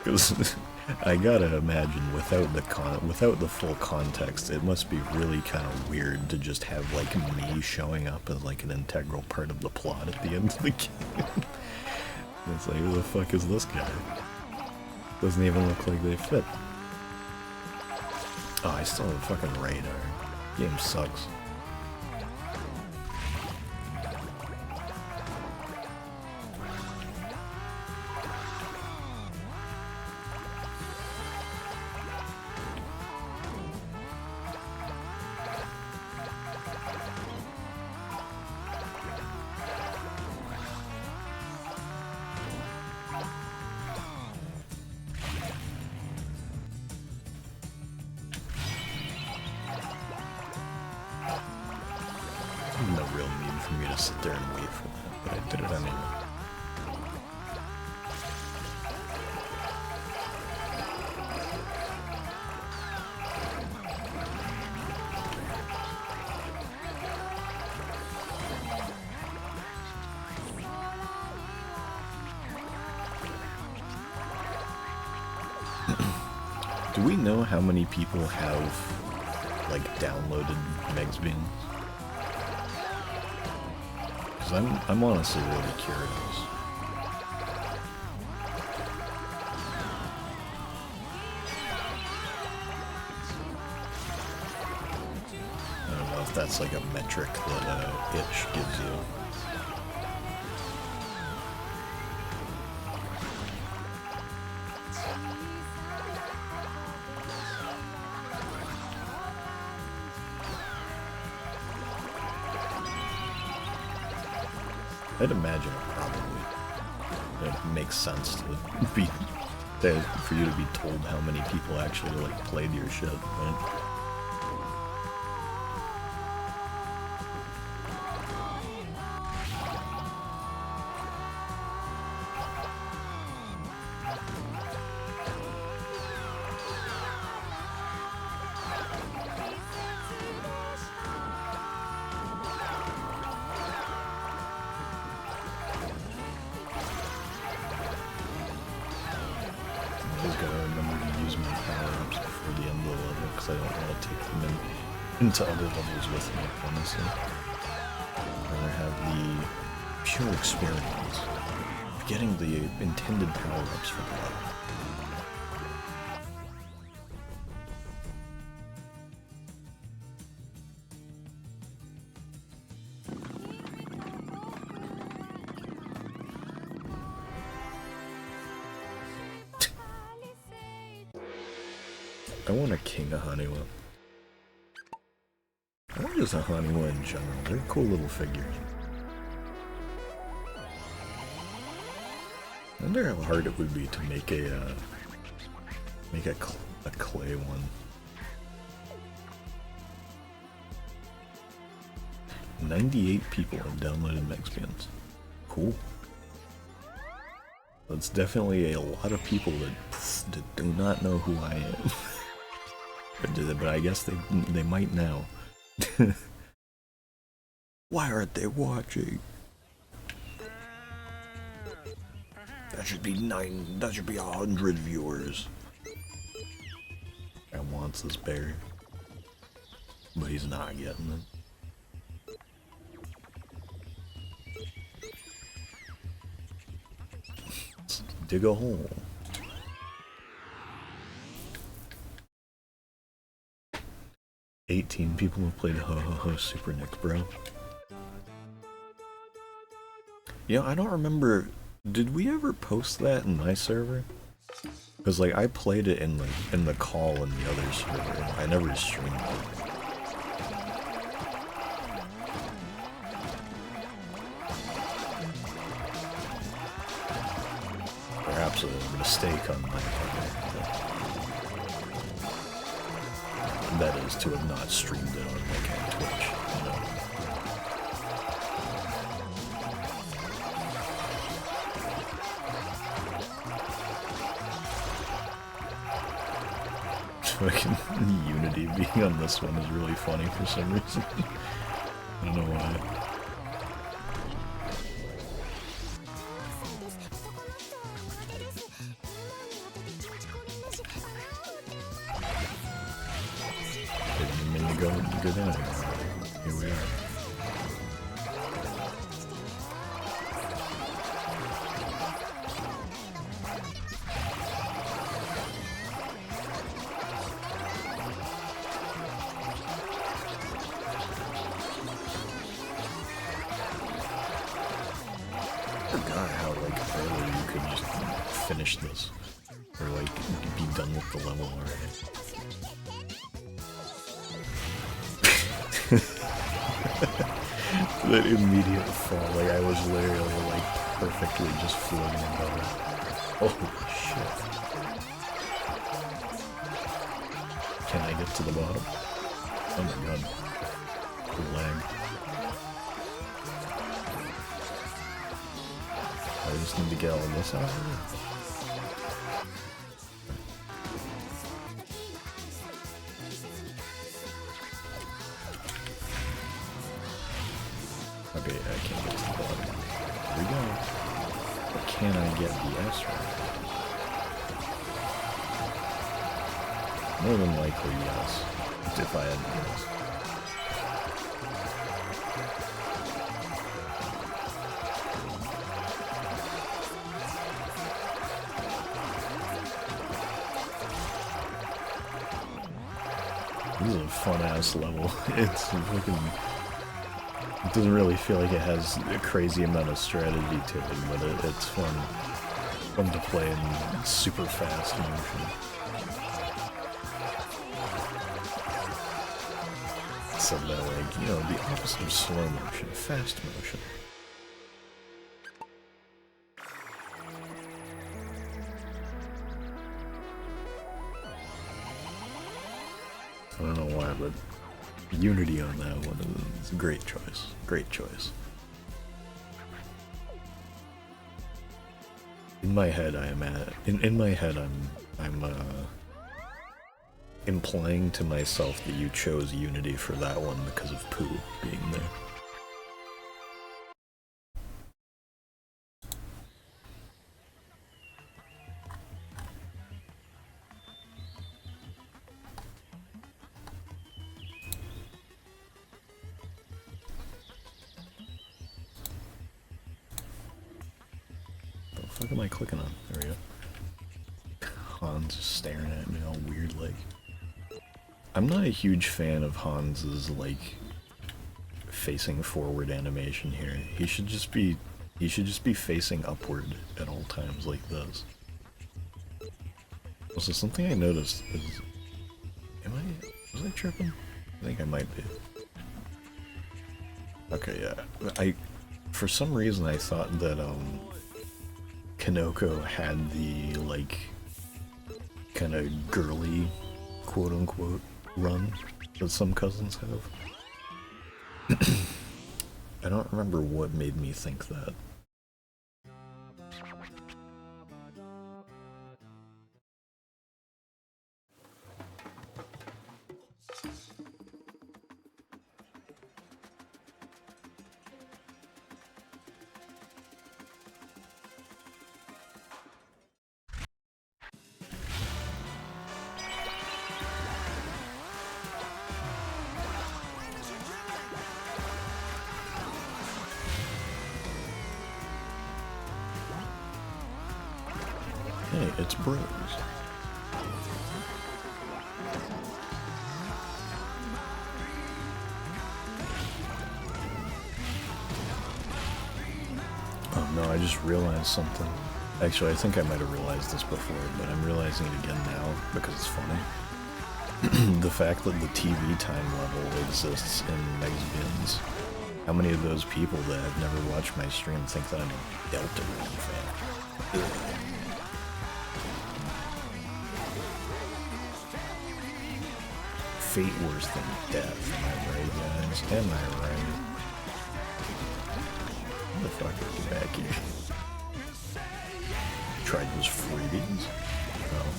Because I gotta imagine without the full context, it must be really kind of weird to just have like me showing up as like an integral part of the plot at the end of the game. It's like, who the fuck is this guy? Doesn't even look like they fit. Oh, I still have a fucking radar. Game sucks. for me to sit there and wait for that, but I did it anyway. Do we know how many people have, like, downloaded Meg's Beans? Because I'm honestly really curious. I don't know if that's like a metric that itch gives you. I'd imagine it makes sense to be for you to be told how many people actually like played your shit, right? Into other levels with me, honestly. I'd rather have the pure experience of getting the intended power-ups for the level. I want a king of Haniwa. I want just a Haniwa in general. They're cool little figures. I wonder how hard it would be to make a clay one. 98 people have downloaded Meg's. Cool. That's definitely a lot of people that do not know who I am. But I guess they might now. Why aren't they watching? That should be 100 viewers. I wants this bear, but he's not getting it. Let's dig a hole. $18 people have played Ho Ho Ho Super Nick, bro. Yeah, I don't remember. Did we ever post that in my server? Because like I played it in the call in the other server. I never streamed it. Perhaps a mistake on my part. That is to have not streamed it on like Twitch, you know. Fucking Unity being on this one is really funny for some reason. I don't know why. Go down here. Here we are. I forgot how like early you could just finish this, or like be done with the level already. That immediate fall, like I was literally like perfectly just floating above it. Oh shit. Can I get to the bottom? Oh my god. The lag. just need to get all this out of here. Okay, I can't get to the bottom. Here we go. But can I get the S right? More than likely, yes. If I had to guess. This is a fun-ass level. It's fucking... It doesn't really feel like it has a crazy amount of strategy to it, but it's fun. Fun to play in super fast motion. So that, like, you know, the opposite of slow motion, fast motion. I don't know why, but Unity on that one is a great choice. Great choice. In my head, I'm implying to myself that you chose Unity for that one because of Pooh being there. What the fuck am I clicking on? There we go. Han's just staring at me all weird like. I'm not a huge fan of Hans's, like, facing forward animation here. He should just be facing upward at all times like this. Also, something I noticed is... was I tripping? I think I might be. Okay, yeah. For some reason I thought that, Kanoko had the, like, kind of girly, quote-unquote, run that some cousins have. I don't remember what made me think that. Hey, it's Bros. Oh no, I just realized something. Actually, I think I might have realized this before, but I'm realizing it again now because it's funny. The fact that the TV time level exists in Meg's Bins. How many of those people that have never watched my stream think that I'm a Delta Green fan? Ugh. Fate worse than death, am I right, guys? Am I right? What the fuck are you back here? Tried those freebies? Oh.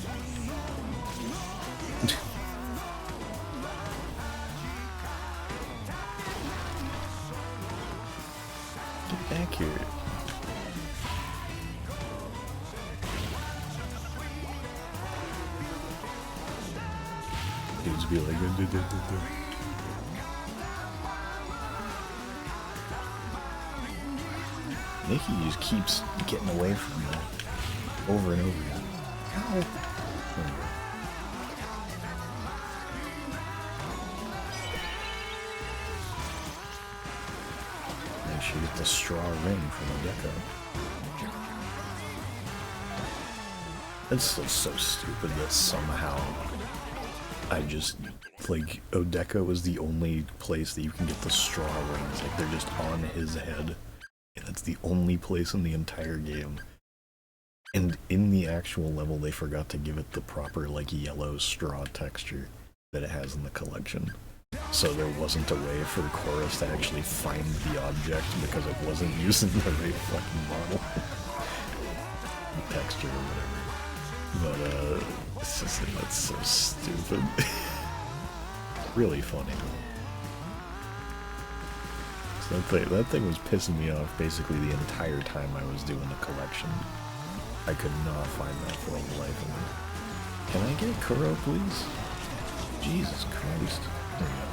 Get back here. Dudes be like, Nikki just keeps getting away from that over and over again. Ow. Make sure you get the straw ring from Odeko. It's so stupid that somehow I just, like, Odeko is the only place that you can get the straw rings. Like, they're just on his head. And it's the only place in the entire game. And in the actual level, they forgot to give it the proper, like, yellow straw texture that it has in the collection. So there wasn't a way for Chorus to actually find the object because it wasn't using the right fucking model. texture or whatever. But it's just that's so stupid. Really funny. So that thing was pissing me off basically the entire time I was doing the collection. I could not find that for the life of me. Can I get Kuro, please? Jesus Christ. There we go.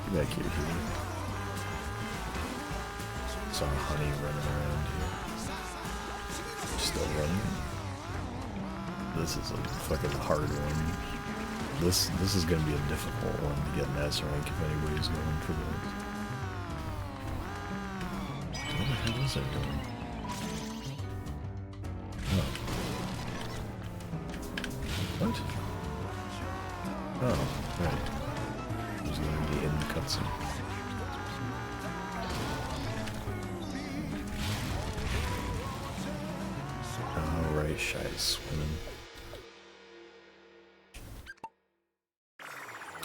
Get back here, Huey. Saw Honey running around here. Still running. This is a fucking hard one. This is gonna be a difficult one to get an S rank if anybody's going for this. What the hell is it doing? Oh. What? Oh, right. It was gonna be in the cutscene. Alright, Shy is swimming.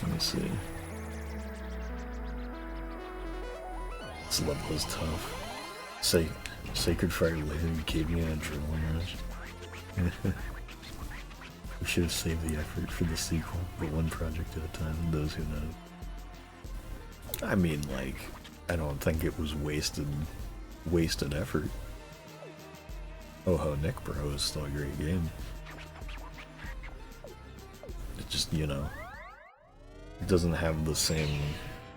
Let me see. This level is tough. Sacred Fire later gave me an adrenaline rush. We should have saved the effort for the sequel, but one project at a time, those who know. I mean, like, I don't think it was wasted effort. Oh, Nick Bro is still a great game. It just, you know, it doesn't have the same...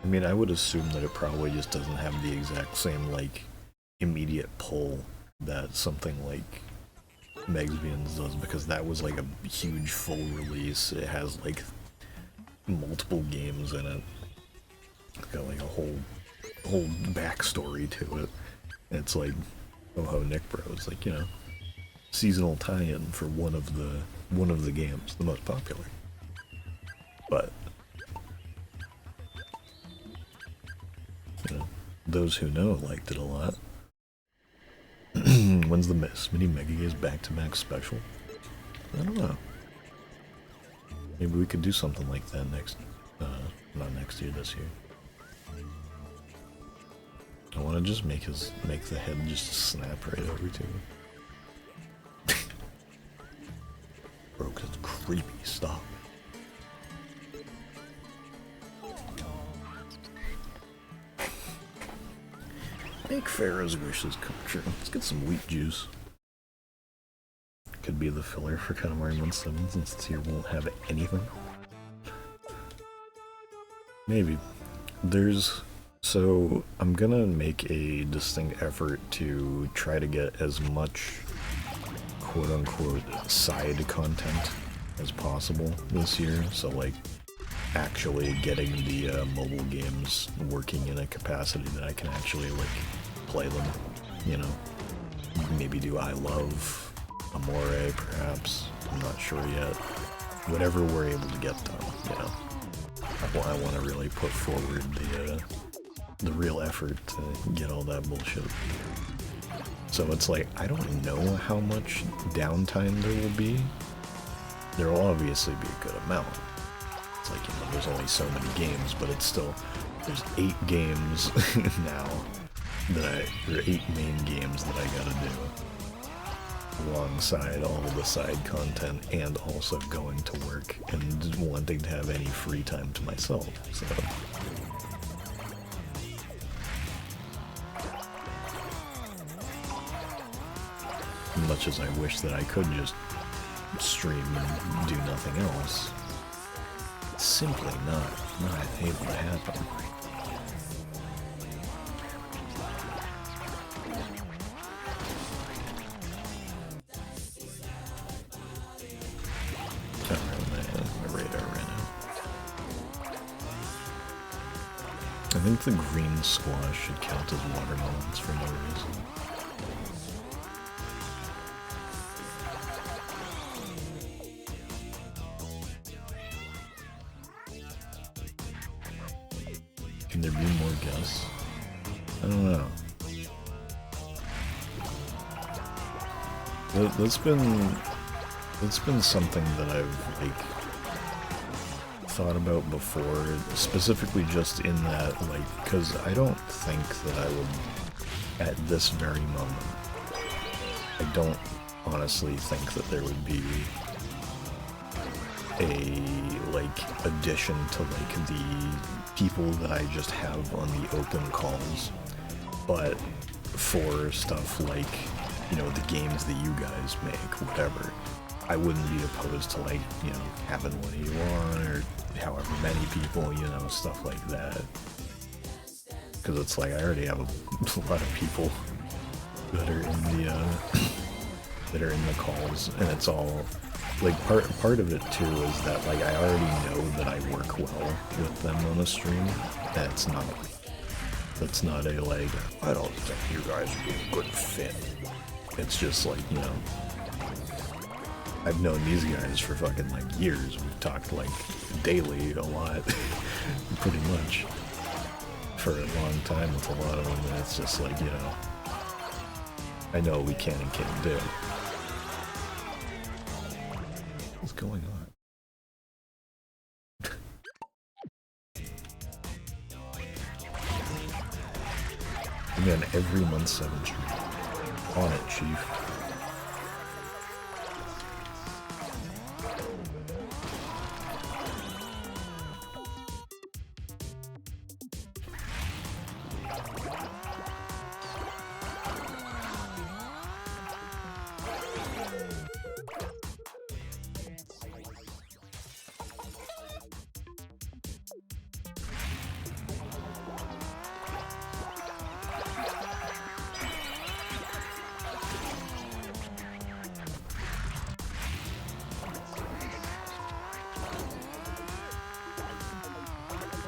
I mean, I would assume that it probably just doesn't have the exact same, like, immediate pull that something like Megsbians does, because that was, like, a huge full release. It has, like, multiple games in it. It's got, like, a whole backstory to it. And it's like, oh, Nick Bro is, like, you know, seasonal tie-in for one of the games, the most popular. But you know, those who know liked it a lot. When's the mini Mega Games back-to-back special? I don't know. Maybe we could do something like that next, not next year, this year. I want to just make the head just snap right over to me. Bro, 'cause it's creepy. Stop. Make Pharaoh's wishes come true. Let's get some wheat juice. Could be the filler for Katamari 1-7 since this year won't have anything. Maybe. So I'm gonna make a distinct effort to try to get as much quote-unquote side content as possible this year. So like actually getting the mobile games working in a capacity that I can actually like play them, you know. Maybe do I Love, Amore perhaps, I'm not sure yet. Whatever we're able to get done, you know. I want to really put forward the real effort to get all that bullshit. So it's like, I don't know how much downtime there will be. There will obviously be a good amount. It's like, you know, there's only so many games, but it's still, there's 8 games now that or 8 main games that I gotta do alongside all the side content and also going to work and wanting to have any free time to myself, so. Much as I wish that I could just stream and do nothing else, it's simply not able to happen. Can't run my radar right now. I think the green squash should count as watermelons for no reason. Can there be more guests? I don't know. That's been something that I've like thought about before, specifically just in that, like, because I don't think that I would at this very moment. I don't honestly think that there would be a, like, addition to, like, the people that I just have on the open calls, but for stuff like, you know, the games that you guys make, whatever, I wouldn't be opposed to, like, you know, having one of you on, or however many people, you know, stuff like that. Because it's like, I already have a lot of people that are in the, that are in the calls, and it's all, like, part of it too is that, like, I already know that I work well with them on a stream, and it's not a, like, I don't think you guys would be a good fit. It's just like, you know, I've known these guys for fucking, like, years. We've talked, like, daily a lot, pretty much, for a long time with a lot of them, and it's just like, you know, I know we can and can't do. What's going on? Again, every month 7 stream. On it, Chief.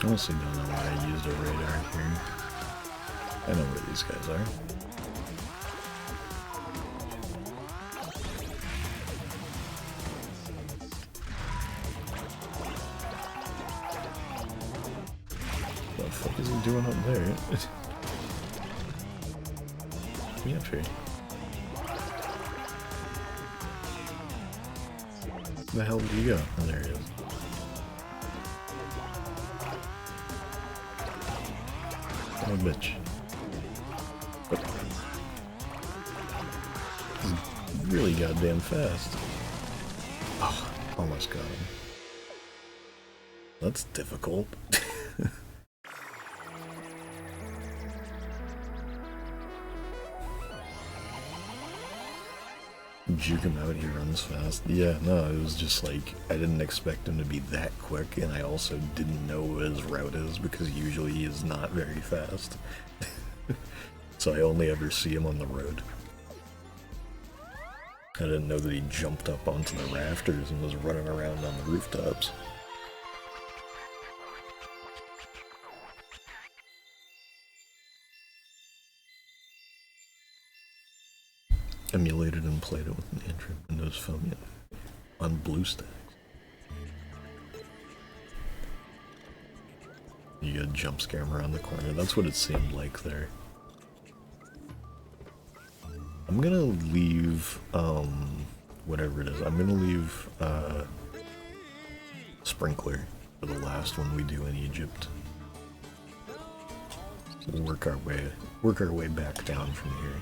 I honestly don't know why I used a radar here. I know where these guys are. What the fuck is he doing up there? Get me up here. Where the hell did you go? Oh, there he is. Oh, bitch. But he's really goddamn fast. Oh, almost got him. That's difficult. Juke him out, he runs fast. Yeah, no, it was just like, I didn't expect him to be that quick, and I also didn't know what his route is, because usually he is not very fast. So I only ever see him on the road. I didn't know that he jumped up onto the rafters and was running around on the rooftops. Emulated and played it with an Android Windows phone on BlueStacks. You got a jump scare him around the corner. That's what it seemed like there. I'm gonna leave, whatever it is. I'm gonna leave, Sprinkler for the last one we do in Egypt. So we'll work our way back down from here.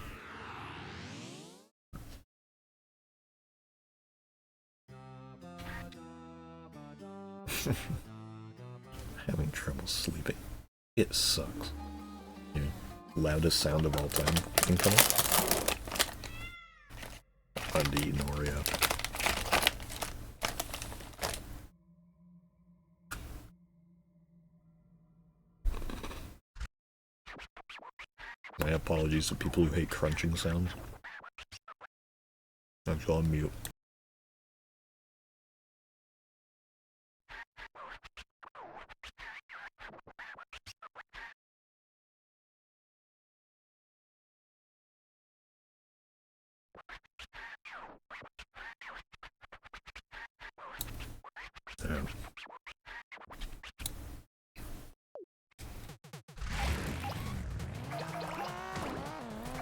Having trouble sleeping. It sucks. Here, loudest sound of all time incoming. On to eat an Oreo. My apologies to people who hate crunching sounds. That's on mute. Yeah.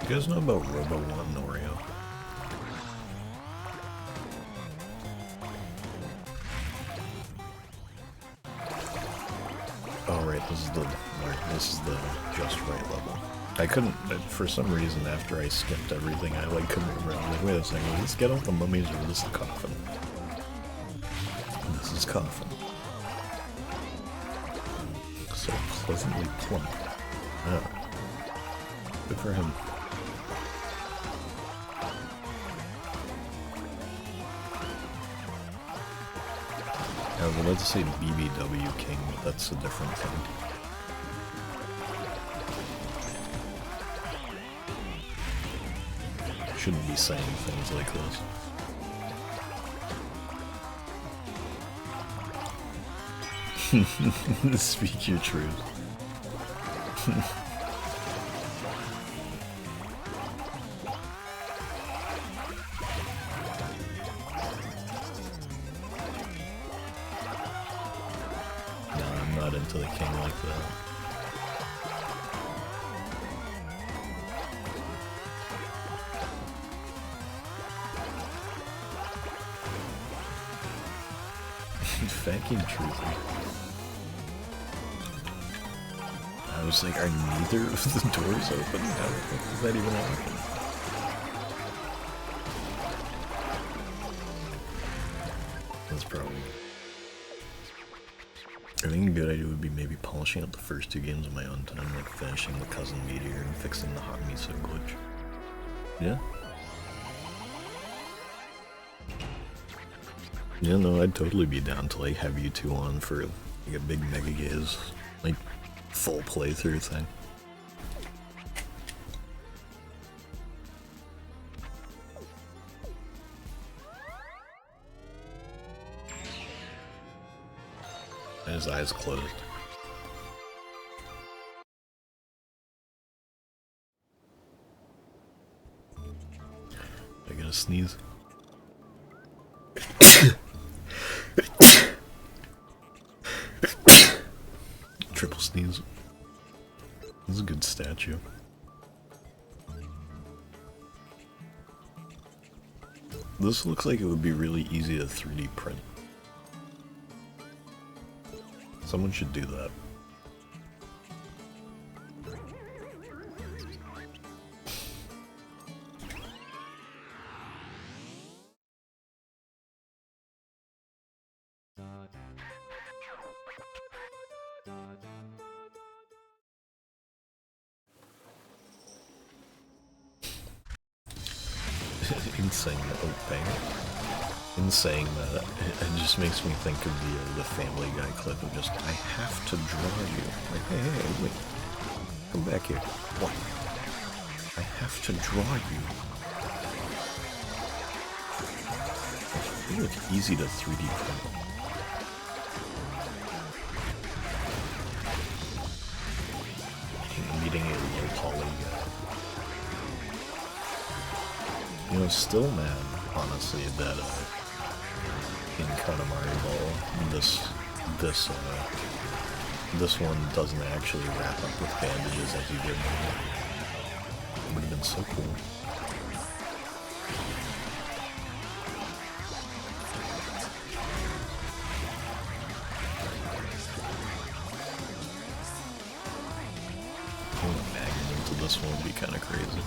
You guys know about Robo wanting Oreo? Oh right, this is the just right level. I couldn't, for some reason, after I skipped everything, I like couldn't remember. I was like, wait a second, let's get out the mummies or this the coffin? This is coffin. So pleasantly plump. Oh. Good for him. I was about to say BBW King, but that's a different thing. Shouldn't be saying things like this. Speak your truth. No, I'm not into the king like that. Fucking truthy. I was like, are neither of the doors open? How the fuck does that even happen? That's probably... I think a good idea would be maybe polishing up the first two games on my own time, like finishing the Cousin Meteor and fixing the Hot Miso glitch. Yeah? Yeah, no, I'd totally be down to like have you two on for like a big Mega Gaze, like full playthrough thing. And his eyes closed. I gotta sneeze. Triple sneeze. This is a good statue. This looks like it would be really easy to 3D print. Someone should do that. In saying that, in saying that, it just makes me think of the Family Guy clip of just, I have to draw you. Like, hey, wait. Come back here. What? I have to draw you. They look easy to 3D print. Meeting a low poly guy. You know, still mad, honestly, that in Katamari Ball, this one doesn't actually wrap up with bandages as you did before. It would have been so cool. Pulling a Magnum into this one would be kind of crazy.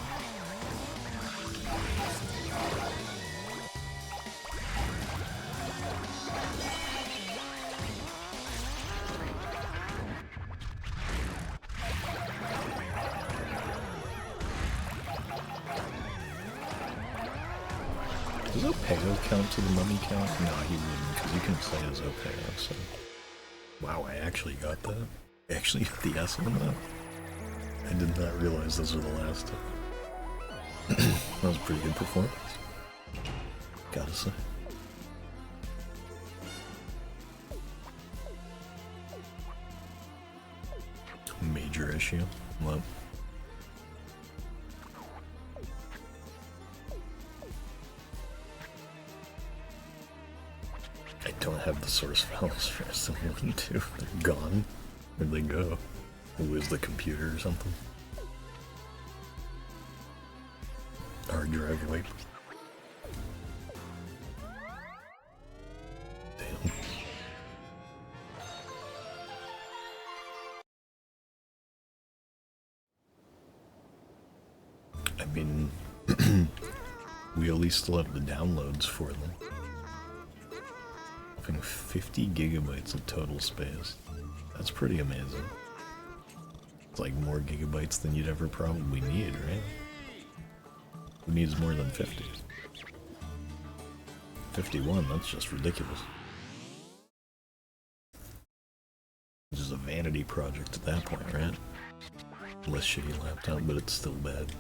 Does Opeo count to the mummy count? No, he wouldn't, because you can play as Opeo, so... Wow, I actually got that. I actually got the S on that. I did not realize those were the last two. That was a pretty good performance. Gotta say. Major issue. Well... I don't have the source files for SM1 2. They're gone. Where'd they go? Who is the computer or something? Hard drive wipe. Damn. We at least still have the downloads for them. Having 50 gigabytes of total space. That's pretty amazing. It's like more gigabytes than you'd ever probably need, right? Who needs more than 50? 51, that's just ridiculous. It's just a vanity project at that point, right? Less shitty laptop, but it's still bad.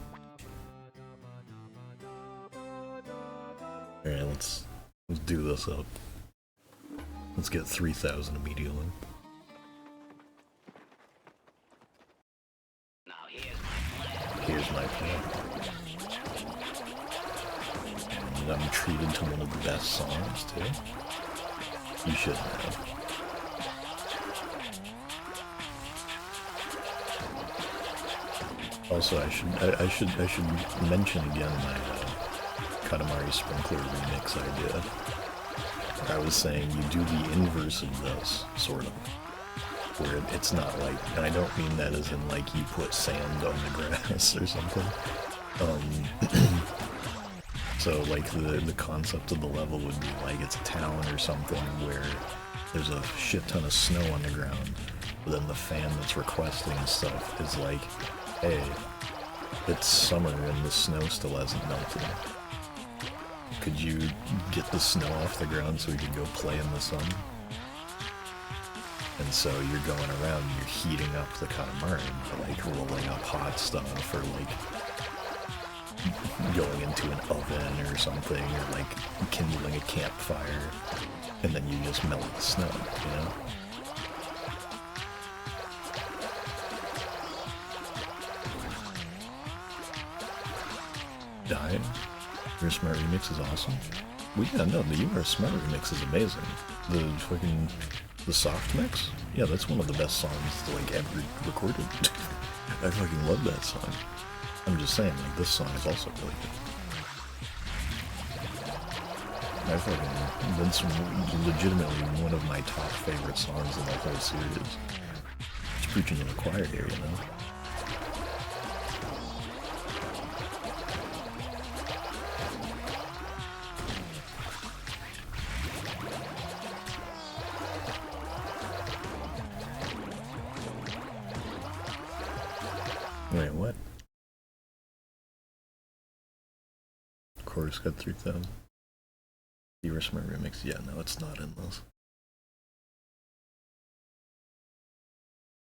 Alright, let's do this up. Let's get 3,000 immediately. Here's my plan. And I'm treated to one of the best songs, too. You should have. Also, I should mention again my Katamari Sprinkler remix idea. I was saying you do the inverse of this, sort of. Where it's not like, and I don't mean that as in like you put sand on the grass or something. So like the concept of the level would be like it's a town or something where there's a shit ton of snow on the ground, but then the fan that's requesting stuff is like, hey, it's summer and the snow still hasn't melted. Could you get the snow off the ground so we could go play in the sun? And so you're going around and you're heating up the Katamari by like rolling up hot stuff or like going into an oven or something or like kindling a campfire and then you just melt the snow, you know? Dying? Your Smart remix is awesome. Well, yeah, no, the You Are Smart remix is amazing. The soft mix? Yeah, that's one of the best songs like ever recorded. I fucking love that song. I'm just saying, like, this song is also really good. That's legitimately one of my top favorite songs in the whole series. It's preaching in the choir here, you know? Wait, what? Chorus got 3,000. You Were Smart remix? Yeah, no, it's not in this.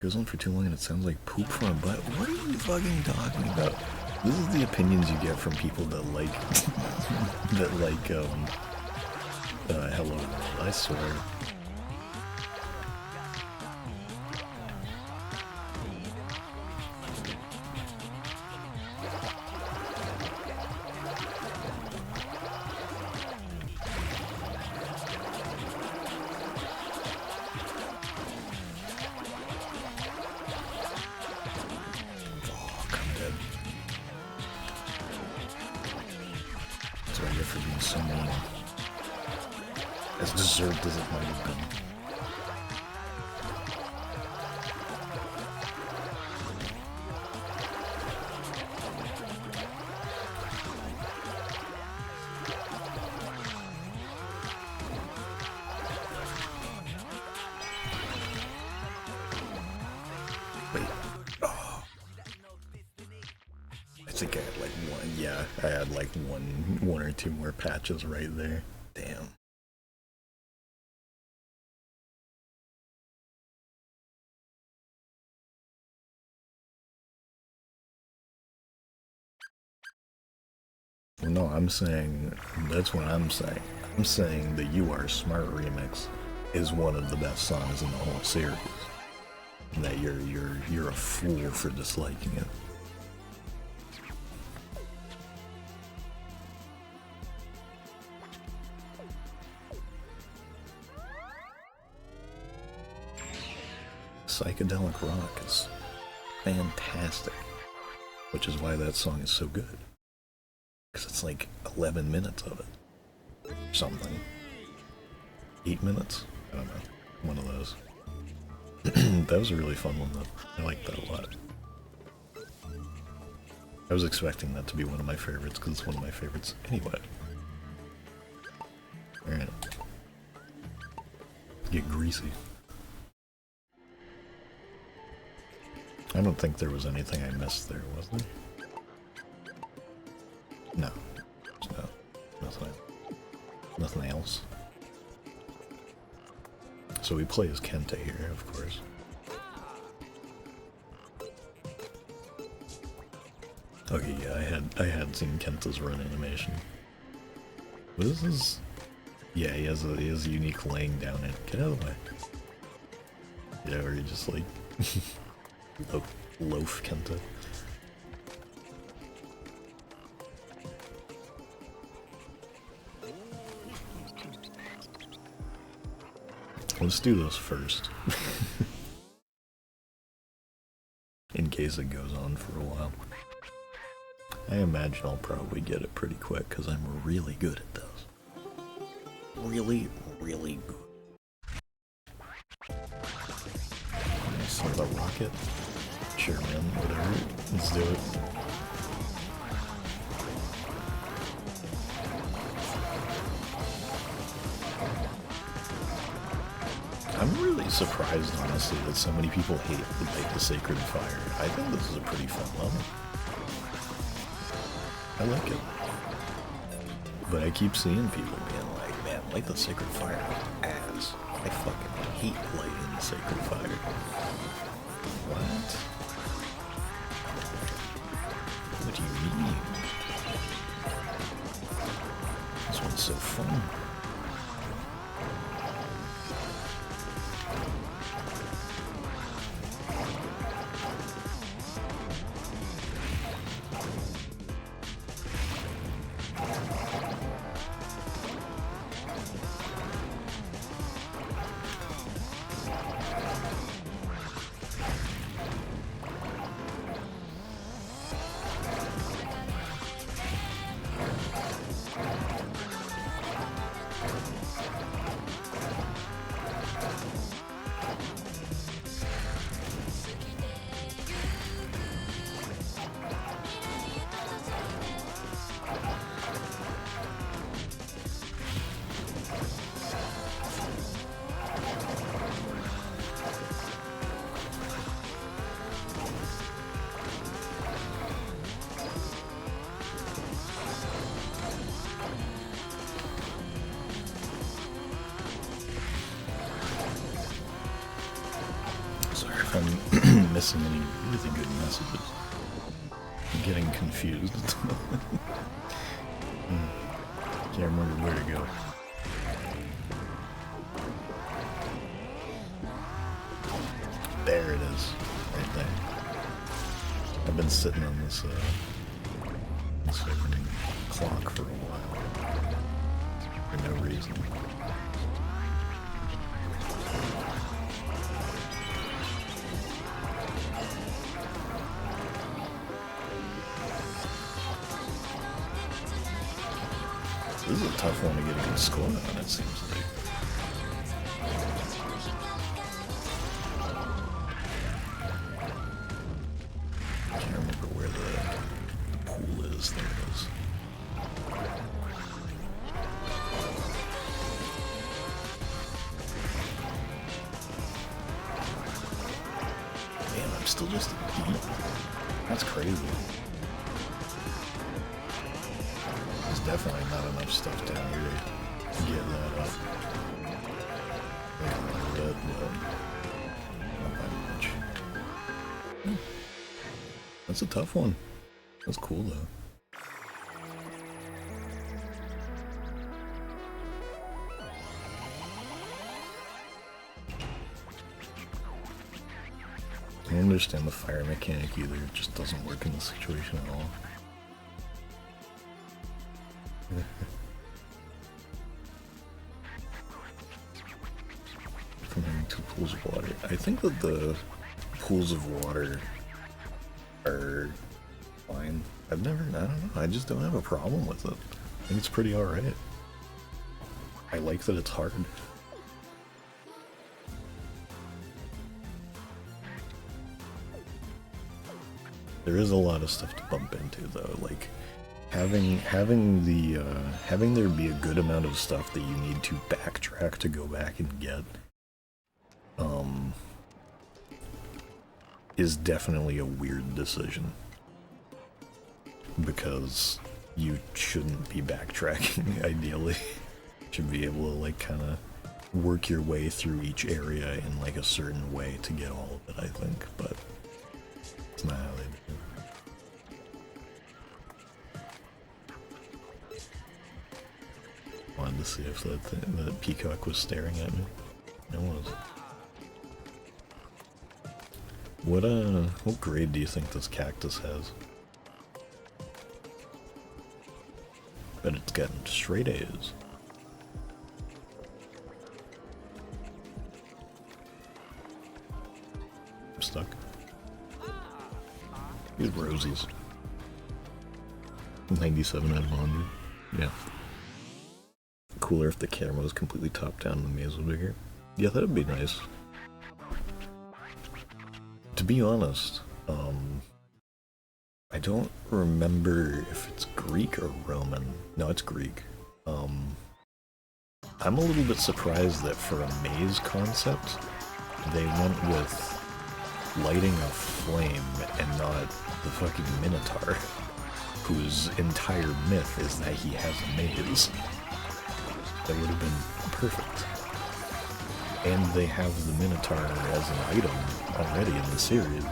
Goes on for too long and it sounds like poop from a butt. What are you fucking talking about? This is the opinions you get from people that like, Hello World, I swear. For being so mean. As deserved as it might have been. Wait. Oh. I think I had like one. Yeah, I had like one or two more patches right there. Damn. Well, no, I'm saying that's what I'm saying. I'm saying the You Are Smart remix is one of the best songs in the whole series. And that you're a fool for disliking it. Psychedelic rock is fantastic, which is why that song is so good. Because it's like 11 minutes of it. Something. 8 minutes? I don't know. One of those. That was a really fun one though. I liked that a lot. I was expecting that to be one of my favorites because it's one of my favorites anyway. Alright. Get greasy. I don't think there was anything I missed there, was there? No. No. Nothing else. So we play as Kenta here, of course. Okay, yeah, I had seen Kenta's run animation. What is this? Yeah, he has a unique laying down in. Get out of the way. Yeah, where you just like loaf Kenta. Let's do this first. In case it goes on for a while. I imagine I'll probably get it pretty quick because I'm really good at this. Really, really good. I saw the rocket. Sure, man, whatever. Let's do it. I'm really surprised, honestly, that so many people hate the Sacred Fire. I think this is a pretty fun level. I like it. But I keep seeing people being like, man, light the Sacred Fire ass. I fucking hate lighting the Sacred Fire. What? What do you mean? This one's so fun. I'm missing any really good messages. I'm getting confused at the moment. Can't remember where to go. There it is, right there. I've been sitting on this clock for a while, for no reason. This is a tough one to get a good score on, it seems like. I can't remember where the pool is. There it is. Man, I'm still just deep. That's crazy. Definitely not enough stuff down here to get that up. Not by much. That's a tough one. That's cool though. I don't understand the fire mechanic either. It just doesn't work in this situation at all. From having two pools of water. I think that the pools of water are fine. I don't know, I just don't have a problem with it. I think it's pretty alright. I like that it's hard. There is a lot of stuff to bump into though, like having there be a good amount of stuff that you need to backtrack to go back and get is definitely a weird decision, because you shouldn't be backtracking. Ideally you should be able to like kind of work your way through each area in like a certain way to get all of it, I think, but it's not how they do it. Wanted to see if that peacock was staring at me. It was. What grade do you think this cactus has? Bet it's gotten straight A's. I'm stuck. These rosies. 97 out of 100. Yeah. Cooler if the camera was completely top down and the maze was bigger. Yeah, that'd be nice. To be honest, I don't remember if it's Greek or Roman. No, it's Greek. I'm a little bit surprised that for a maze concept, they went with lighting a flame and not the fucking Minotaur, whose entire myth is that he has a maze. That would have been perfect. And they have the Minotaur as an item already in the series.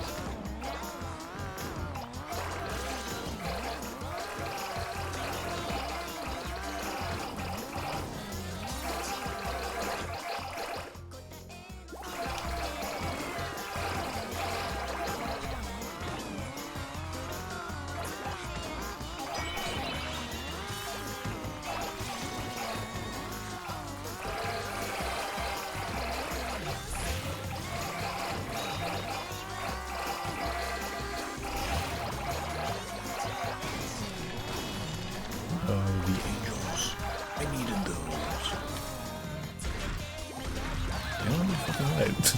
Oh, the angels. I needed those. You're fucking right.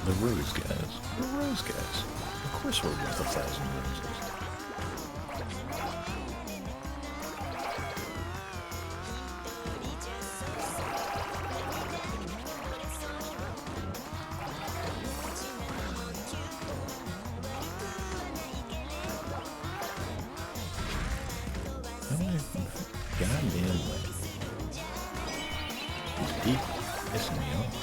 The rose guys. The rose guys. Of course we're worth 1,000 roses. Goddamn way. These people pissing me off.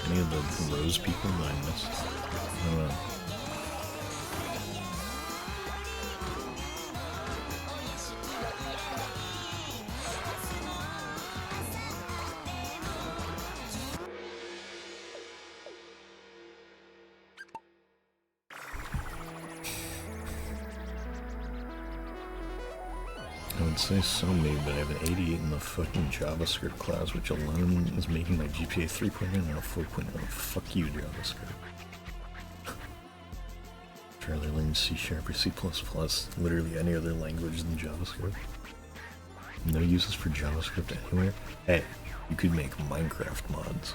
Any of the rose people that I missed? I don't know. I would say so maybe, but I have an 88 in the fucking JavaScript class, which alone is making my GPA 3.0 now 4.0. Fuck you, JavaScript. Charlie learned C# or C++, literally any other language than JavaScript. No uses for JavaScript anywhere. Hey, you could make Minecraft mods.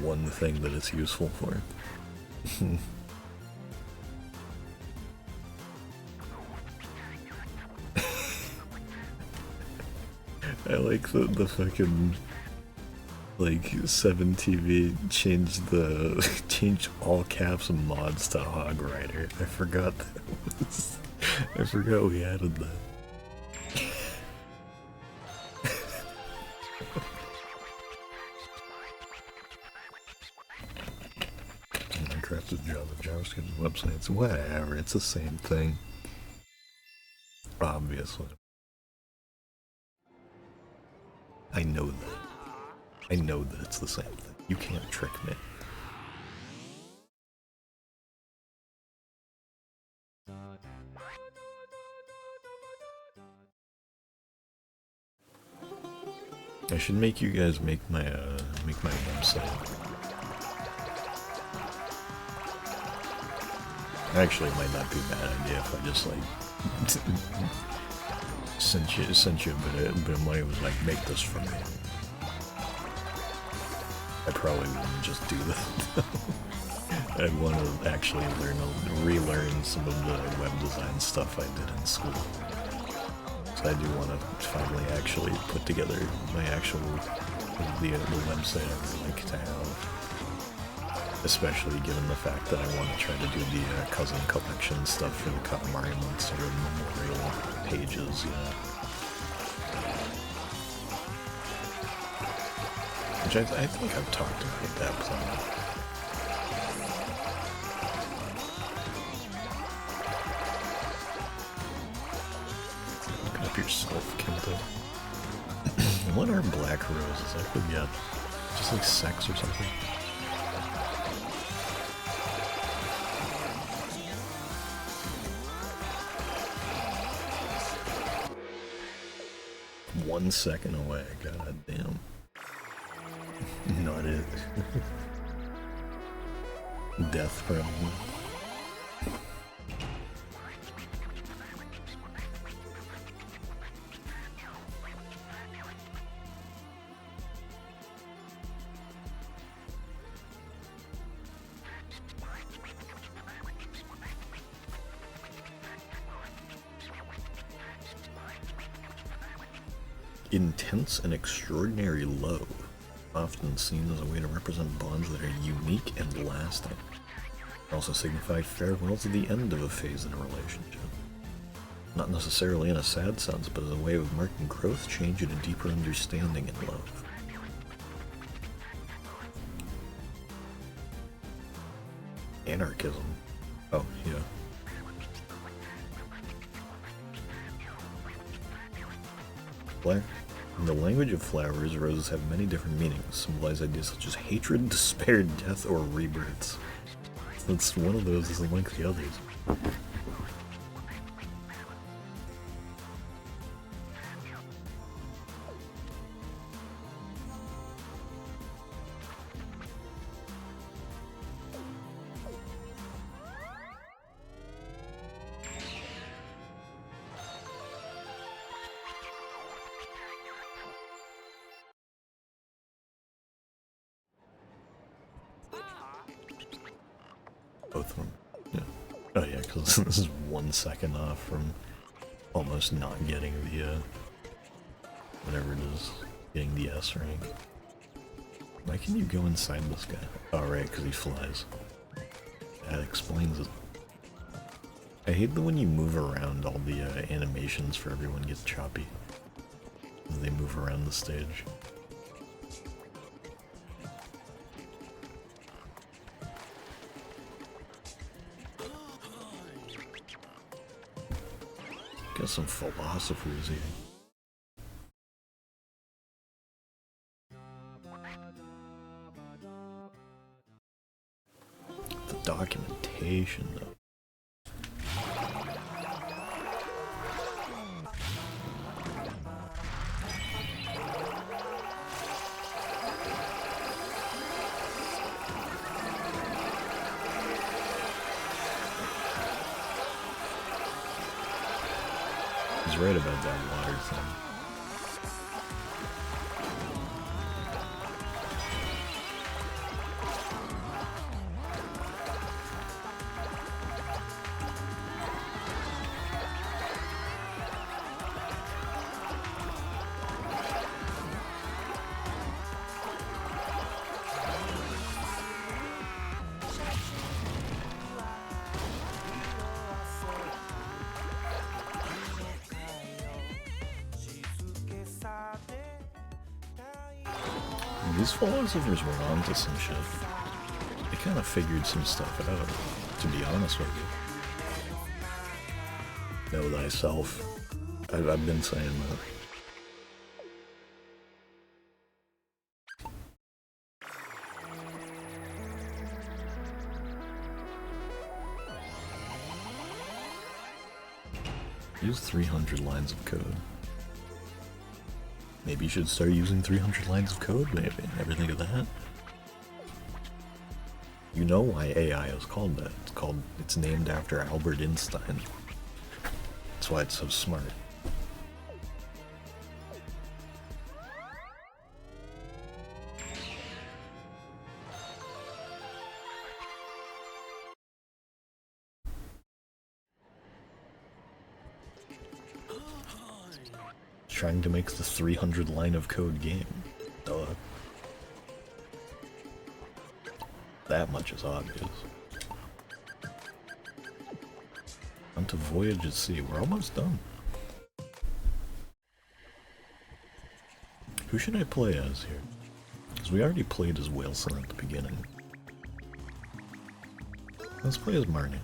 one thing that it's useful for. I like the fucking like 7TV changed all caps and mods to Hog Rider. I forgot that was, I forgot we added that. Minecraft is Java, JavaScript is websites, whatever, it's the same thing. Obviously. I know that. I know that it's the same thing. You can't trick me. I should make you guys make my website. Actually, it might not be a bad idea if I just like sent you a bit of money. Was like, make this for me. I probably wouldn't just do that. I'd want to actually relearn some of the web design stuff I did in school. So I do want to finally actually put together my actual the website I would like to have. Especially given the fact that I want to try to do the cousin collection stuff for the Katamari monster memorial pages, yeah. Which I think I've talked about that plan. Look up yourself, Kento. What are black roses? I forget. Just like sex or something? One second away, god damn. Not it. Death probably. Intense and extraordinary love, often seen as a way to represent bonds that are unique and lasting. Also signify farewell to the end of a phase in a relationship. Not necessarily in a sad sense, but as a way of marking growth, change, and a deeper understanding in love. Anarchism. Oh, yeah. Black. In the language of flowers, roses have many different meanings, symbolize ideas such as hatred, despair, death, or rebirths. That's one of those isn't like the others. Both of them. Yeah. Oh yeah, because this is 1 second off from almost not getting the, whatever it is, getting the S rank. Why can you go inside this guy? Oh right, because he flies. That explains it. I hate that when you move around, all the animations for everyone get choppy. As they move around the stage. Got some philosophers here. The documentation, though. He's right about that water thing. These philosophers were onto some shit. They kind of figured some stuff out, to be honest with you. Know thyself. I've been saying that. Use 300 lines of code. Maybe you should start using 300 lines of code, maybe. Ever think of that? You know why AI is called that. It's named after Albert Einstein. That's why it's so smart. Trying to make the 300 line of code game. Duh. That much is obvious. On to Voyage at Sea. We're almost done. Who should I play as here? Because we already played as Whaleson at the beginning. Let's play as Marnie.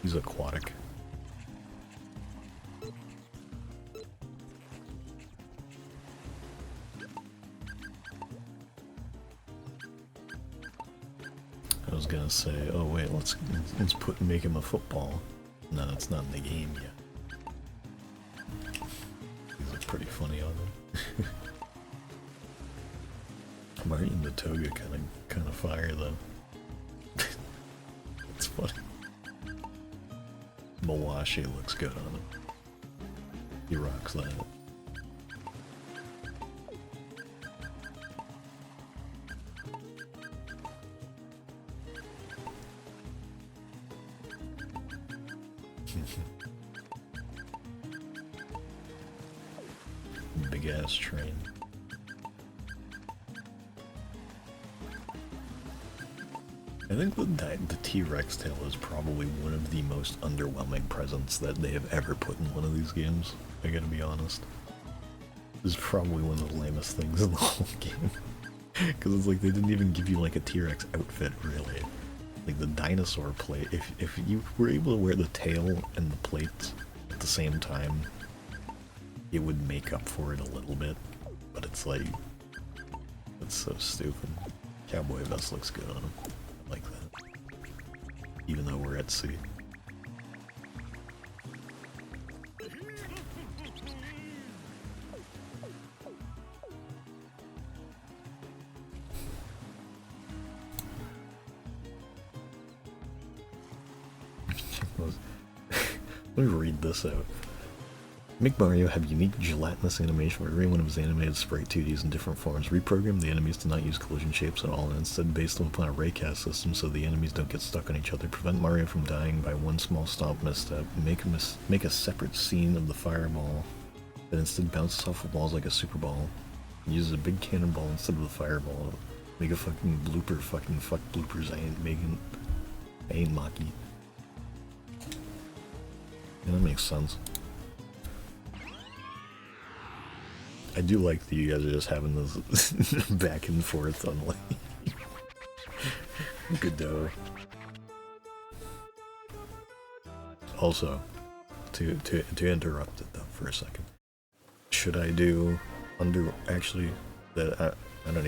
He's aquatic. I was gonna say, oh wait, let's make him a football. No, it's not in the game yet. These look pretty funny on him. Marty and the toga kind of fire though. It's funny. Mawashi looks good on him. He rocks that. Big ass train. I think the T-Rex tail is probably one of the most underwhelming presents that they have ever put in one of these games. I gotta be honest. This is probably one of the lamest things in the whole game. Because it's like they didn't even give you like a T-Rex outfit, really. Like the dinosaur plate, if you were able to wear the tail and the plates at the same time, it would make up for it a little bit. But it's like, it's so stupid. Cowboy vest looks good on him. I like that. Even though we're at sea. Let me read this out. Make Mario have unique gelatinous animation where every one of his animated sprite 2Ds in different forms. Reprogram the enemies to not use collision shapes at all and instead base them upon a raycast system so the enemies don't get stuck on each other. Prevent Mario from dying by one small stomp misstep. Make a separate scene of the fireball that instead bounces off of walls like a super ball. Uses a big cannonball instead of the fireball. Make a fucking blooper. Fucking fuck bloopers. I ain't Maki. Yeah, that makes sense. I do like that you guys are just having this back and forth on like Godot. Also, to interrupt it though for a second, should I do actually that I don't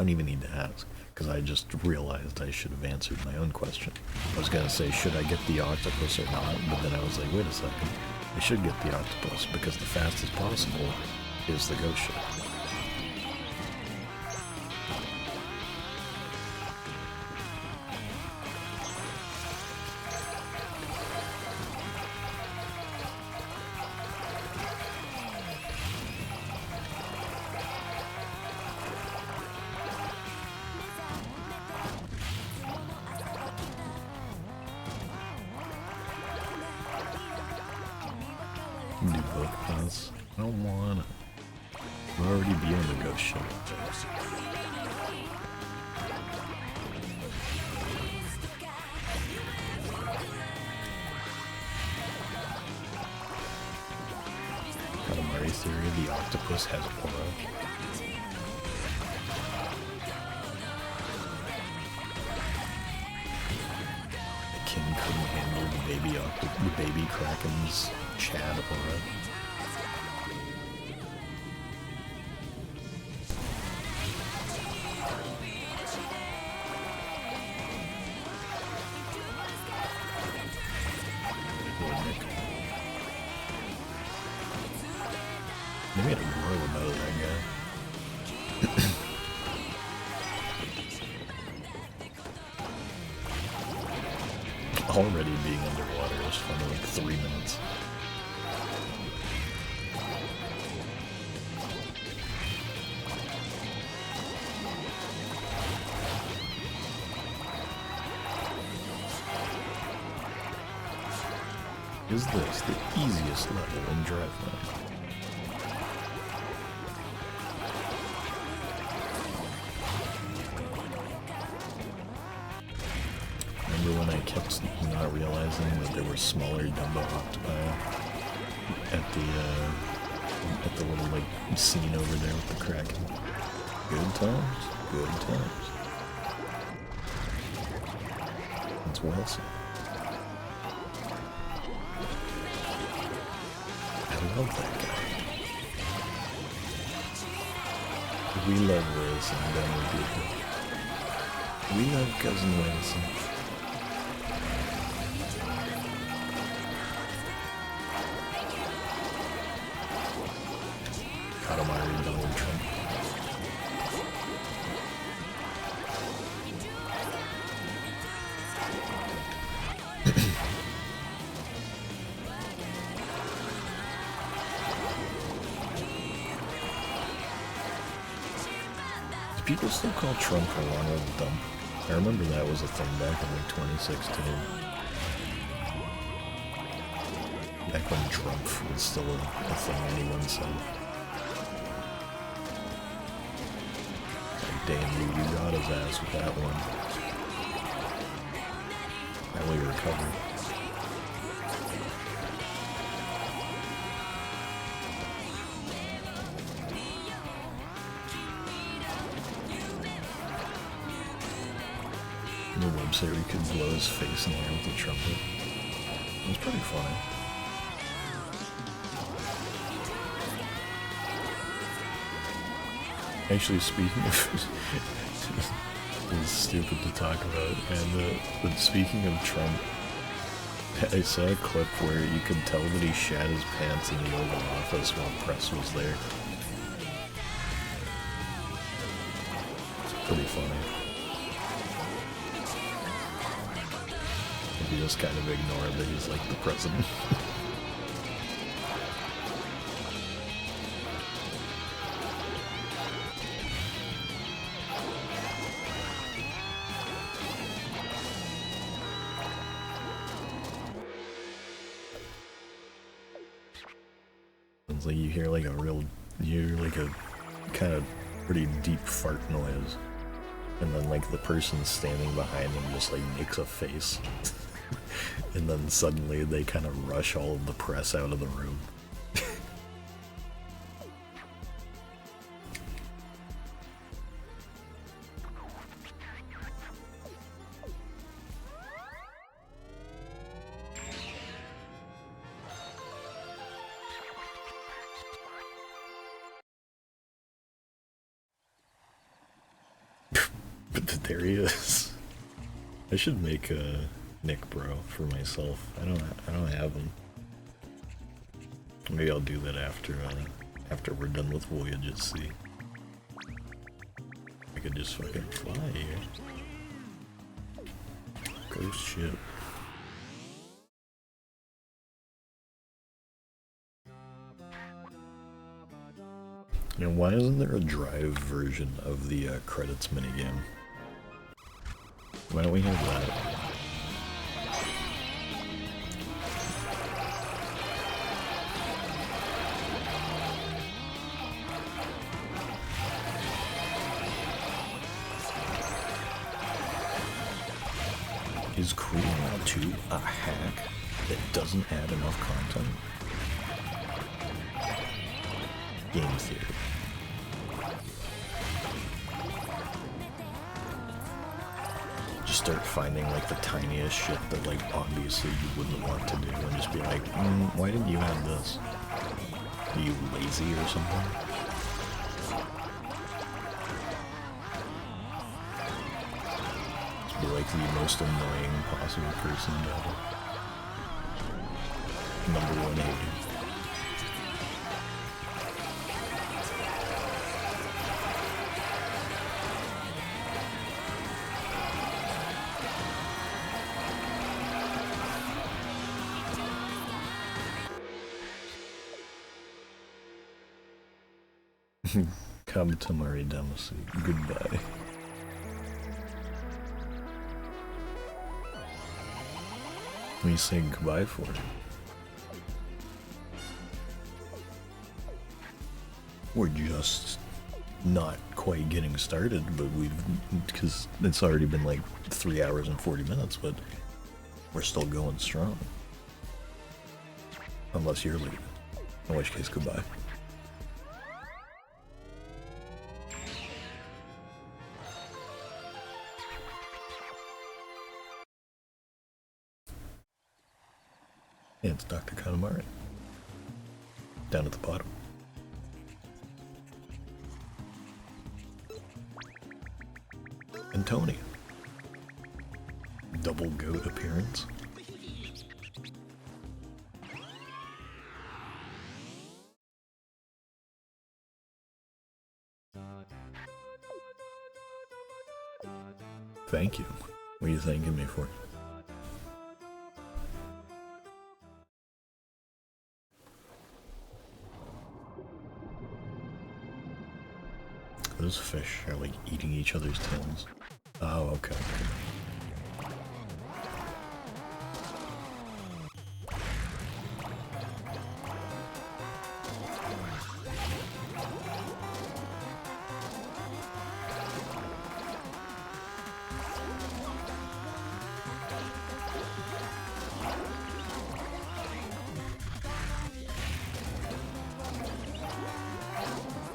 even need to ask because I just realized I should have answered my own question. I was gonna say should I get the octopus or not, but then I was like, wait a second. I should get the octopus because the fastest possible is the ghost ship. Do both paths. I don't wanna. We're already beyond the ghost ship. Katamari 3. theory the octopus has aura? The king couldn't handle the baby kraken's Chad aura. Maybe I had a roll about that guy. Already being underwater is fun in like 3 minutes. Is this the easiest level in Drive-By? Remember when I kept not realizing that there were smaller Dumbo octopi at the little like scene over there with the Kraken? Good times, good times. It's Wilson. I love that guy. We love Wilson down with people. We love Cousin Wilson. Katamari Donald Trump. Do people still call Trump a Ronald Dump? I remember that was a thing back in like 2016. Back when Trump was still a thing anyone said. Damn, you got his ass with that one. Barely recovered. The website where you could blow his face in the air with a trumpet. It was pretty funny. Actually, speaking of, it's stupid to talk about, but speaking of Trump, I saw a clip where you could tell that he shat his pants in the Oval Office while press was there. It's pretty funny. If you just kind of ignore that he's like the president. It's like you hear like a kind of pretty deep fart noise, and then like the person standing behind them just like makes a face, and then suddenly they kind of rush all of the press out of the room. But there he is. I should make a Nick Bro for myself. I don't have him. Maybe I'll do that after we're done with Voyage at Sea. I could just fucking fly here. Ghost ship. Now, why isn't there a Drive version of the credits minigame? Why don't we have that? Is Crew 2 a hack that doesn't add enough content? game theory. Just start finding like the tiniest shit that like obviously you wouldn't want to do and just be like, why didn't you have this? Are you lazy or something? Just be like the most annoying possible person ever. Number one hater. Katamari Damacy, goodbye. What are you saying goodbye for? We're just not quite getting started, but because it's already been like 3 hours and 40 minutes, but we're still going strong. Unless you're leaving, in which case goodbye. Yeah, it's Dr. Katamari. Down at the bottom. And Tony. Double goat appearance. Thank you. What are you thanking me for? Those fish are like eating each other's tails. Oh, okay.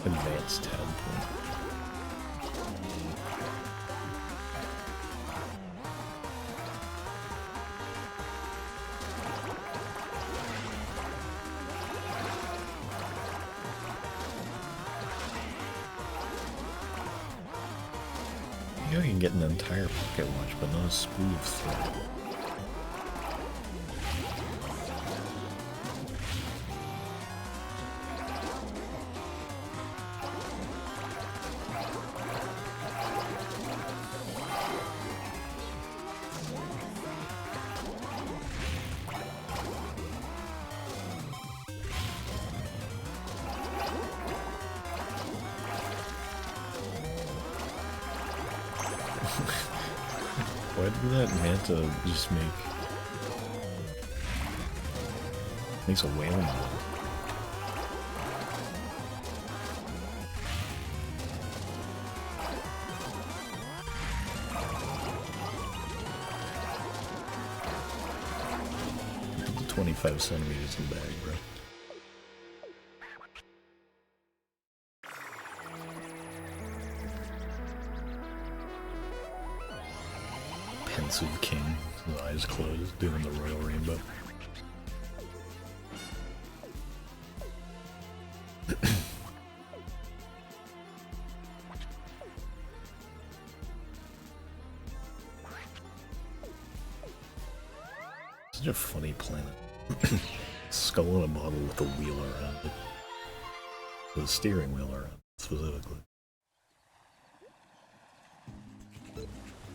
Advanced tab point. You know you can get an entire pocket watch, but not a spool of thread. Why did that manta just makes a wailing noise? Put the 25 centimeters in the bag, bro. Pensive king, his eyes closed, doing the royal rainbow. Such a funny planet. Skull in a bottle with a wheel around it. With a steering wheel around it, specifically.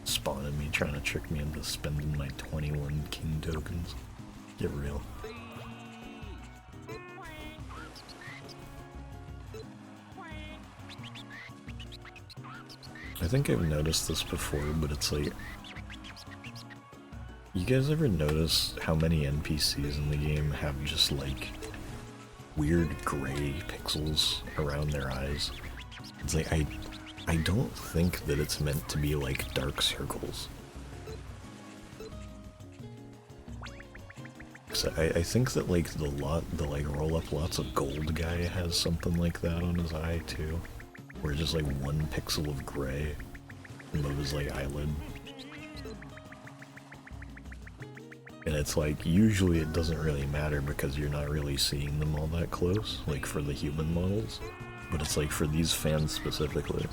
Spawning me, trying to trick me into spending my 21 king tokens. Get real. I think I've noticed this before, but it's like... You guys ever notice how many NPCs in the game have just like weird gray pixels around their eyes? It's like, I don't think that it's meant to be like dark circles. 'Cause I think that like the like roll up lots of gold guy has something like that on his eye too, where just like one pixel of gray above his like eyelid. And it's like, usually it doesn't really matter because you're not really seeing them all that close, like for the human models. But it's like for these fans specifically,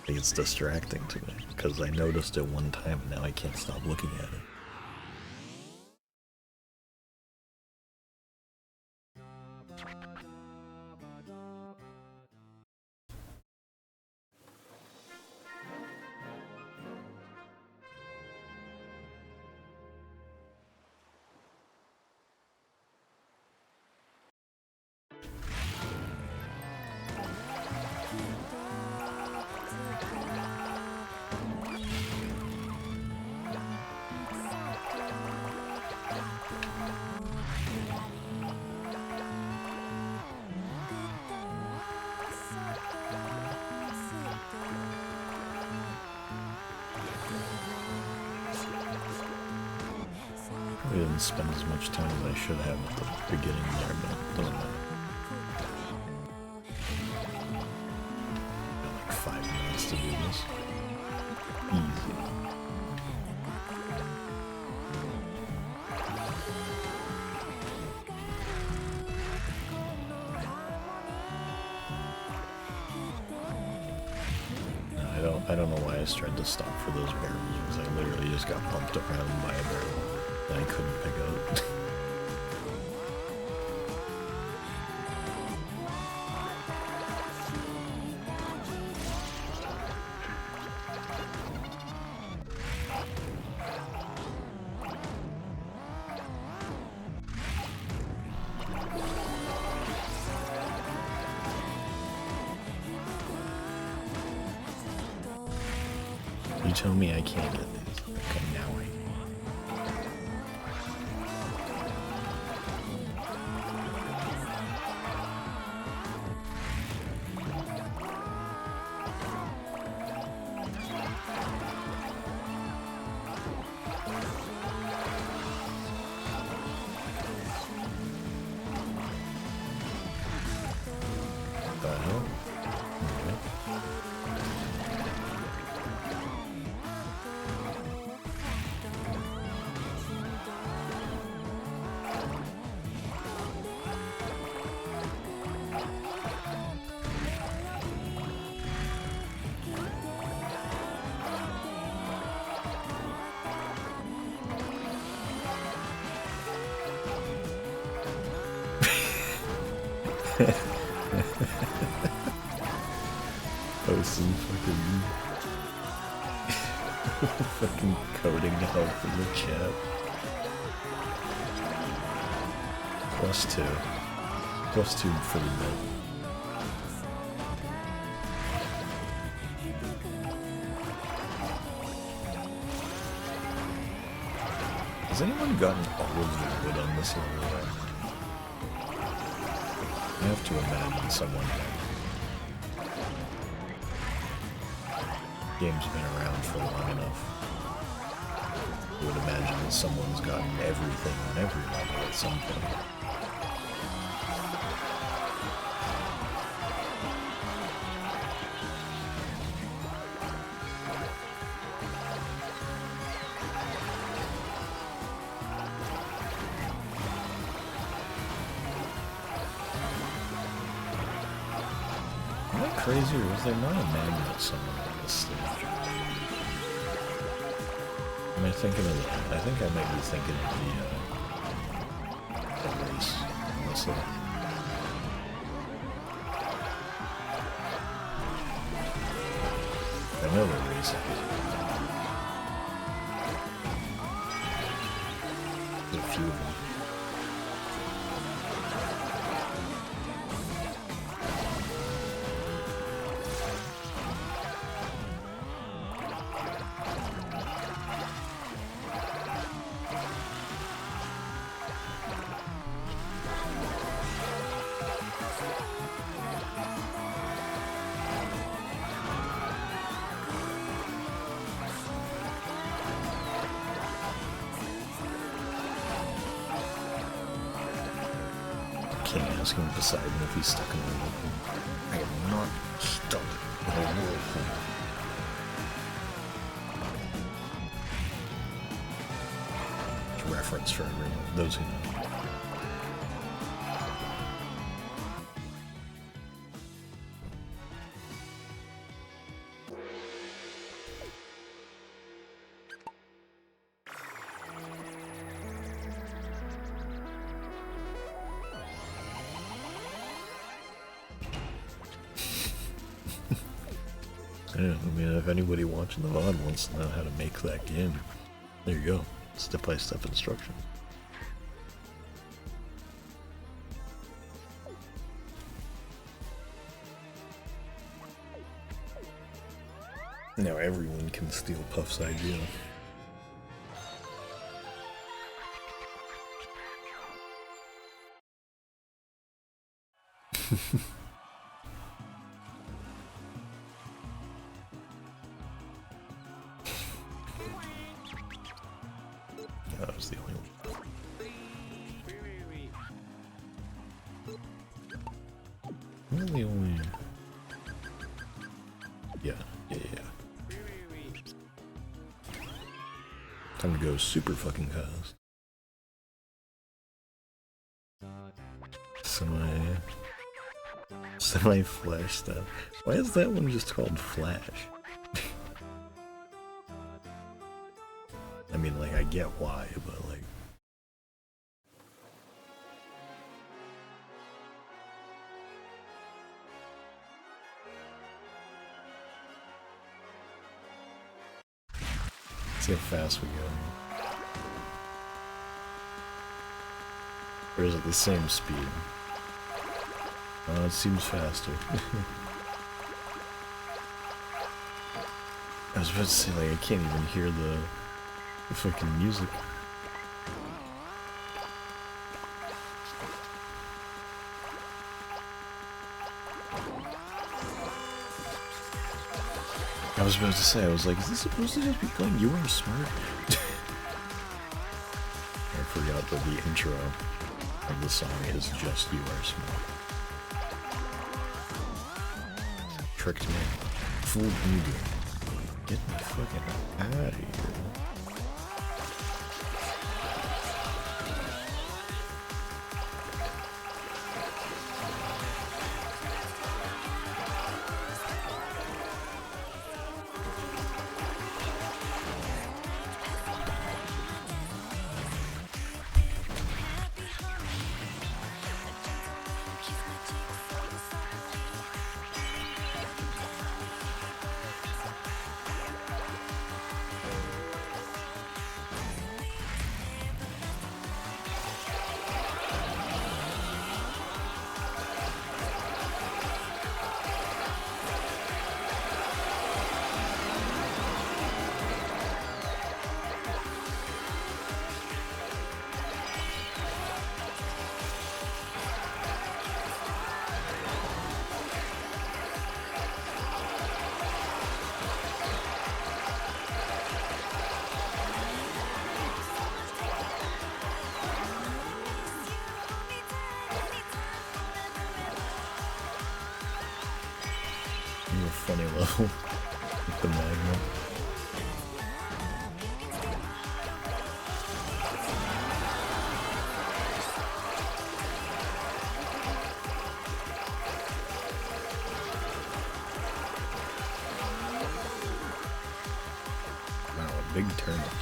it's distracting to me, because I noticed it one time and now I can't stop looking at it. I didn't spend as much time as I should have at the beginning there, but it doesn't matter. Got like 5 minutes to do this. Easy. I don't know why I tried to stop for those barrels, because I literally just got bumped around by a barrel that I couldn't pick up. You tell me I can't get these. Okay, now I can. What the hell? Okay. Posting fucking coding help in the chat. +2. +2 for the bit. Has anyone gotten all of the wood on this level? I have to imagine someone has. Game's been around for long enough. I would imagine that someone's gotten everything on every level at some point. Am I crazy, or is there not a magnet somewhere on this stage? Am I thinking of the... I think I might be thinking of the race, honestly. I know the race. There's a few of them. thing asking Poseidon if he's stuck in a whirlpool. I am not stuck in a whirlpool. It's a reference for everyone, those who know. Yeah, I mean, if anybody watching the VOD wants to know how to make that game, there you go. Step-by-step instructions. Now everyone can steal Puff's idea. That was the only one. Well, the only... Yeah. Time to go super fucking fast. Semi-flash stuff. Why is that one just called Flash? I mean, like, I get why, but like... See how fast we go. Or is it the same speed? It seems faster. I was about to say, like, I can't even hear the fucking music. I was about to say, I was like, is this supposed to just be playing You Are Smart? I forgot that the intro of the song is just You Are Smart. Tricked me. Fooled me. Get me fucking out of here. Funny level with the magma. Wow, a big turnip.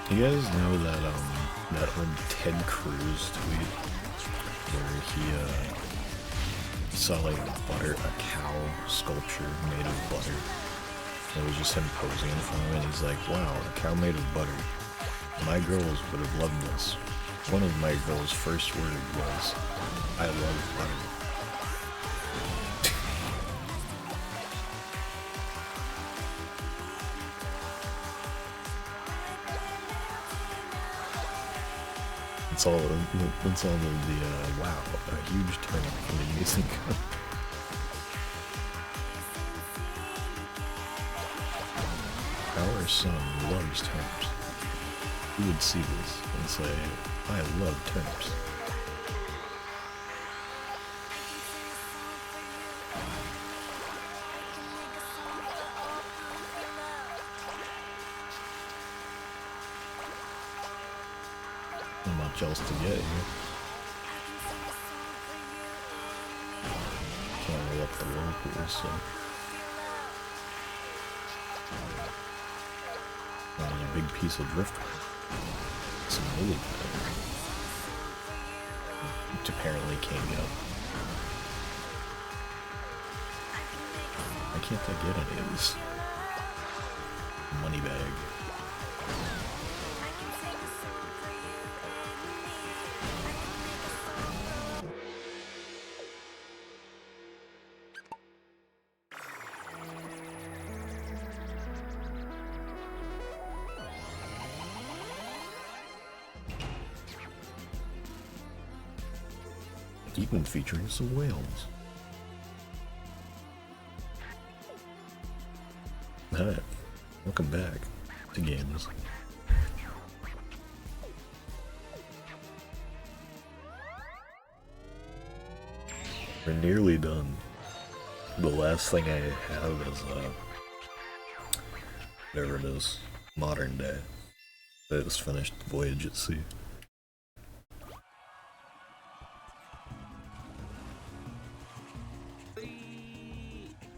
You guys know that that old Ted Cruz tweet where he saw like a cow sculpture made of butter. It was just him posing in front of it, and he's like, wow, a cow made of butter. My girls would have loved this. One of my girls' first word was, I love butter. That's all the wow, a huge turnip from the music. Our son loves terps. You would see this and say, I love terps. Not much else to get here. Can't way up the whirlpool, so... Only a big piece of driftwood. Some lily pad. Which apparently came up. Why can't I get any of this? Money bag. Even featuring some whales. Hi, welcome back to games. We're nearly done. The last thing I have is whatever it is, modern day. I just finished Voyage at Sea.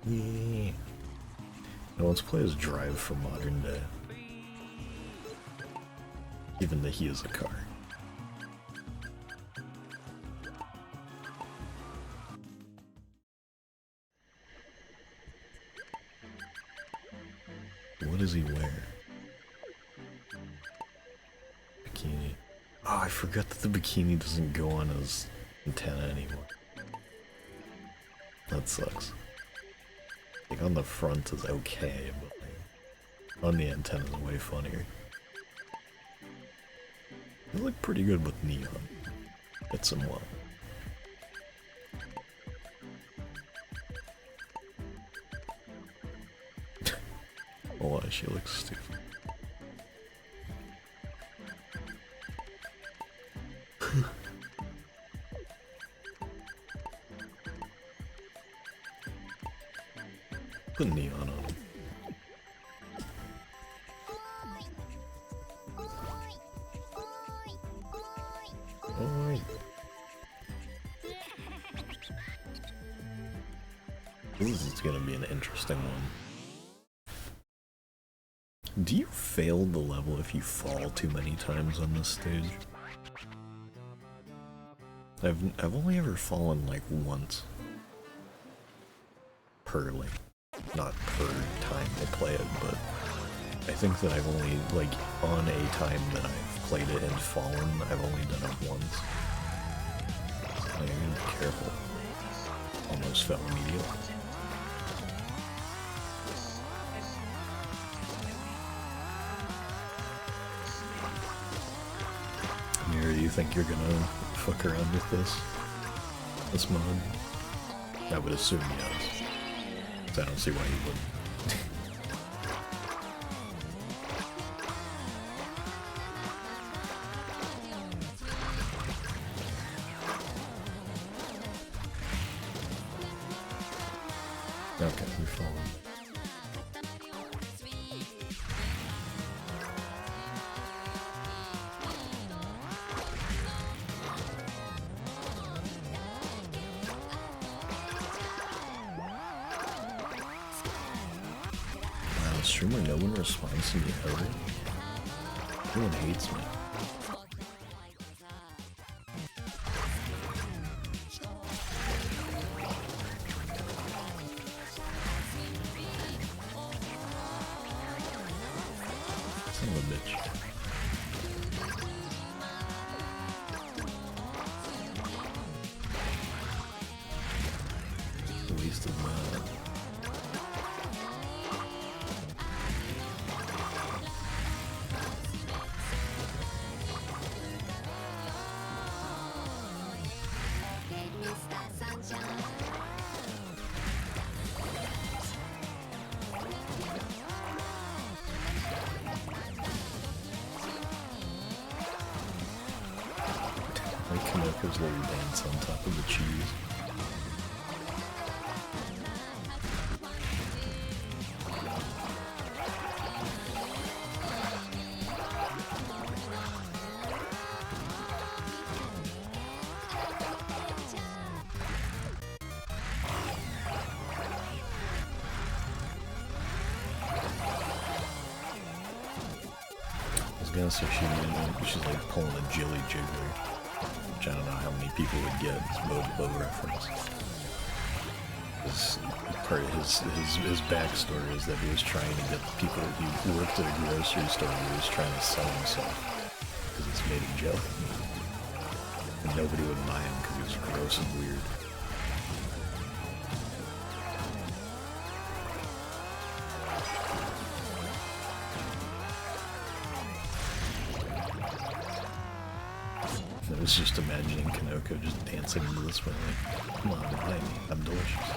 Yeah. Now let's play as Drive for modern day. Even though he is a car. What does he wear? Bikini. Oh, I forgot that the bikini doesn't go on his antenna anymore. That sucks. Like on the front is okay, but like, on the antenna is way funnier. They look pretty good with neon. Fits him well. Oh, she looks stupid. Put neon on him. Oi. This is gonna be an interesting one. Do you fail the level if you fall too many times on this stage? I've only ever fallen like once. Per like, not per time I play it, but I think that I've only, like, on a time that I've played it and fallen, I've only done it once. I gotta be careful. Almost fell immediately. Mira, you think you're gonna fuck around with this mod? I would assume yes. 'Cause I don't see why you wouldn't. Okay, we're falling. Wow, streamer, no one responds to me ever. Everyone hates me. Son of a bitch. Wasted my... Like Kanoko's little dance on top of the cheese. So she's like pulling a Jilly Jiggler, which I don't know how many people would get. It's Bow reference. Part of his backstory is that he was trying to get people. He worked at a grocery store and he was trying to sell himself because it's made of jelly, and nobody would buy him because he was gross and weird. I was just imagining Kanoko just dancing into this way, like, come on, buy me, I'm delicious.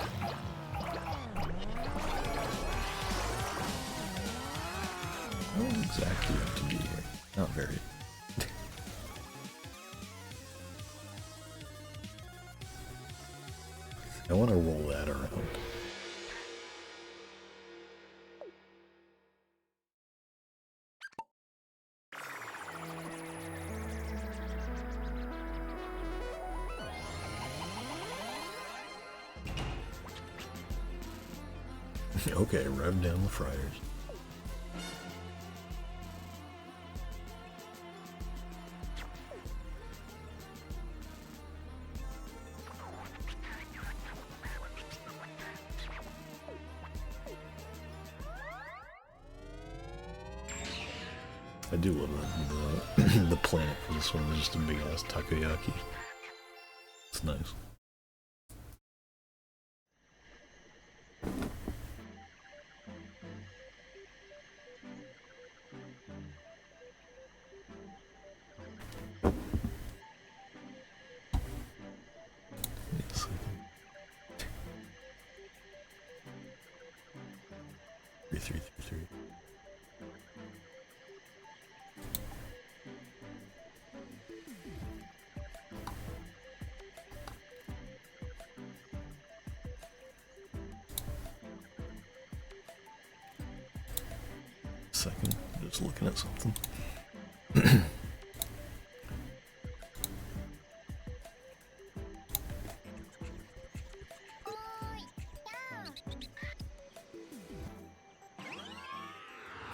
I don't exactly have to be here. Not very. I want to roll that around. Okay, rev down the fryers. I do love the planet for this one. It's just a big ass takoyaki. It's nice. Second, just looking at something.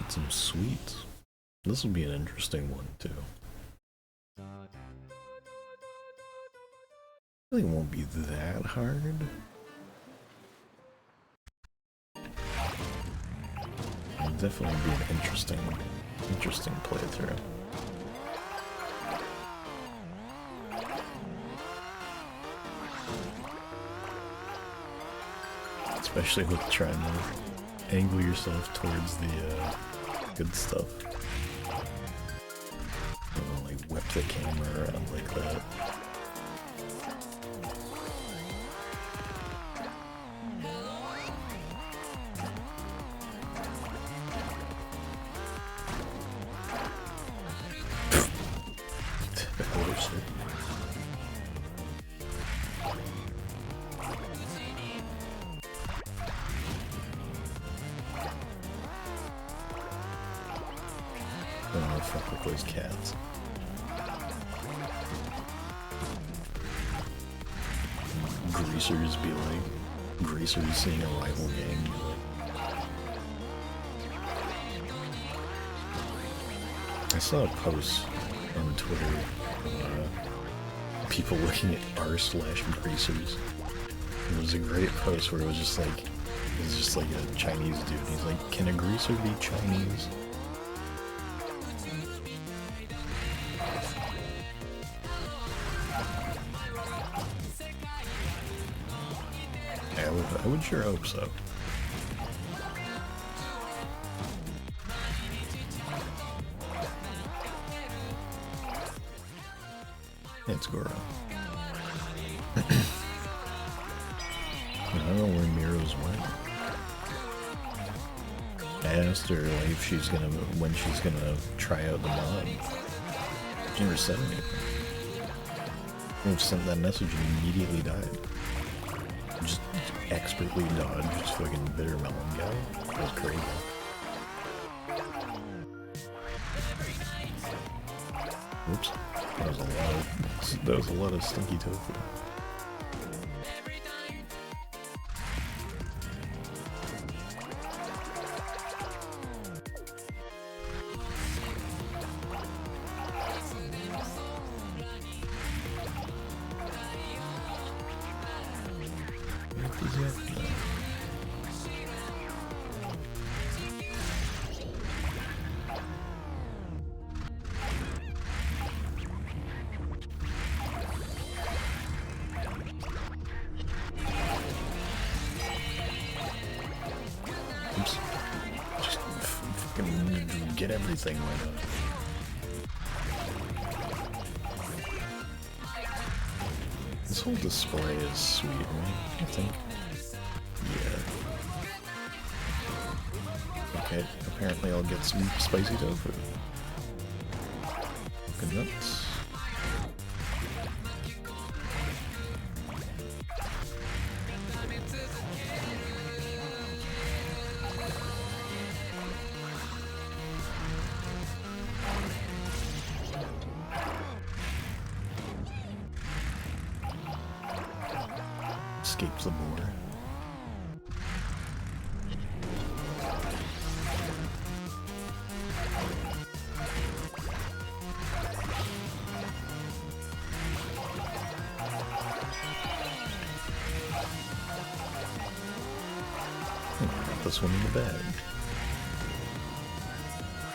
Some sweets. This will be an interesting one too. I think it won't be that hard. It'll definitely be an interesting playthrough. Especially with trying to angle yourself towards the good stuff. You know, like whip the camera around like that. Those cats. Greasers be like, greasers seeing a rival gang be like. I saw a post on Twitter of people looking at r/greasers. It was a great post where it was just like a Chinese dude. He's like, can a greaser be Chinese? I would sure hope so. It's Goro. I don't know where Miro's went. I asked her like when she's gonna try out the mod. She never said anything. I sent that message and immediately died. Just expertly dodged fucking bitter melon guy. That was crazy. Oops. That was a lot of stinky tofu. Oops. Just fucking get everything right up. This whole display is sweet, right? I think. Yeah. Okay, apparently I'll get some spicy tofu. Fucking nuts. Escapes the boar. Got this one in the bag.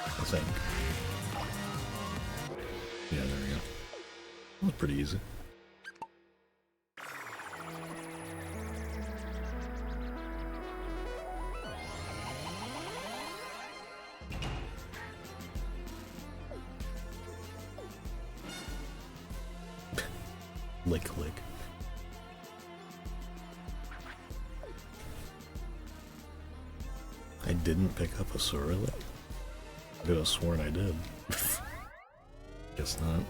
I think. Yeah, there we go. That was pretty easy. Lick. I didn't pick up a Sorrel. I could have sworn I did. Guess not.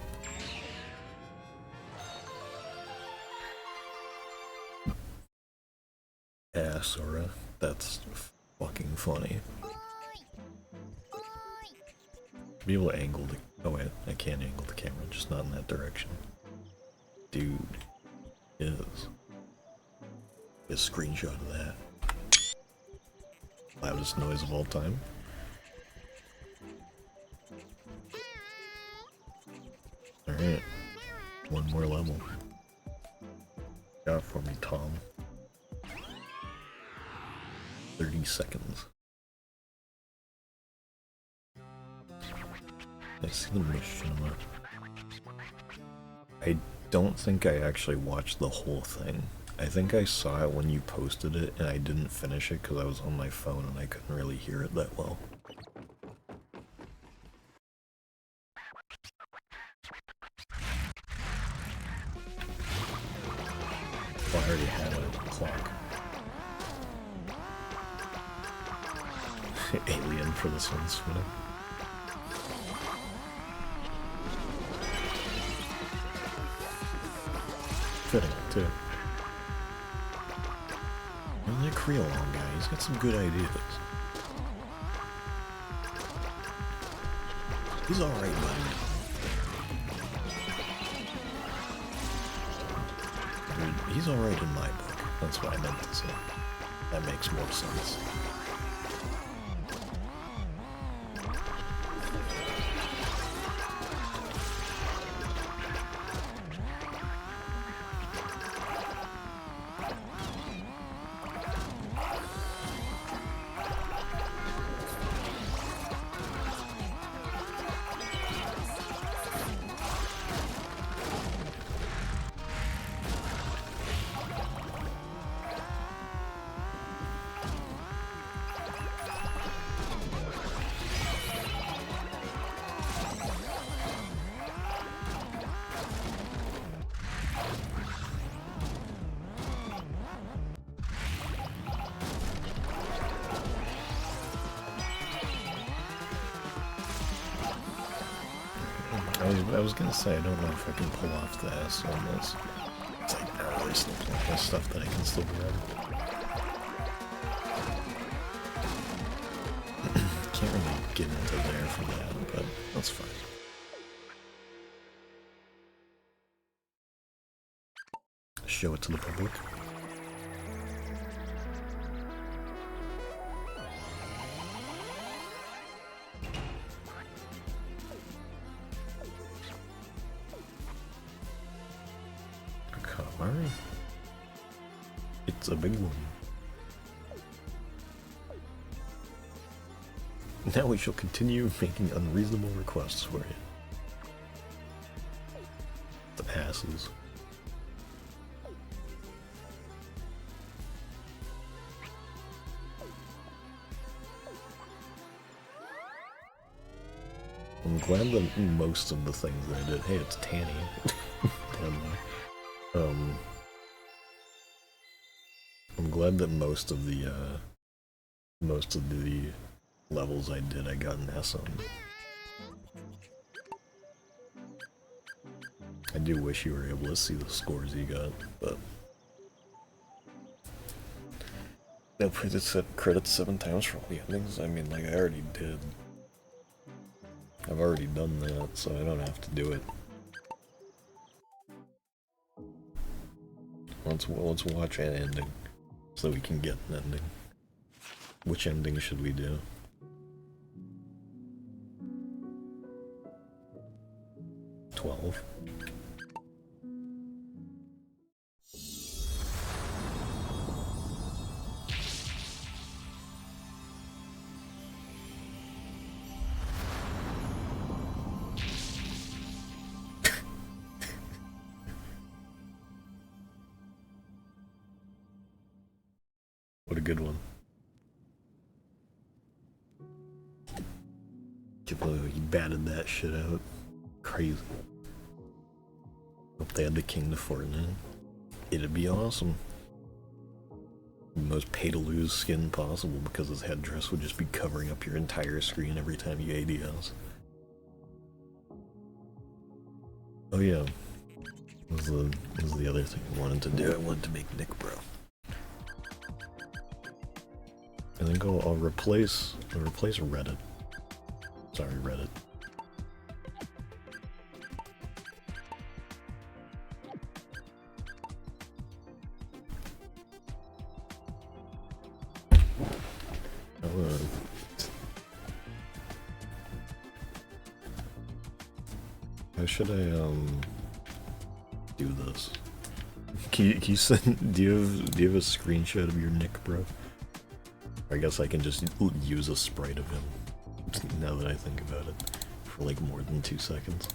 Yeah, Sora. That's fucking funny. Be able to angle the... Oh wait, I can't angle the camera, just not in that direction. Dude. Is. Get a screenshot of that. Loudest noise of all time. Alright. One more level. Got it for me, Tom. 30 seconds. I see the machinima. I don't think I actually watched the whole thing. I think I saw it when you posted it and I didn't finish it because I was on my phone and I couldn't really hear it that well. Well, I already had a clock. Alien for this one, sweating. Fitting, too. And that Creole guy, he's got some good ideas. He's alright, buddy. I mean, he's alright in my book. That's what I meant to say. That makes more sense. I was gonna say, I don't know if I can pull off the S on this. It's like, no, there's still plenty of stuff that I can still grab. Can't really get into there for that, but that's fine. Show it to the public. Katamari. It's a big one. Now we shall continue making unreasonable requests for you. The asses. I'm glad that most of the things that I did. Hey, it's Tanny. Down there. I'm glad that most of the levels I did, I got an S on. I do wish you were able to see the scores you got, but no credits 7 times for all the endings. I mean, like, I already did. I've already done that, so I don't have to do it. Let's watch an ending, so we can get an ending. Which ending should we do? $12. What a good one. He batted that shit out. Crazy. Hope they had the king to Fortnite. It'd be awesome. The most pay-to-lose skin possible because his headdress would just be covering up your entire screen every time you ADS. Oh yeah. This is the other thing I wanted to do. I wanted to make Nick Bro. I think I'll replace Reddit. Sorry, Reddit. How should I do this? Can you send? Do you have a screenshot of your Nick, bro? I guess I can just use a sprite of him. Now that I think about it, for like more than 2 seconds.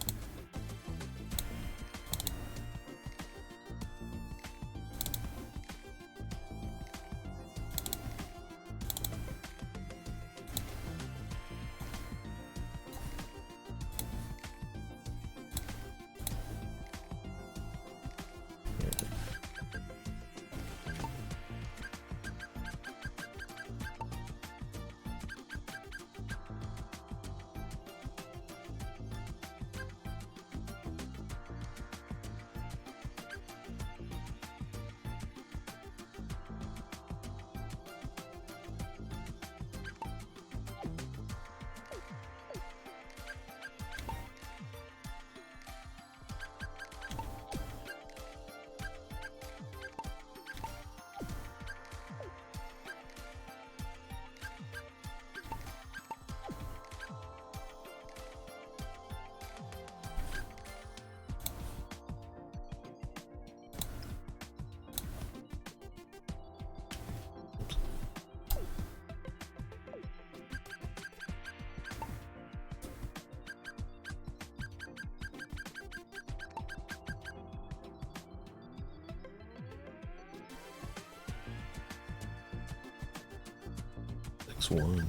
One.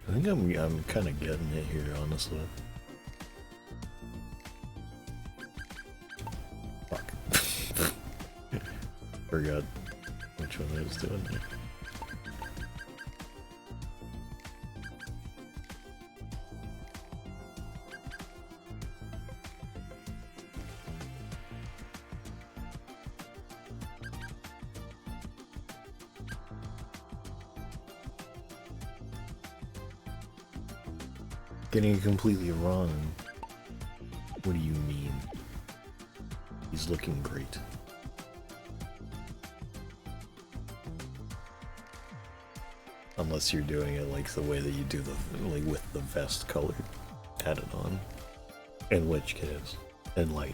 I think I'm kind of getting it here, honestly. Forgot which one I was doing there. Getting it completely wrong. What do you mean? He's looking great. Unless you're doing it like the way that you do the, like with the vest color added on. In which case, and like,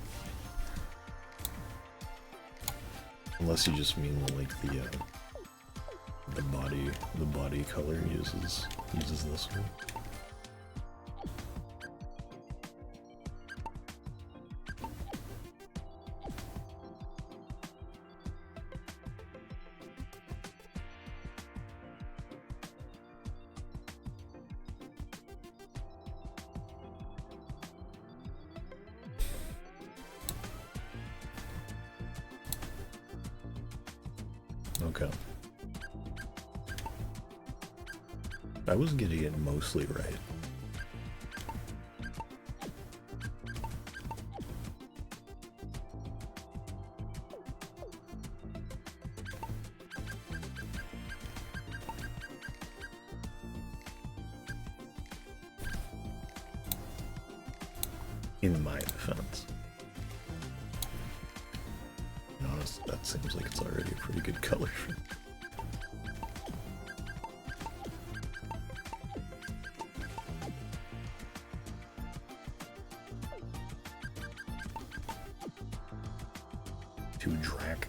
unless you just mean like the body color uses this one. Okay. I was getting it mostly right. In my defense. No, that seems like it's already a pretty good color. To Drac.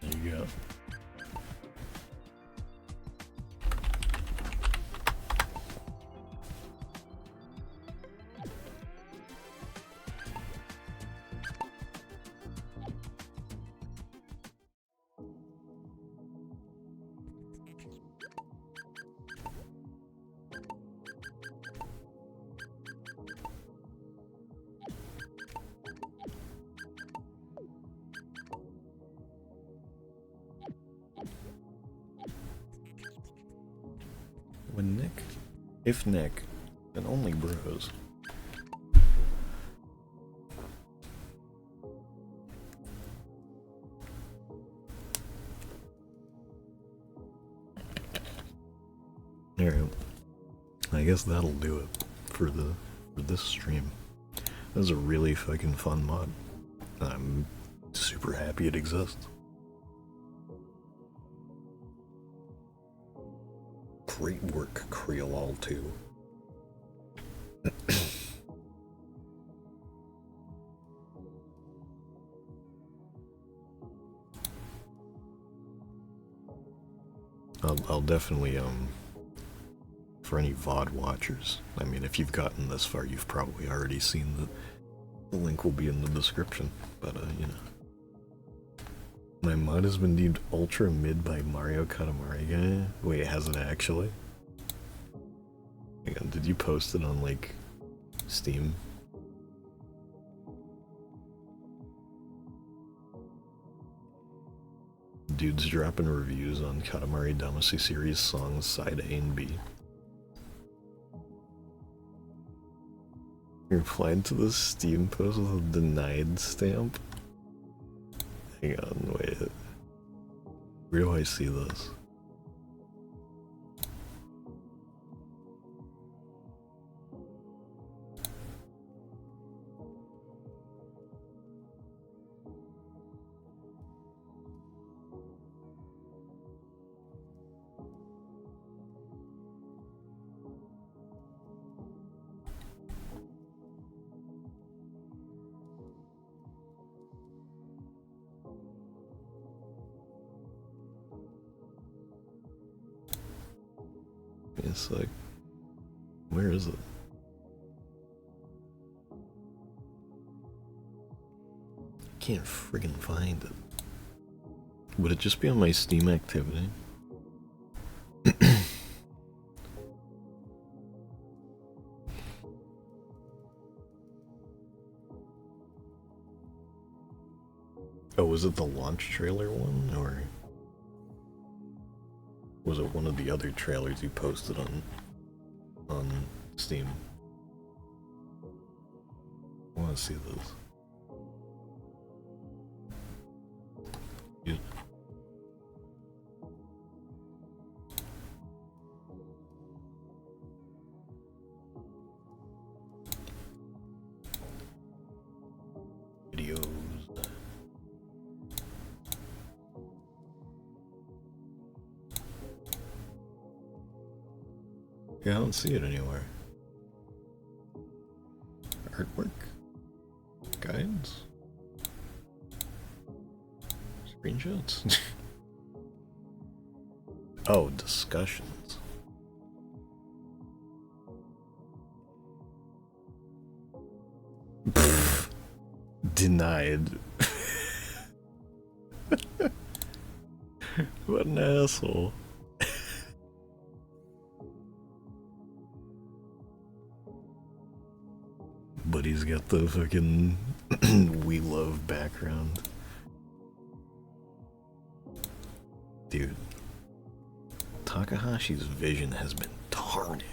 There you go. When Nick, if Nick, then only bros. Alright, I guess that'll do it for this stream. That was a really fucking fun mod. I'm super happy it exists. Great work, Creole 2. I'll definitely, for any VOD watchers, I mean, if you've gotten this far, you've probably already seen the link will be in the description, but, you know. My mod has been deemed ultra mid by Mario Katamari guy. Wait, has it actually? Hang on, did you post it on, like, Steam? Dude's dropping reviews on Katamari Damacy series songs side A and B. He replied to the Steam post with a denied stamp. Hang on, wait. Where do I see this? It's like, where is it? I can't friggin' find it. Would it just be on my Steam activity? Oh, was it the launch trailer one, or was it one of the other trailers you posted on Steam? I want to see this. Yeah. Videos. Yeah, I don't see it anywhere. Artwork? Guides? Screenshots? Oh, discussions. Pfft. Denied. What an asshole. But he's got the fucking we love background. Dude, Takahashi's vision has been tarnished.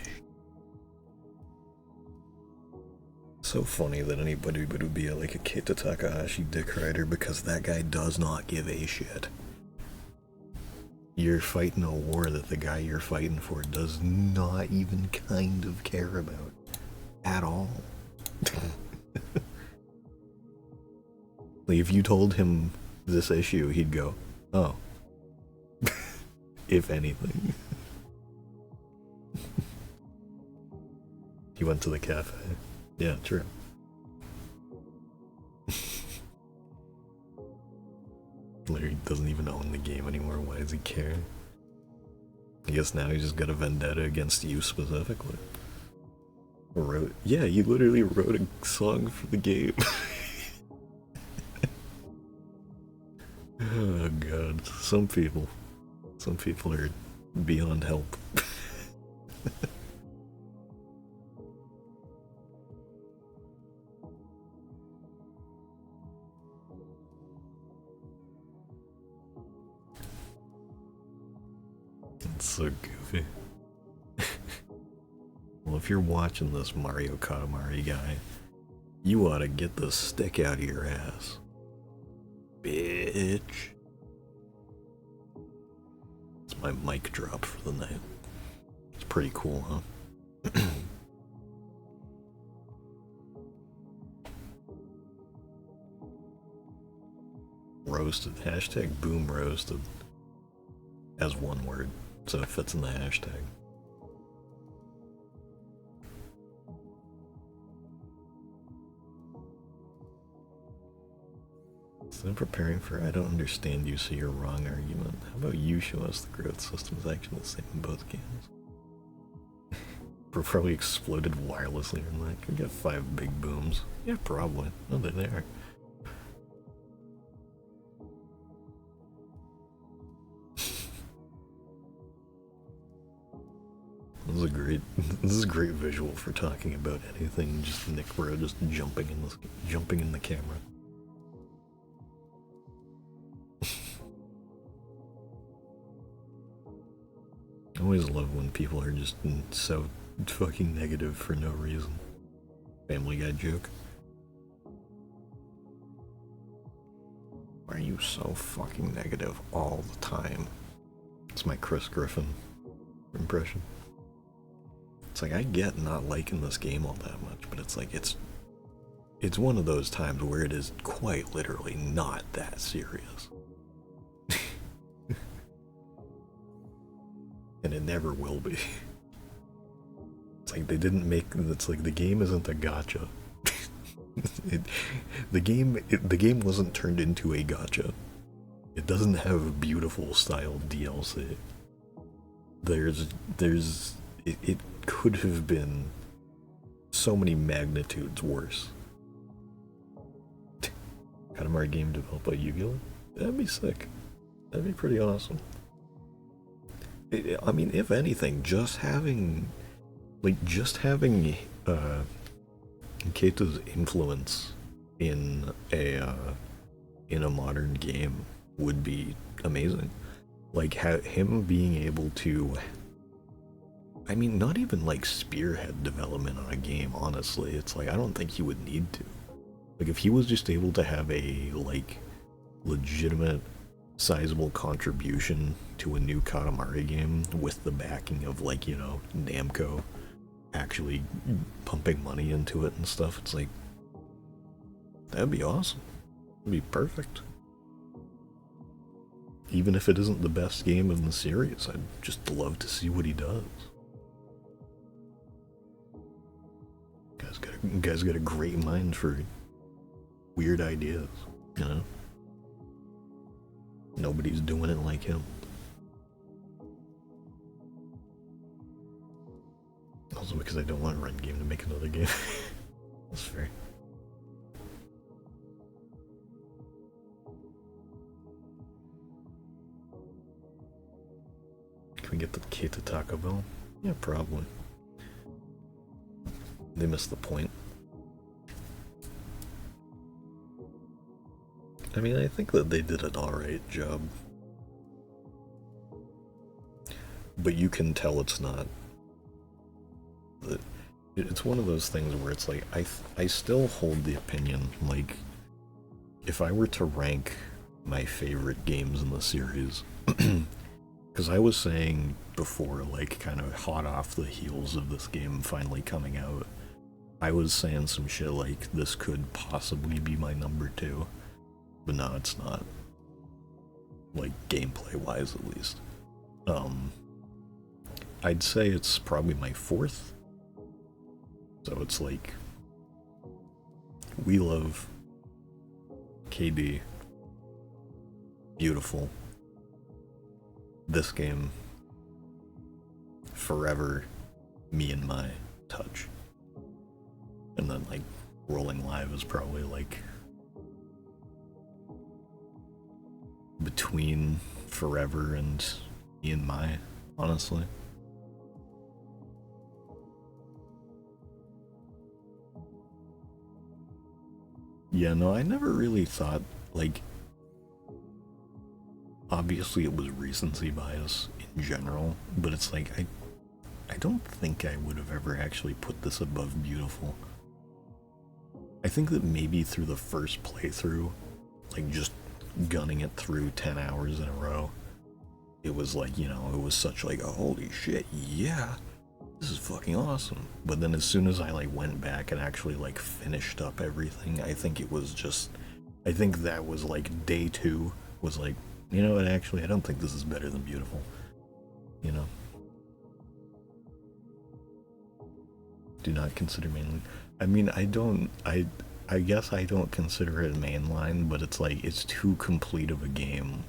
So funny that anybody would be like a Keita Takahashi dick rider, because that guy does not give a shit. You're fighting a war that the guy you're fighting for does not even kind of care about at all. Like, if you told him this issue, he'd go, oh. If anything. He went to the cafe. Yeah, true. Larry doesn't even own the game anymore. Why does he care? I guess now he's just got a vendetta against you specifically. Yeah, he literally wrote a song for the game. Oh god, some people are beyond help. It's so goofy. Well, if you're watching this, Mario Katamari guy, you ought to get the stick out of your ass. Bitch. It's my mic drop for the night. It's pretty cool, huh? Roasted. Hashtag boom roasted. As one word, so it fits in the hashtag. So I'm preparing for I don't understand you, so you're wrong argument. How about you show us the growth system is actually the same in both games? We're probably exploded wirelessly or like, we got 5 big booms. Yeah, probably. No, they're there. This is a great visual for talking about anything. Just Nick Bro just jumping in the camera. I always love when people are just so fucking negative for no reason. Family Guy joke. Why are you so fucking negative all the time? It's my Chris Griffin impression. It's like, I get not liking this game all that much, but it's like, it's one of those times where it is quite literally not that serious. And it never will be. It's like they didn't make, it's like the game isn't a gacha. The game wasn't turned into a gacha. It doesn't have beautiful style DLC. it could have been so many magnitudes worse. Katamari game developed by Yu-Gi-Oh? That'd be sick. That'd be pretty awesome. I mean, if anything, just having Keita's influence in a modern game would be amazing. Like, him being able to, I mean, not even like spearhead development on a game, honestly. It's like, I don't think he would need to. Like, if he was just able to have a, like, legitimate, sizable contribution to a new Katamari game with the backing of, like, you know, Namco actually pumping money into it and stuff, it's like, that'd be awesome. It'd be perfect. Even if it isn't the best game in the series, I'd just love to see what he does. Guy's got a great mind for weird ideas, you know? Nobody's doing it like him. Also because I don't want Run Game to make another game. That's fair. Can we get the Keita Taco Bell? Yeah, probably. They missed the point. I mean, I think that they did an alright job. But you can tell it's not. It's one of those things where it's like, I still hold the opinion, like, if I were to rank my favorite games in the series, because I was saying before, like, kind of hot off the heels of this game finally coming out, I was saying some shit like, this could possibly be my number 2. But no, it's not. Like, gameplay-wise, at least. I'd say it's probably my 4th. So it's like, We Love, KD, Beautiful, this game, Forever, Me and My, Touch. And then, like, Rolling Live is probably, like, between Forever and Me and My, honestly. Yeah, no, I never really thought, like, obviously it was recency bias in general, but it's like, I don't think I would have ever actually put this above Beautiful. I think that maybe through the first playthrough, like, just gunning it through 10 hours in a row, it was like, you know, it was such like, oh, holy shit, yeah, this is fucking awesome. But then as soon as I, like, went back and actually, like, finished up everything, I think it was just, I think that was, like, day 2 was like, you know what, actually, I don't think this is better than Beautiful, you know? Do not consider mainline. I mean, I guess I don't consider it mainline, but it's like, it's too complete of a game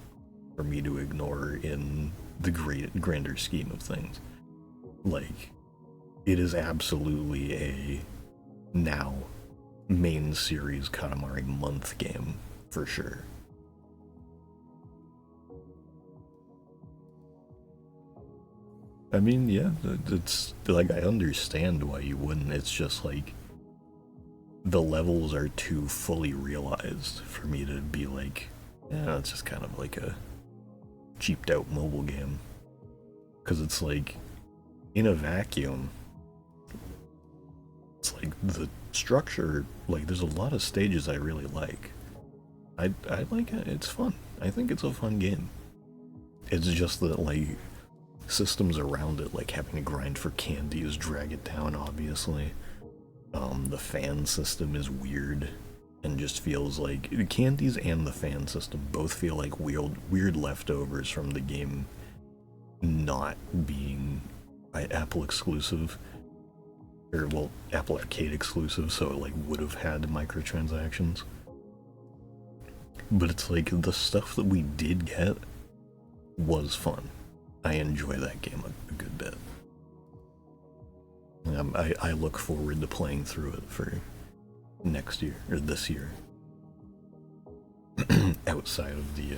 for me to ignore in the grander scheme of things. Like, it is absolutely a now main series Katamari month game, for sure. I mean, yeah, it's like, I understand why you wouldn't. It's just like, the levels are too fully realized for me to be like, yeah, it's just kind of like a cheaped out mobile game. Because it's like, in a vacuum, it's like the structure, like, there's a lot of stages I really like. I like it, it's fun. I think it's a fun game. It's just that, like, systems around it, like having to grind for candies, drag it down, obviously. The fan system is weird and just feels like the candies and the fan system both feel like weird leftovers from the game not being Apple exclusive, or, well, Apple Arcade exclusive, so it, like, would have had microtransactions. But it's like, the stuff that we did get was fun. I enjoy that game a good bit. I look forward to playing through it for next year, or this year. outside of the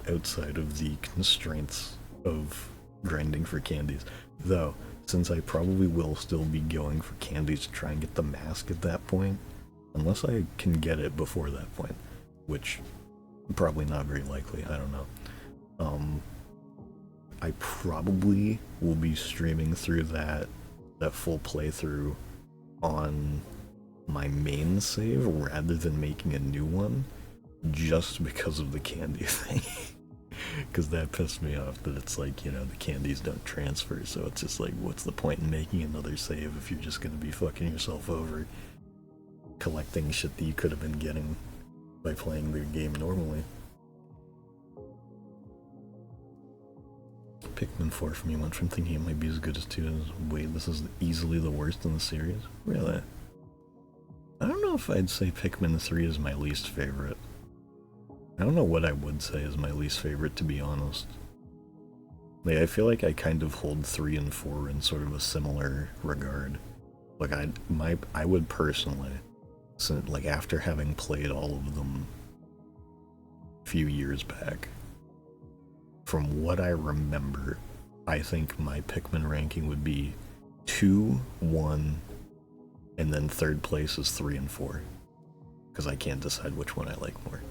outside of the constraints of grinding for candies. Though, since I probably will still be going for candies to try and get the mask at that point, unless I can get it before that point, which probably not very likely, I don't know. I probably will be streaming through that full playthrough on my main save rather than making a new one, just because of the candy thing. Because that pissed me off, that it's like, you know, the candies don't transfer, so it's just like, what's the point in making another save if you're just gonna be fucking yourself over collecting shit that you could have been getting by playing the game normally. Pikmin 4 from you went from thinking it might be as good as 2 as, wait, this is easily the worst in the series? Really? I don't know if I'd say Pikmin 3 is my least favorite. I don't know what I would say is my least favorite, to be honest. Like, I feel like I kind of hold 3 and 4 in sort of a similar regard. Like, I would personally, like, after having played all of them a few years back, from what I remember, I think my Pikmin ranking would be 2, 1, and then third place is 3 and 4. Because I can't decide which one I like more.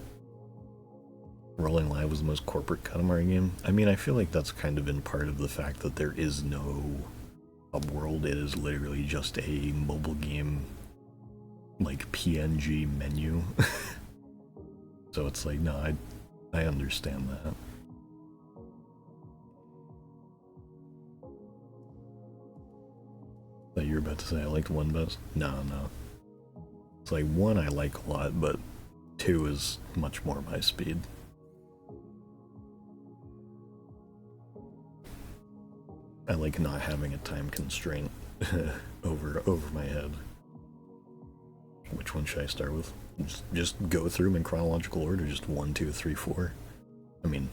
Rolling Live was the most corporate Katamari game. I mean, I feel like that's kind of in part of the fact that there is no hub world. It is literally just a mobile game, like, PNG menu. So it's like, no, I understand that. That you're about to say I liked 1 best? No. It's like 1 I like a lot, but 2 is much more my speed. I like not having a time constraint over my head. Which one should I start with? Just go through them in chronological order, just 1, 2, 3, 4. I mean,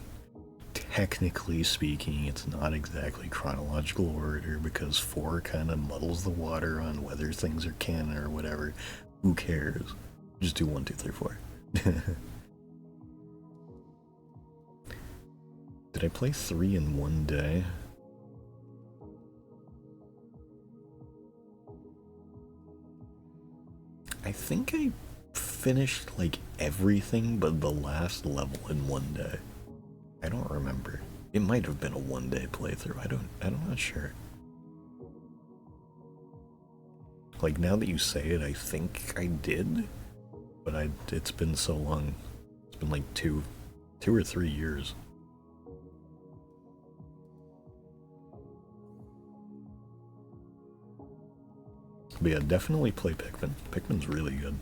technically speaking, it's not exactly chronological order because 4 kind of muddles the water on whether things are canon or whatever. Who cares? Just do 1, 2, 3, 4. Did I play 3 in one day? I think I finished like everything but the last level in one day. I don't remember. It might have been a one-day playthrough. I'm not sure. Like, now that you say it, I think I did, but it's been so long. It's been like two or 3 years. But yeah, definitely play Pikmin. Pikmin's really good.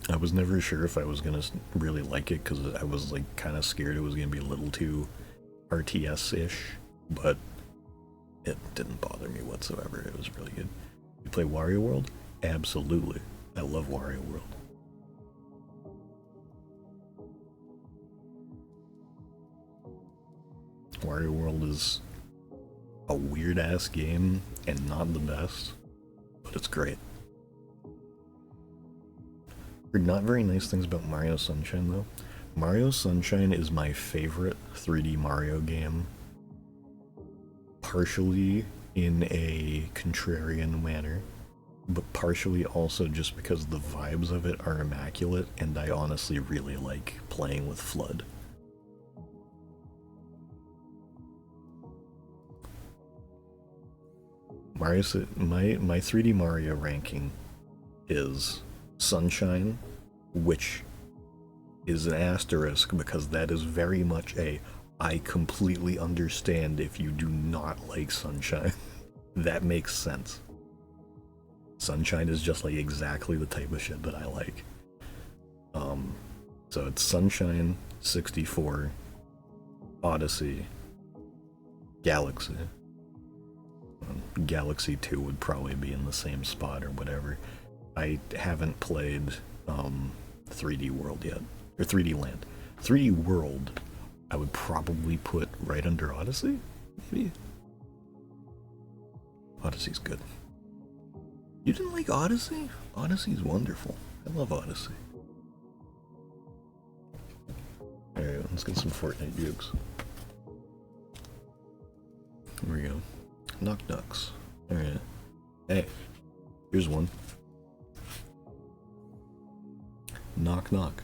I was never sure if I was gonna really like it because I was like kind of scared it was gonna be a little too RTS-ish, but it didn't bother me whatsoever. It was really good. You play Wario World? Absolutely. I love Wario World. Wario World is a weird-ass game and not the best, but it's great. Heard not very nice things about Mario Sunshine, though. Mario Sunshine is my favorite 3D Mario game, partially in a contrarian manner, but partially also just because the vibes of it are immaculate, and I honestly really like playing with FLUDD. My 3D Mario ranking is Sunshine, which is an asterisk because that is very much a I completely understand if you do not like Sunshine. That makes sense. Sunshine is just like exactly the type of shit that I like. So it's Sunshine, 64, Odyssey, Galaxy. Galaxy 2 would probably be in the same spot or whatever. I haven't played 3D World yet, or 3D Land. 3D World I would probably put right under Odyssey, maybe? Odyssey's good. You didn't like Odyssey? Odyssey's wonderful. I love Odyssey. Alright, let's get some Fortnite jokes. Here we go. Knock knocks. Alright. Hey, here's one. Knock knock.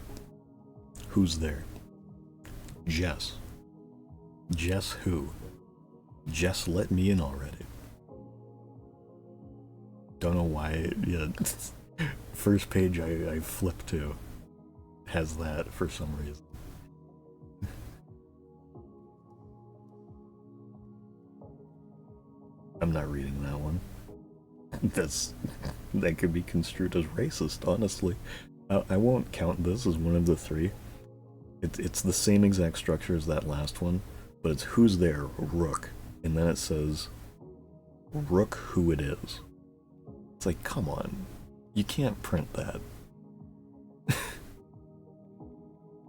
Who's there? Jess. Jess who? Jess let me in already. Don't know why, yeah. First page I flipped to has that for some reason. I'm not reading that one. That could be construed as racist, honestly. I won't count this as one of the three. It's the same exact structure as that last one, but it's who's there, Rook, and then it says Rook who it is. It's like, come on, you can't print that.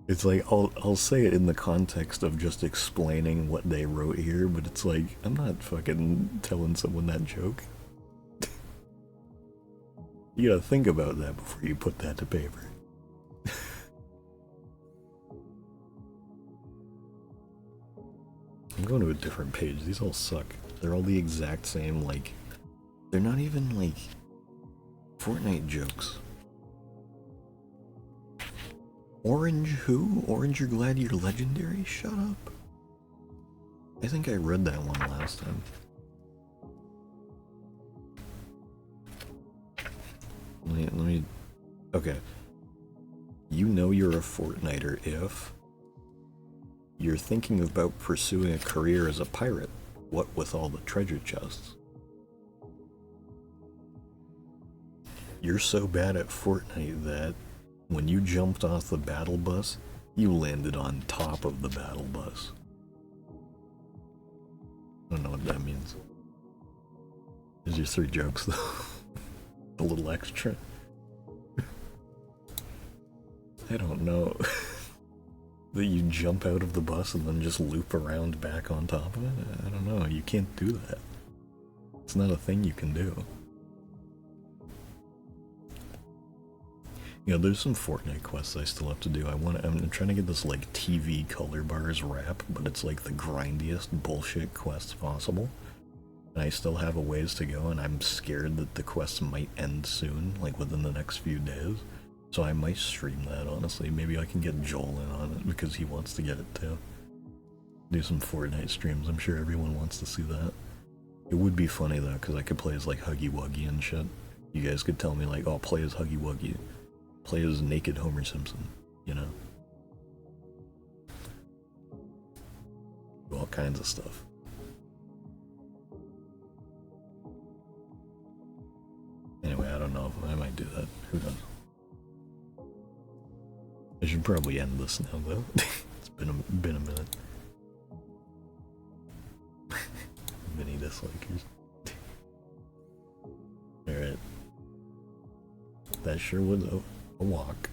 It's like, I'll say it in the context of just explaining what they wrote here, but it's like, I'm not fucking telling someone that joke. You gotta think about that before you put that to paper. I'm going to a different page. These all suck. They're all the exact same, like, they're not even, like, Fortnite jokes. Orange who? Orange, you're glad you're legendary? Shut up. I think I read that one last time. Let me... Okay. You know you're a Fortniter if you're thinking about pursuing a career as a pirate. What with all the treasure chests? You're so bad at Fortnite that when you jumped off the battle bus, you landed on top of the battle bus. I don't know what that means. There's your 3 jokes though. A little extra. I don't know. That you jump out of the bus and then just loop around back on top of it? I don't know. You can't do that. It's not a thing you can do. You know, there's some Fortnite quests I still have to do. I'm trying to get this, like, TV color bars wrap, but it's like the grindiest bullshit quest possible. And I still have a ways to go, and I'm scared that the quests might end soon, like within the next few days. So I might stream that, honestly. Maybe I can get Joel in on it, because he wants to get it too. Do some Fortnite streams. I'm sure everyone wants to see that. It would be funny, though, because I could play as, like, Huggy Wuggy and shit. You guys could tell me, like, oh, play as Huggy Wuggy. Play as naked Homer Simpson, you know? Do all kinds of stuff. Anyway, I don't know if I might do that. Who knows? I should probably end this now, though. It's been a minute. Many dislikers. Alright. That sure was a walk.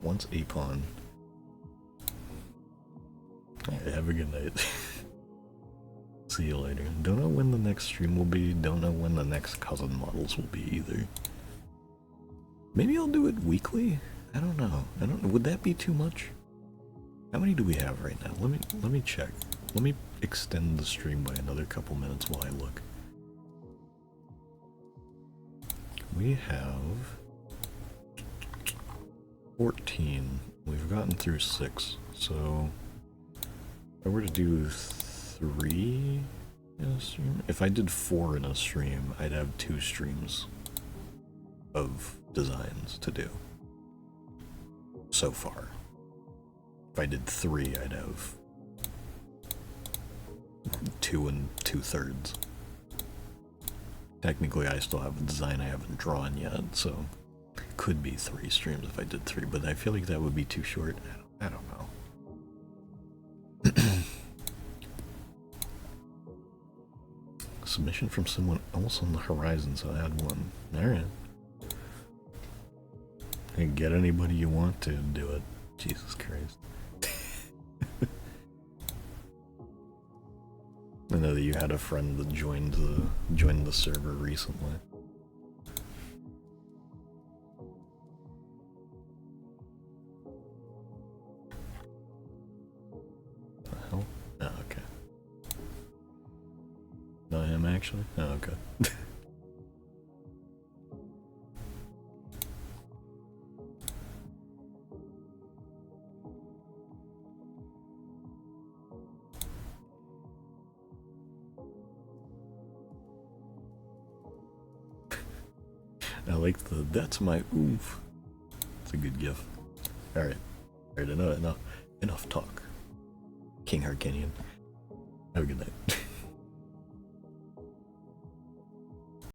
Once a pawn. Alright, have a good night. See you later. Don't know when the next stream will be. Don't know when the next cousin models will be either. Maybe I'll do it weekly? I don't know. Would that be too much? How many do we have right now? Let me check. Let me extend the stream by another couple minutes while I look. We have 14. We've gotten through 6. So if I were to do 3 in a stream, if I did 4 in a stream, I'd have 2 streams of designs to do. So far. If I did 3, I'd have 2 2/3. Technically, I still have a design I haven't drawn yet, so it could be 3 streams if I did 3, but I feel like that would be too short. I don't know. Submission from someone else on the horizon, so I had one. Alright. And get anybody you want to do it. Jesus Christ. I know that you had a friend that joined the server recently. The hell? Oh, okay. Not him actually? Oh, okay. I like the "that's my oomph." It's a good gif. Alright. Alright, enough talk. King Harkinian. Have a good night.